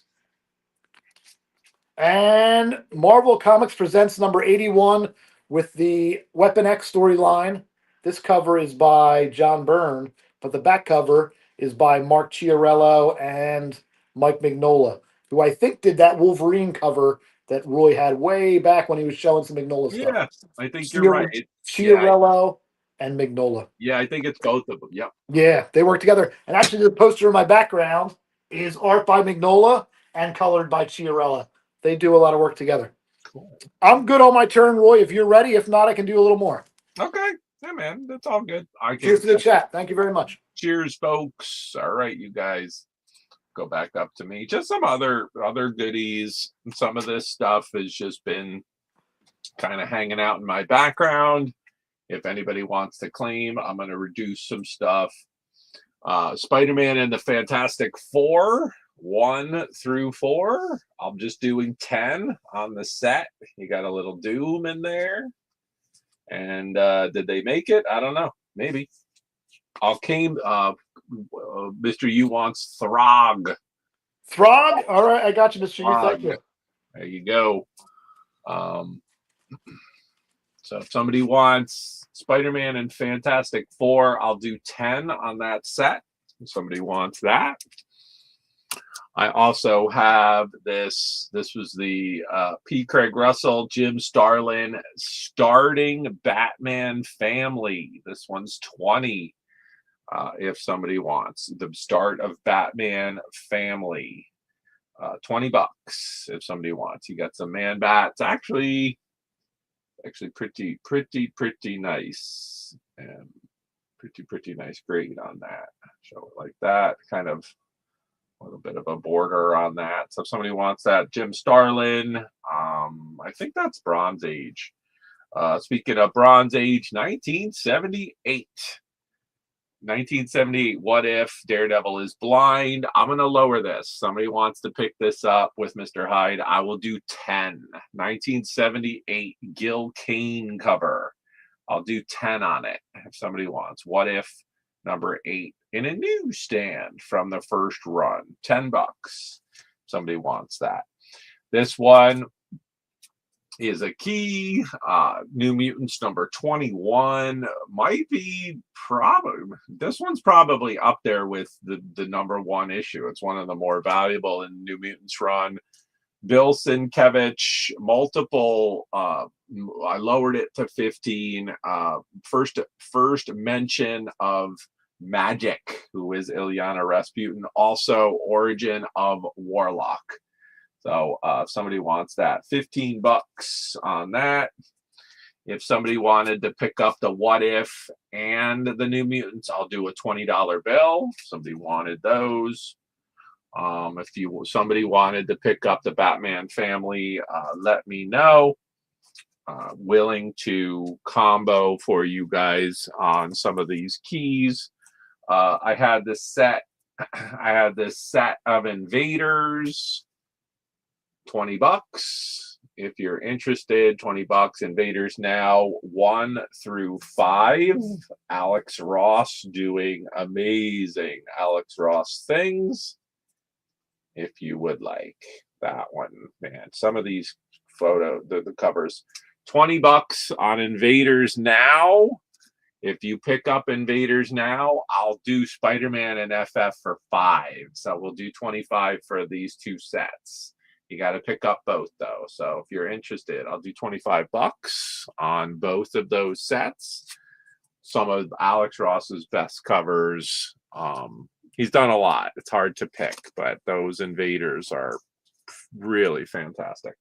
And Marvel Comics presents number 81 with the Weapon X storyline. This cover is by John Byrne, but the back cover is by Mark Chiarello and Mike Magnola, who I think did that Wolverine cover that Roy had way back when he was showing some Magnola stuff. Yeah, I think you're right. Chiarello and Magnola. Yeah, I think it's both of them. Yep. Yeah, they work together. And actually, the poster in my background is art by Magnola and colored by Chiarella. They do a lot of work together. Cool. I'm good on my turn, Roy. If you're ready, if not, I can do a little more. Okay. Yeah, man, that's all good. Cheers to the chat. Thank you very much. Cheers, folks. All right, you guys, go back up to me. Just some other goodies. Some of this stuff has just been kind of hanging out in my background. If anybody wants to claim, I'm going to reduce some stuff. Spider-Man and the Fantastic Four, 1 through 4. I'm just doing 10 on the set. You got a little Doom in there. And did they make it? I don't know. Maybe. Mr. U wants Throg. Throg? All right, I got you, Mr. U. Thank you. There you go. So if somebody wants Spider-Man and Fantastic Four, I'll do 10 on that set. If somebody wants that. I also have this. This was the P. Craig Russell, Jim Starlin starting Batman family. This one's 20. If somebody wants the start of Batman family, $20 if somebody wants. You got some Man Bats. Actually pretty nice, and pretty nice grade on that. Show it like that. Kind of a little bit of a border on that. So if somebody wants that, Jim Starlin, I think that's Bronze Age. Speaking of Bronze Age, 1978. 1978, What If Daredevil is blind. I'm going to lower this. Somebody wants to pick this up with Mr. Hyde. I will do 10. 1978 Gil Kane cover. I'll do 10 on it if somebody wants. What If number 8 in a newsstand from the first run. $10. Somebody wants that. This one is a key. New Mutants number 21 might be this one's probably up there with the number 1 issue. It's one of the more valuable in New Mutants run. Bill Sienkiewicz, multiple. I lowered it to 15. First mention of Magic, who is Ilyana Rasputin. Also, origin of Warlock. So if somebody wants that, $15 on that. If somebody wanted to pick up the What If and the New Mutants, I'll do a $20 bill. If somebody wanted those. If somebody wanted to pick up the Batman family, let me know. Willing to combo for you guys on some of these keys. I had this set of Invaders. $20 if you're interested. $20 Invaders Now 1 through 5. Alex Ross doing amazing Alex Ross things. If you would like that one, man. Some of these the covers. $20 on Invaders Now. If you pick up Invaders Now, I'll do Spider-Man and FF for 5. So we'll do 25 for these 2 sets. You got to pick up both, though. So if you're interested, I'll do $25 on both of those sets. Some of Alex Ross's best covers. He's done a lot. It's hard to pick, but those Invaders are really fantastic.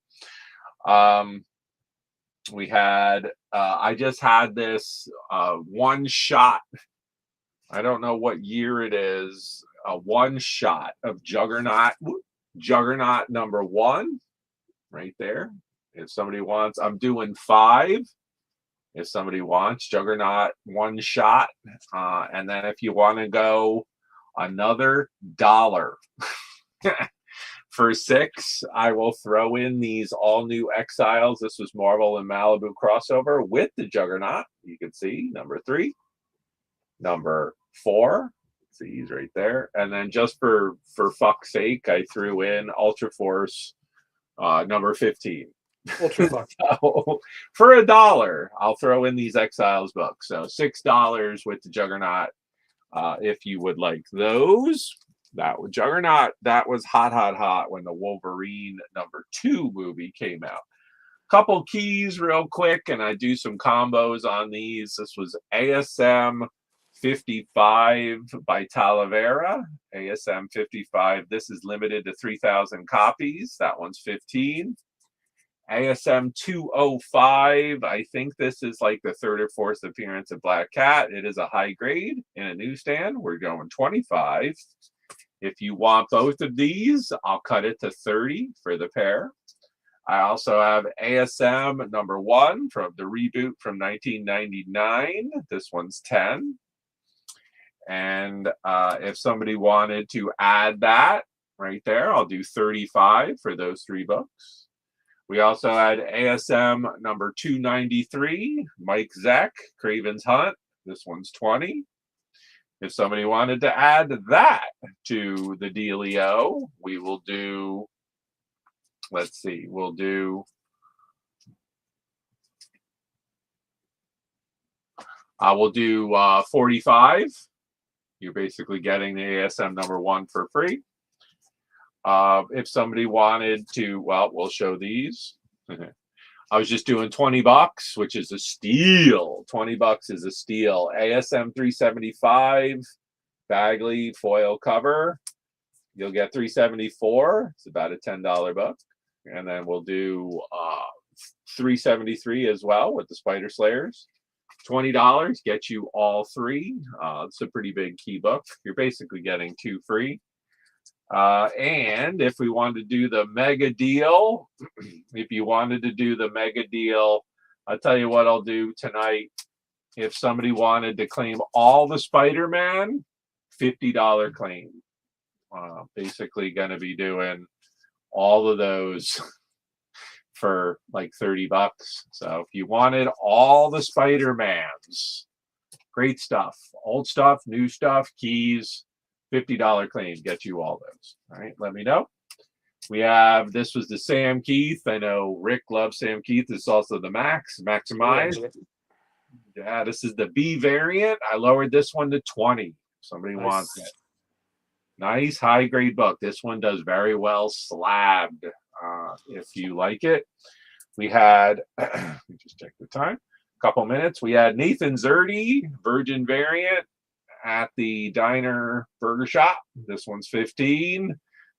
We had, I just had this one shot. I don't know what year it is. A one shot of Juggernaut number 1 right there If somebody wants, I'm doing 5. If somebody wants Juggernaut, 1 shot. And then if you want to go another $1 for 6, I will throw in these all new Exiles. This was Marvel and Malibu crossover with the Juggernaut. You can see number 3, number 4. See, he's right there. And then just for fuck's sake, I threw in Ultra Force number 15. Ultra Fuck. So for $1, I'll throw in these Exiles books. So $6 with the Juggernaut. If you would like those, that was Juggernaut. That was hot when the Wolverine number 2 movie came out. Couple keys real quick, and I do some combos on these. This was ASM 55 by Talavera. ASM 55. This is limited to 3,000 copies. That one's 15. ASM 205. I think this is like the 3rd or 4th appearance of Black Cat. It is a high grade in a newsstand. We're going 25. If you want both of these, I'll cut it to 30 for the pair. I also have ASM number 1 from the reboot from 1999. This one's 10. And if somebody wanted to add that right there, I'll do 35 for those 3 books. We also had ASM number 293, Mike Zeck, Craven's Hunt. This one's 20. If somebody wanted to add that to the dealio, we will do, let's see, we'll do, I will do 45. You're basically getting the ASM number 1 for free. If somebody wanted to, well, we'll show these. I was just doing $20, which is a steal. $20 is a steal. ASM 375, Bagley foil cover. You'll get 374. It's about a $10 book. And then we'll do 373 as well with the Spider Slayers. $20 gets you all 3. It's a pretty big key book. You're basically getting 2 free. And if we wanted to do the mega deal, if you wanted to do the mega deal, I'll tell you what I'll do tonight. If somebody wanted to claim all the Spider-Man, $50 claim. Basically going to be doing all of those for like $30. So if you wanted all the Spider-Mans, great stuff. Old stuff, new stuff, keys, $50 claim, get you all those. All right, let me know. We have, this was the Sam Keith. I know Rick loves Sam Keith. This is also the Maximize. Yeah, this is the B variant. I lowered this one to 20. Somebody wants it. Nice high grade book. This one does very well slabbed. If you like it. We had, let me just check the time. A couple minutes. We had Nathan Zerdy, Virgin variant, at the Diner Burger Shop. This one's 15. I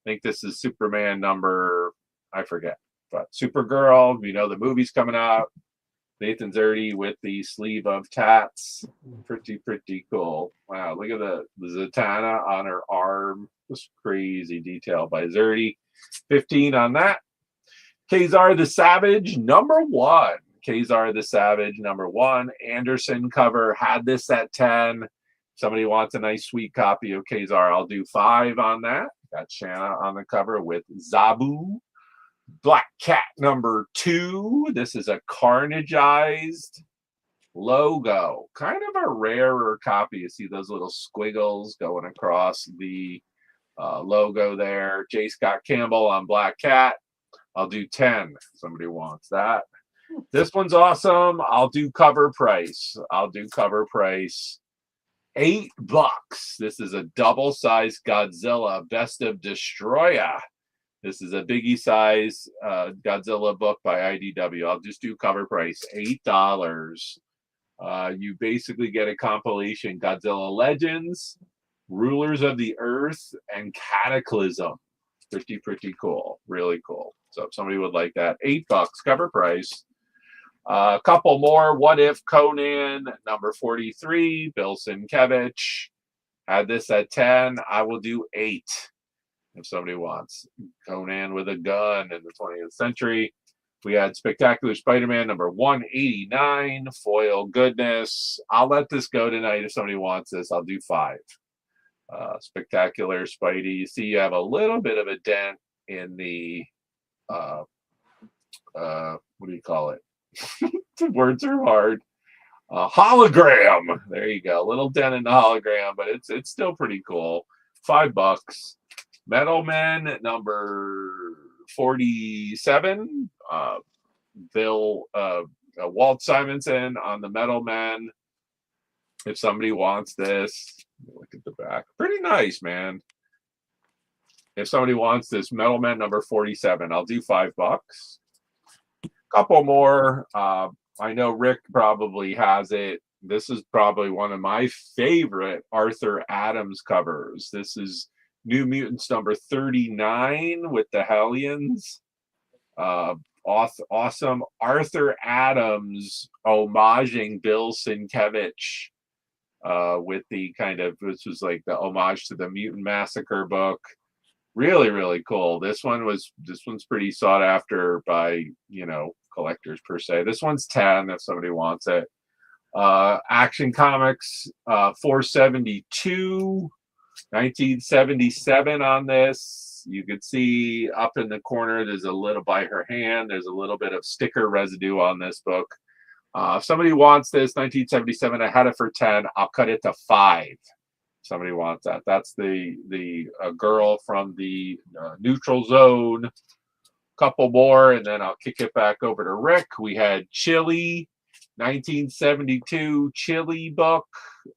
think this is Superman number, I forget, but Supergirl. You know the movie's coming out. Nathan Zerdy with the sleeve of tats. Pretty cool. Wow, look at the Zatanna on her arm. Just crazy detail by Zerdy. 15 on that. Kazar the Savage, number 1. Kazar the Savage, number 1. Anderson cover, had this at 10. Somebody wants a nice sweet copy of Kazar, I'll do 5 on that. Got Shanna on the cover with Zabu. Black Cat number 2. This is a carnageized logo. Kind of a rarer copy. You see those little squiggles going across the logo there. J. Scott Campbell on Black Cat. I'll do 10 if somebody wants that. This one's awesome. I'll do cover price. $8. This is a double-sized Godzilla Best of Destroyer. This is a biggie size Godzilla book by IDW. I'll just do cover price, $8. You basically get a compilation Godzilla Legends, Rulers of the Earth, and Cataclysm. Pretty cool. Really cool. So if somebody would like that, $8 cover price. A couple more. What If Conan, number 43, Bill Sienkiewicz. Had this at 10. I will do 8 if somebody wants. Conan with a gun in the 20th century. We had Spectacular Spider-Man number 189, foil goodness. I'll let this go tonight if somebody wants this. I'll do 5. Spectacular Spidey. You see, you have a little bit of a dent in the what do you call it? The words are hard. Hologram. There you go. A little dent in the hologram, but it's still pretty cool. $5. Metal Men number 47. Walt Simonson on the Metal Men. If somebody wants this, look at the back. Pretty nice, man. If somebody wants this Metal Men number 47, I'll do $5. Couple more. I know Rick probably has it. This is probably one of my favorite Arthur Adams covers. This is New Mutants number 39 with the Hellions. Awesome Arthur Adams homaging Bill Sienkiewicz with the kind of, this was like the homage to the Mutant Massacre book. Really, really cool. This one's pretty sought after by, collectors per se. This one's 10 if somebody wants it. Action Comics 472, 1977 on this. You could see up in the corner, there's a little by her hand, there's a little bit of sticker residue on this book. If somebody wants this, 1977, I had it for 10. I'll cut it to 5. Somebody wants that. That's the girl from the neutral zone. Couple more, and then I'll kick it back over to Rick. We had Chili, 1972 Chili book,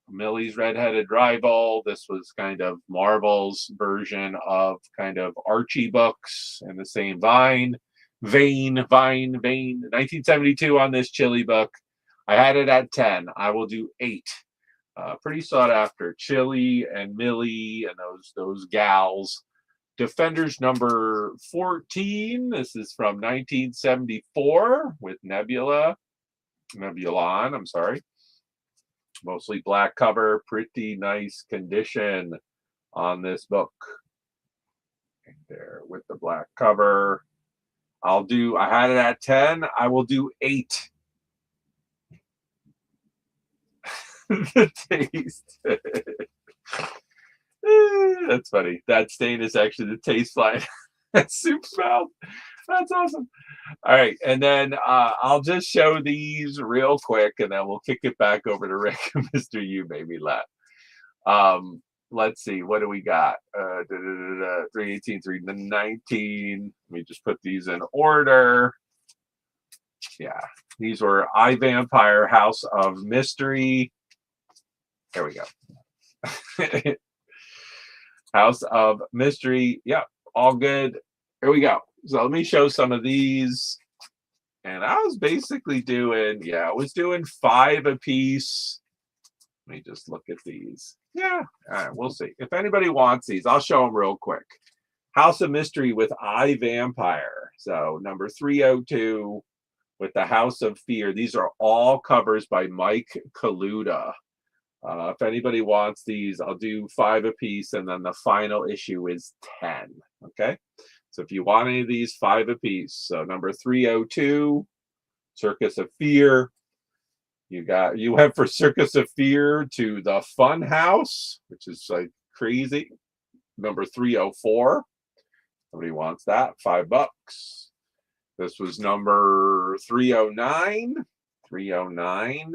Millie's redheaded rival. This was kind of Marvel's version of kind of Archie books in the same vein. 1972 on this Chili book. I had it at 10. I will do 8. Pretty sought after. Chili and Millie and those gals. Defenders number 14. This is from 1974 with Nebulon. I'm sorry. Mostly black cover. Pretty nice condition on this book. And there with the black cover. I had it at 10. I will do 8. The taste. That's funny. That stain is actually the taste line. Soup smell. That's awesome. All right, and then I'll just show these real quick, and then we'll kick it back over to Rick. Mr. You made me laugh. Let's see, what do we got? 318, 319. Let me just put these in order. Yeah, these were iVampire, House of Mystery. There we go. House of Mystery. Yep, all good. Here we go. So let me show some of these. And I was basically doing 5 a piece. Let me just look at these. Yeah, all right, we'll see. If anybody wants these, I'll show them real quick. House of Mystery with iVampire. So number 302 with the House of Fear. These are all covers by Mike Kaluta. If anybody wants these, I'll do 5 a piece, and then the final issue is 10. Okay, so if you want any of these, 5 a piece. So number 302, Circus of Fear. You went for Circus of Fear to the Fun House, which is like crazy. Number 304. Somebody wants that, $5. This was number 309. 309.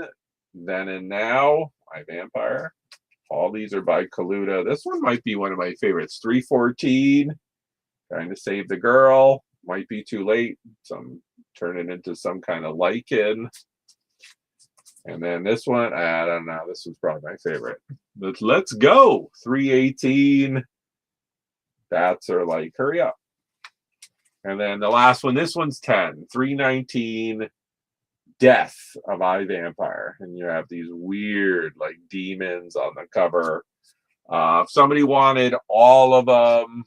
Then and Now. iVampire. All these are by Kaluta. This one might be one of my favorites. 314. Trying to Save the Girl. Might be too late. Turn it into some kind of lichen. And then this one, I don't know. This was probably my favorite. But let's go. 318. Bats are like, hurry up. And then the last one, this one's 10. 319. Death of iVampire, and you have these weird like demons on the cover. If somebody wanted all of them,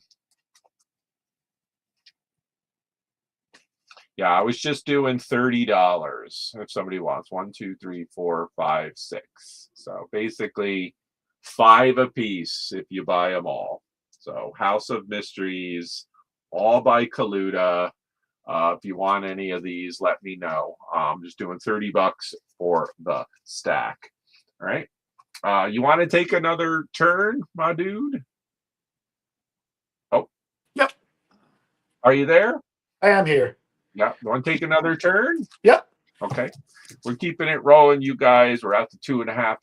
yeah, I was just doing $30. If somebody wants 1, 2, 3, 4, 5, 6, so basically 5 a piece if you buy them all. So House of Mysteries, all by Kaluta. If you want any of these, let me know. I'm just doing $30 for the stack. All right. You want to take another turn, my dude? Oh, Yep, are you there? I am here. Yeah. You want to take another turn? Yep. Okay. We're keeping it rolling, you guys. We're at the 2.5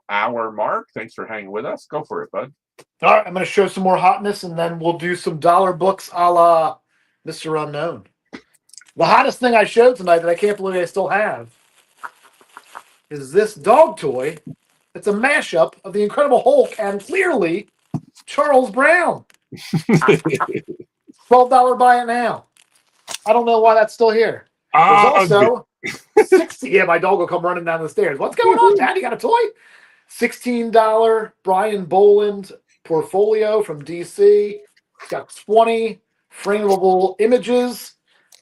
hour mark. Thanks for hanging with us. Go for it, bud. All right, I'm going to show some more hotness, and then we'll do some dollar books a la Mr. Unknown. The hottest thing I showed tonight that I can't believe I still have is this dog toy. It's a mashup of the Incredible Hulk and clearly Charles Brown. $12 buy it now. I don't know why that's still here. There's also 60. Yeah, my dog will come running down the stairs. What's going on, Dad? You got a toy? $16 Brian Boland portfolio from DC. It's got 20 frameable images.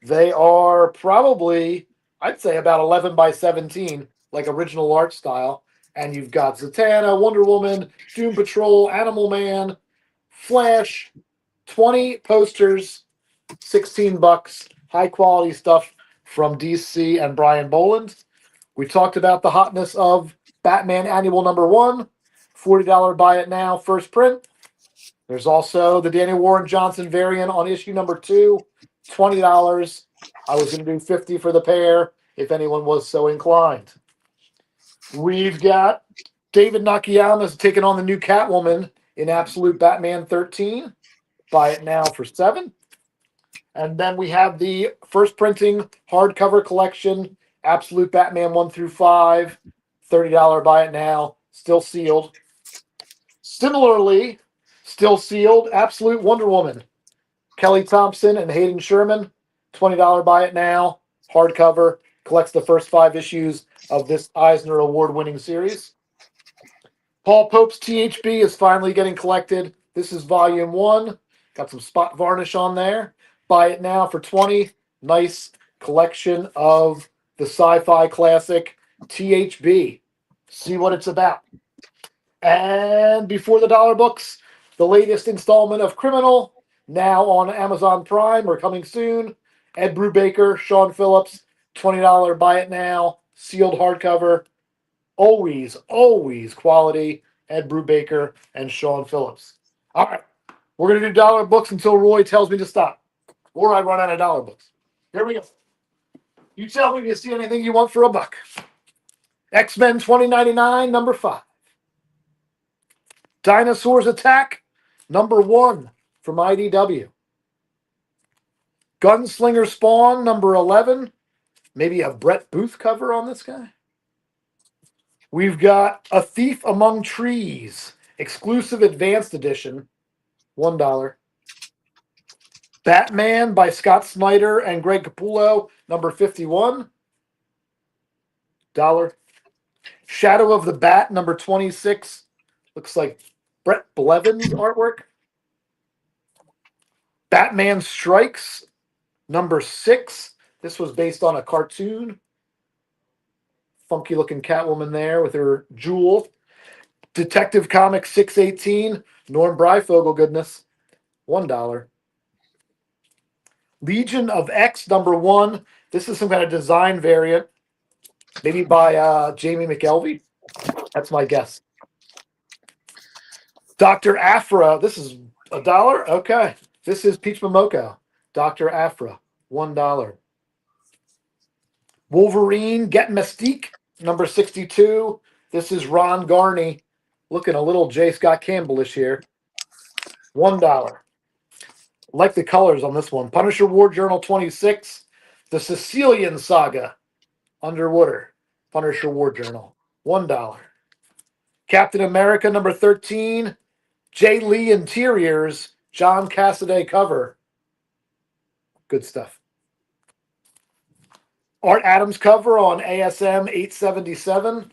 They are probably, I'd say, about 11 by 17, like original art style. And you've got Zatanna, Wonder Woman, Doom Patrol, Animal Man, Flash, 20 posters, $16, high quality stuff from DC and Brian Boland. We talked about the hotness of Batman Annual #1, $40 buy it now, first print. There's also the Daniel Warren Johnson variant on issue #2, $20. I was going to do $50 for the pair if anyone was so inclined. We've got David Nakayama's taking on the new Catwoman in Absolute Batman 13. Buy it now for $7. And then we have the first printing hardcover collection, Absolute Batman 1 through 5, $30 buy it now, still sealed. Similarly, still sealed, Absolute Wonder Woman, Kelly Thompson and Hayden Sherman, $20 buy it now, hardcover, collects the first 5 issues of this Eisner Award-winning series. Paul Pope's THB is finally getting collected. This is volume 1. Got some spot varnish on there. Buy it now for $20. Nice collection of the sci-fi classic THB. See what it's about. And before the dollar books, the latest installment of Criminal, now on Amazon Prime or coming soon. Ed Brubaker, Sean Phillips, $20 buy it now. Sealed hardcover. Always, always quality. Ed Brubaker and Sean Phillips. All right. We're going to do dollar books until Roy tells me to stop. Or I run out of dollar books. Here we go. You tell me if you see anything you want for $1. X-Men 2099, #5. Dinosaurs Attack, #1 from IDW. Gunslinger Spawn, #11. Maybe a Brett Booth cover on this guy. We've got A Thief Among Trees, exclusive advanced edition, $1. Batman by Scott Snyder and Greg Capullo, #51, $1. Shadow of the Bat, #26. Looks like Brett Blevins artwork. Batman Strikes, #6. This was based on a cartoon. Funky looking Catwoman there with her jewel. Detective Comics 618, Norm Breyfogle goodness, $1. Legion of X, #1. This is some kind of design variant, maybe by Jamie McKelvey. That's my guess. Dr. Aphra, this is $1. Okay. This is Peach Momoko. Dr. Aphra, $1. Wolverine Get Mystique, #62. This is Ron Garney, looking a little J. Scott Campbellish here. $1. Like the colors on this one. Punisher War Journal 26, The Sicilian Saga, Underwater, Punisher War Journal, $1. Captain America #13, Jay Lee Interiors, John Cassaday cover. Good stuff. Art Adams cover on ASM 877.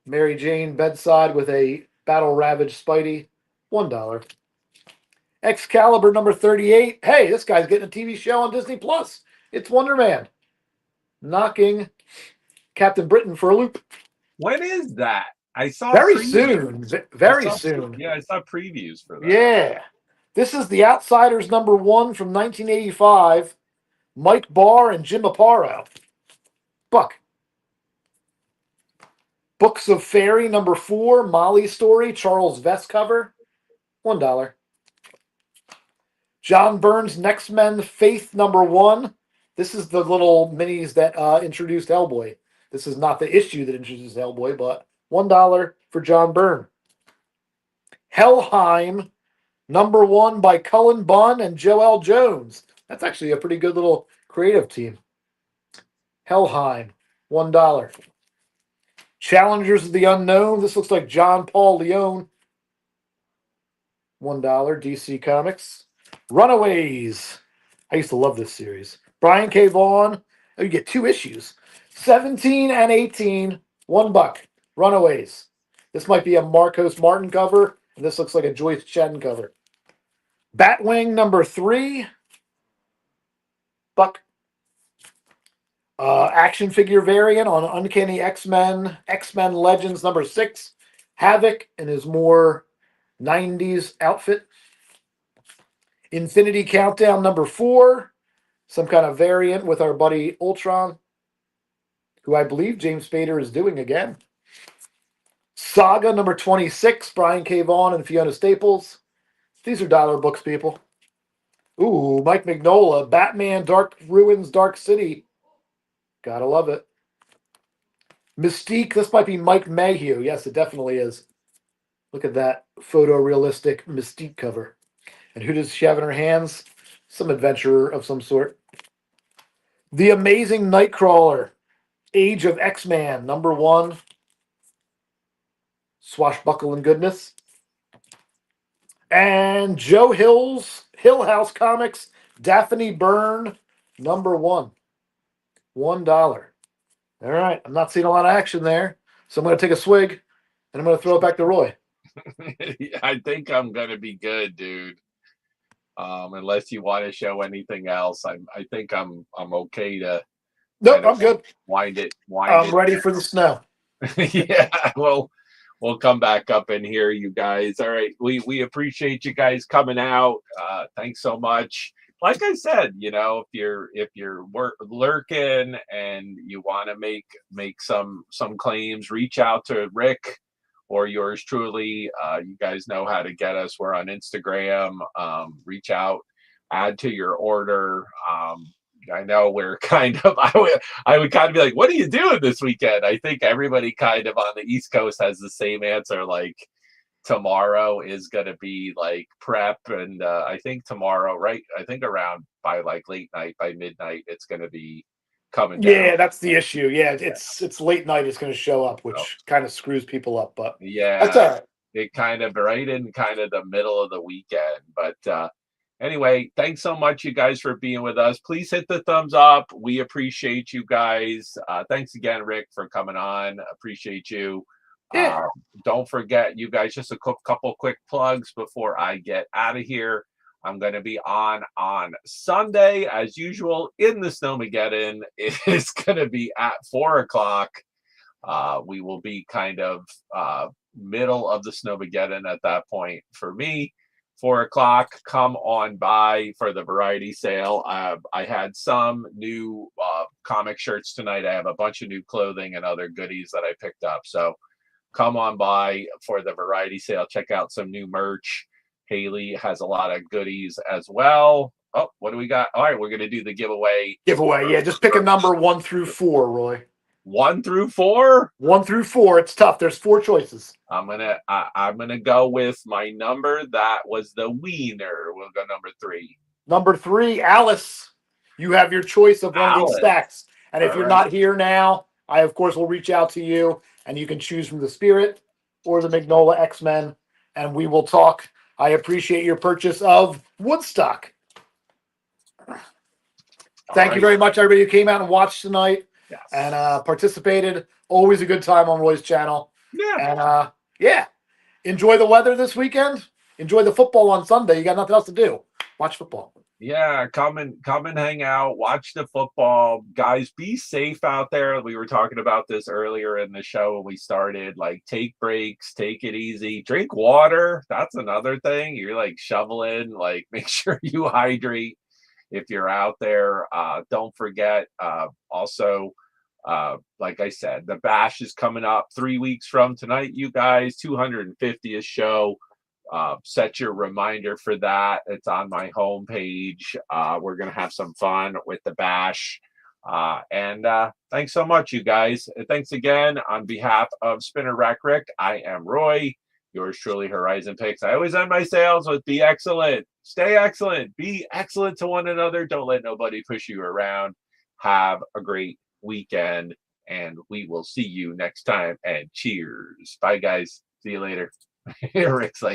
Mary Jane bedside with a battle-ravaged Spidey, $1. Excalibur #38. Hey, this guy's getting a TV show on Disney Plus. It's Wonder Man, knocking Captain Britain for a loop. When is that? I saw Very previews. soon. Very soon. Yeah, I saw previews for that. Yeah. This is The Outsiders #1 from 1985. Mike Barr and Jim Aparo. Buck. Books of Fairy number 4, Molly Story, Charles Vest cover, $1. John Byrne's Next Men Faith number 1. This is the little minis that introduced Hellboy. This is not the issue that introduced Hellboy, but $1 for John Byrne. Helheim number 1 by Cullen Bunn and Joel Jones. That's actually a pretty good little creative team. Helheim, $1. Challengers of the Unknown. This looks like John Paul Leone. $1, DC Comics. Runaways. I used to love this series. Brian K. Vaughan. Oh, you get 2 issues. 17 and 18, $1. Runaways. This might be a Marcos Martin cover, and this looks like a Joyce Chen cover. Batwing number 3, $1. Action figure variant on Uncanny X-Men, X-Men Legends number 6, Havoc in his more 90s outfit. Infinity Countdown number 4, some kind of variant with our buddy Ultron, who I believe James Spader is doing again. Saga number 26, Brian K. Vaughan and Fiona Staples. These are dollar books, people. Ooh, Mike Mignola, Batman, Dark Ruins, Dark City. Gotta love it. Mystique, this might be Mike Mayhew. Yes, it definitely is. Look at that photorealistic Mystique cover. And who does she have in her hands? Some adventurer of some sort. The Amazing Nightcrawler, Age of X-Man, number 1. Swashbuckling goodness. And Joe Hill's Hill House Comics, Daphne Byrne, number 1. $1. All right. I'm not seeing a lot of action there. So I'm going to take a swig and I'm going to throw it back to Roy. I think I'm going to be good, dude. Unless you want to show anything else, I think I'm okay to. Nope, I'm good. Wind it. I'm ready for the snow. Yeah, well, we'll come back up in here, you guys. All right, we appreciate you guys coming out. Thanks so much. Like I said, if you're lurking and you want to make some claims, reach out to Rick or yours truly. You guys know how to get us. We're on Instagram. Reach out, add to your order. I know we're kind of, I would kind of be like, what are you doing this weekend? I think everybody kind of on the East Coast has the same answer. Like tomorrow is going to be like prep. And I think tomorrow, right? I think around by like late night, by midnight, it's going to be coming down. Yeah, that's the issue. Yeah, it's late night. It's going to show up, which kind of screws people up. But yeah, that's all right. It kind of right in kind of the middle of the weekend. But anyway, thanks so much, you guys, for being with us. Please hit the thumbs up. We appreciate you guys. Thanks again, Rick, for coming on. Appreciate you. Yeah. Don't forget, you guys, just a couple quick plugs before I get out of here. I'm going to be on Sunday, as usual, in the Snowmageddon. It is going to be at 4 o'clock. We will be kind of middle of the Snowmageddon at that point. For me, 4 o'clock, come on by for the variety sale. I had some new comic shirts tonight. I have a bunch of new clothing and other goodies that I picked up. So come on by for the variety sale. Check out some new merch. Haley has a lot of goodies as well. Oh, what do we got? All right, we're going to do the giveaway. Yeah, just pick a number 1 through 4, Roy. 1 through 4? 1 through 4. It's tough. There's 4 choices. I'm gonna go with my number. That was the wiener. We'll go number 3. Number 3, Alice. You have your choice of one of these stacks. And if you're not here now, I of course will reach out to you, and you can choose from the Spirit or the Mignola X-Men, and we will talk. I appreciate your purchase of Woodstock. Thank you very much, everybody who came out and watched tonight. Yes. And participated. Always a good time on Roy's channel. Yeah. And enjoy the weather this weekend. Enjoy the football on Sunday. You got nothing else to do. Watch football. Yeah, come and hang out, watch the football. Guys, be safe out there. We were talking about this earlier in the show when we started. Like, take breaks, take it easy, drink water. That's another thing. You're like shoveling, like make sure you hydrate. if you're out there. Don't forget, also, like I said, the bash is coming up 3 weeks from tonight, you guys. 250th show. Set your reminder for that. It's on my homepage. We're gonna have some fun with the bash. And thanks so much, you guys. Thanks again on behalf of Spinner Rack Rick. I am Roy, yours truly, Horizon Picks. I always end my sales with be excellent, stay excellent, be excellent to one another. Don't let nobody push you around. Have a great weekend, and we will see you next time. And cheers. Bye, guys. See you later. Rick's like,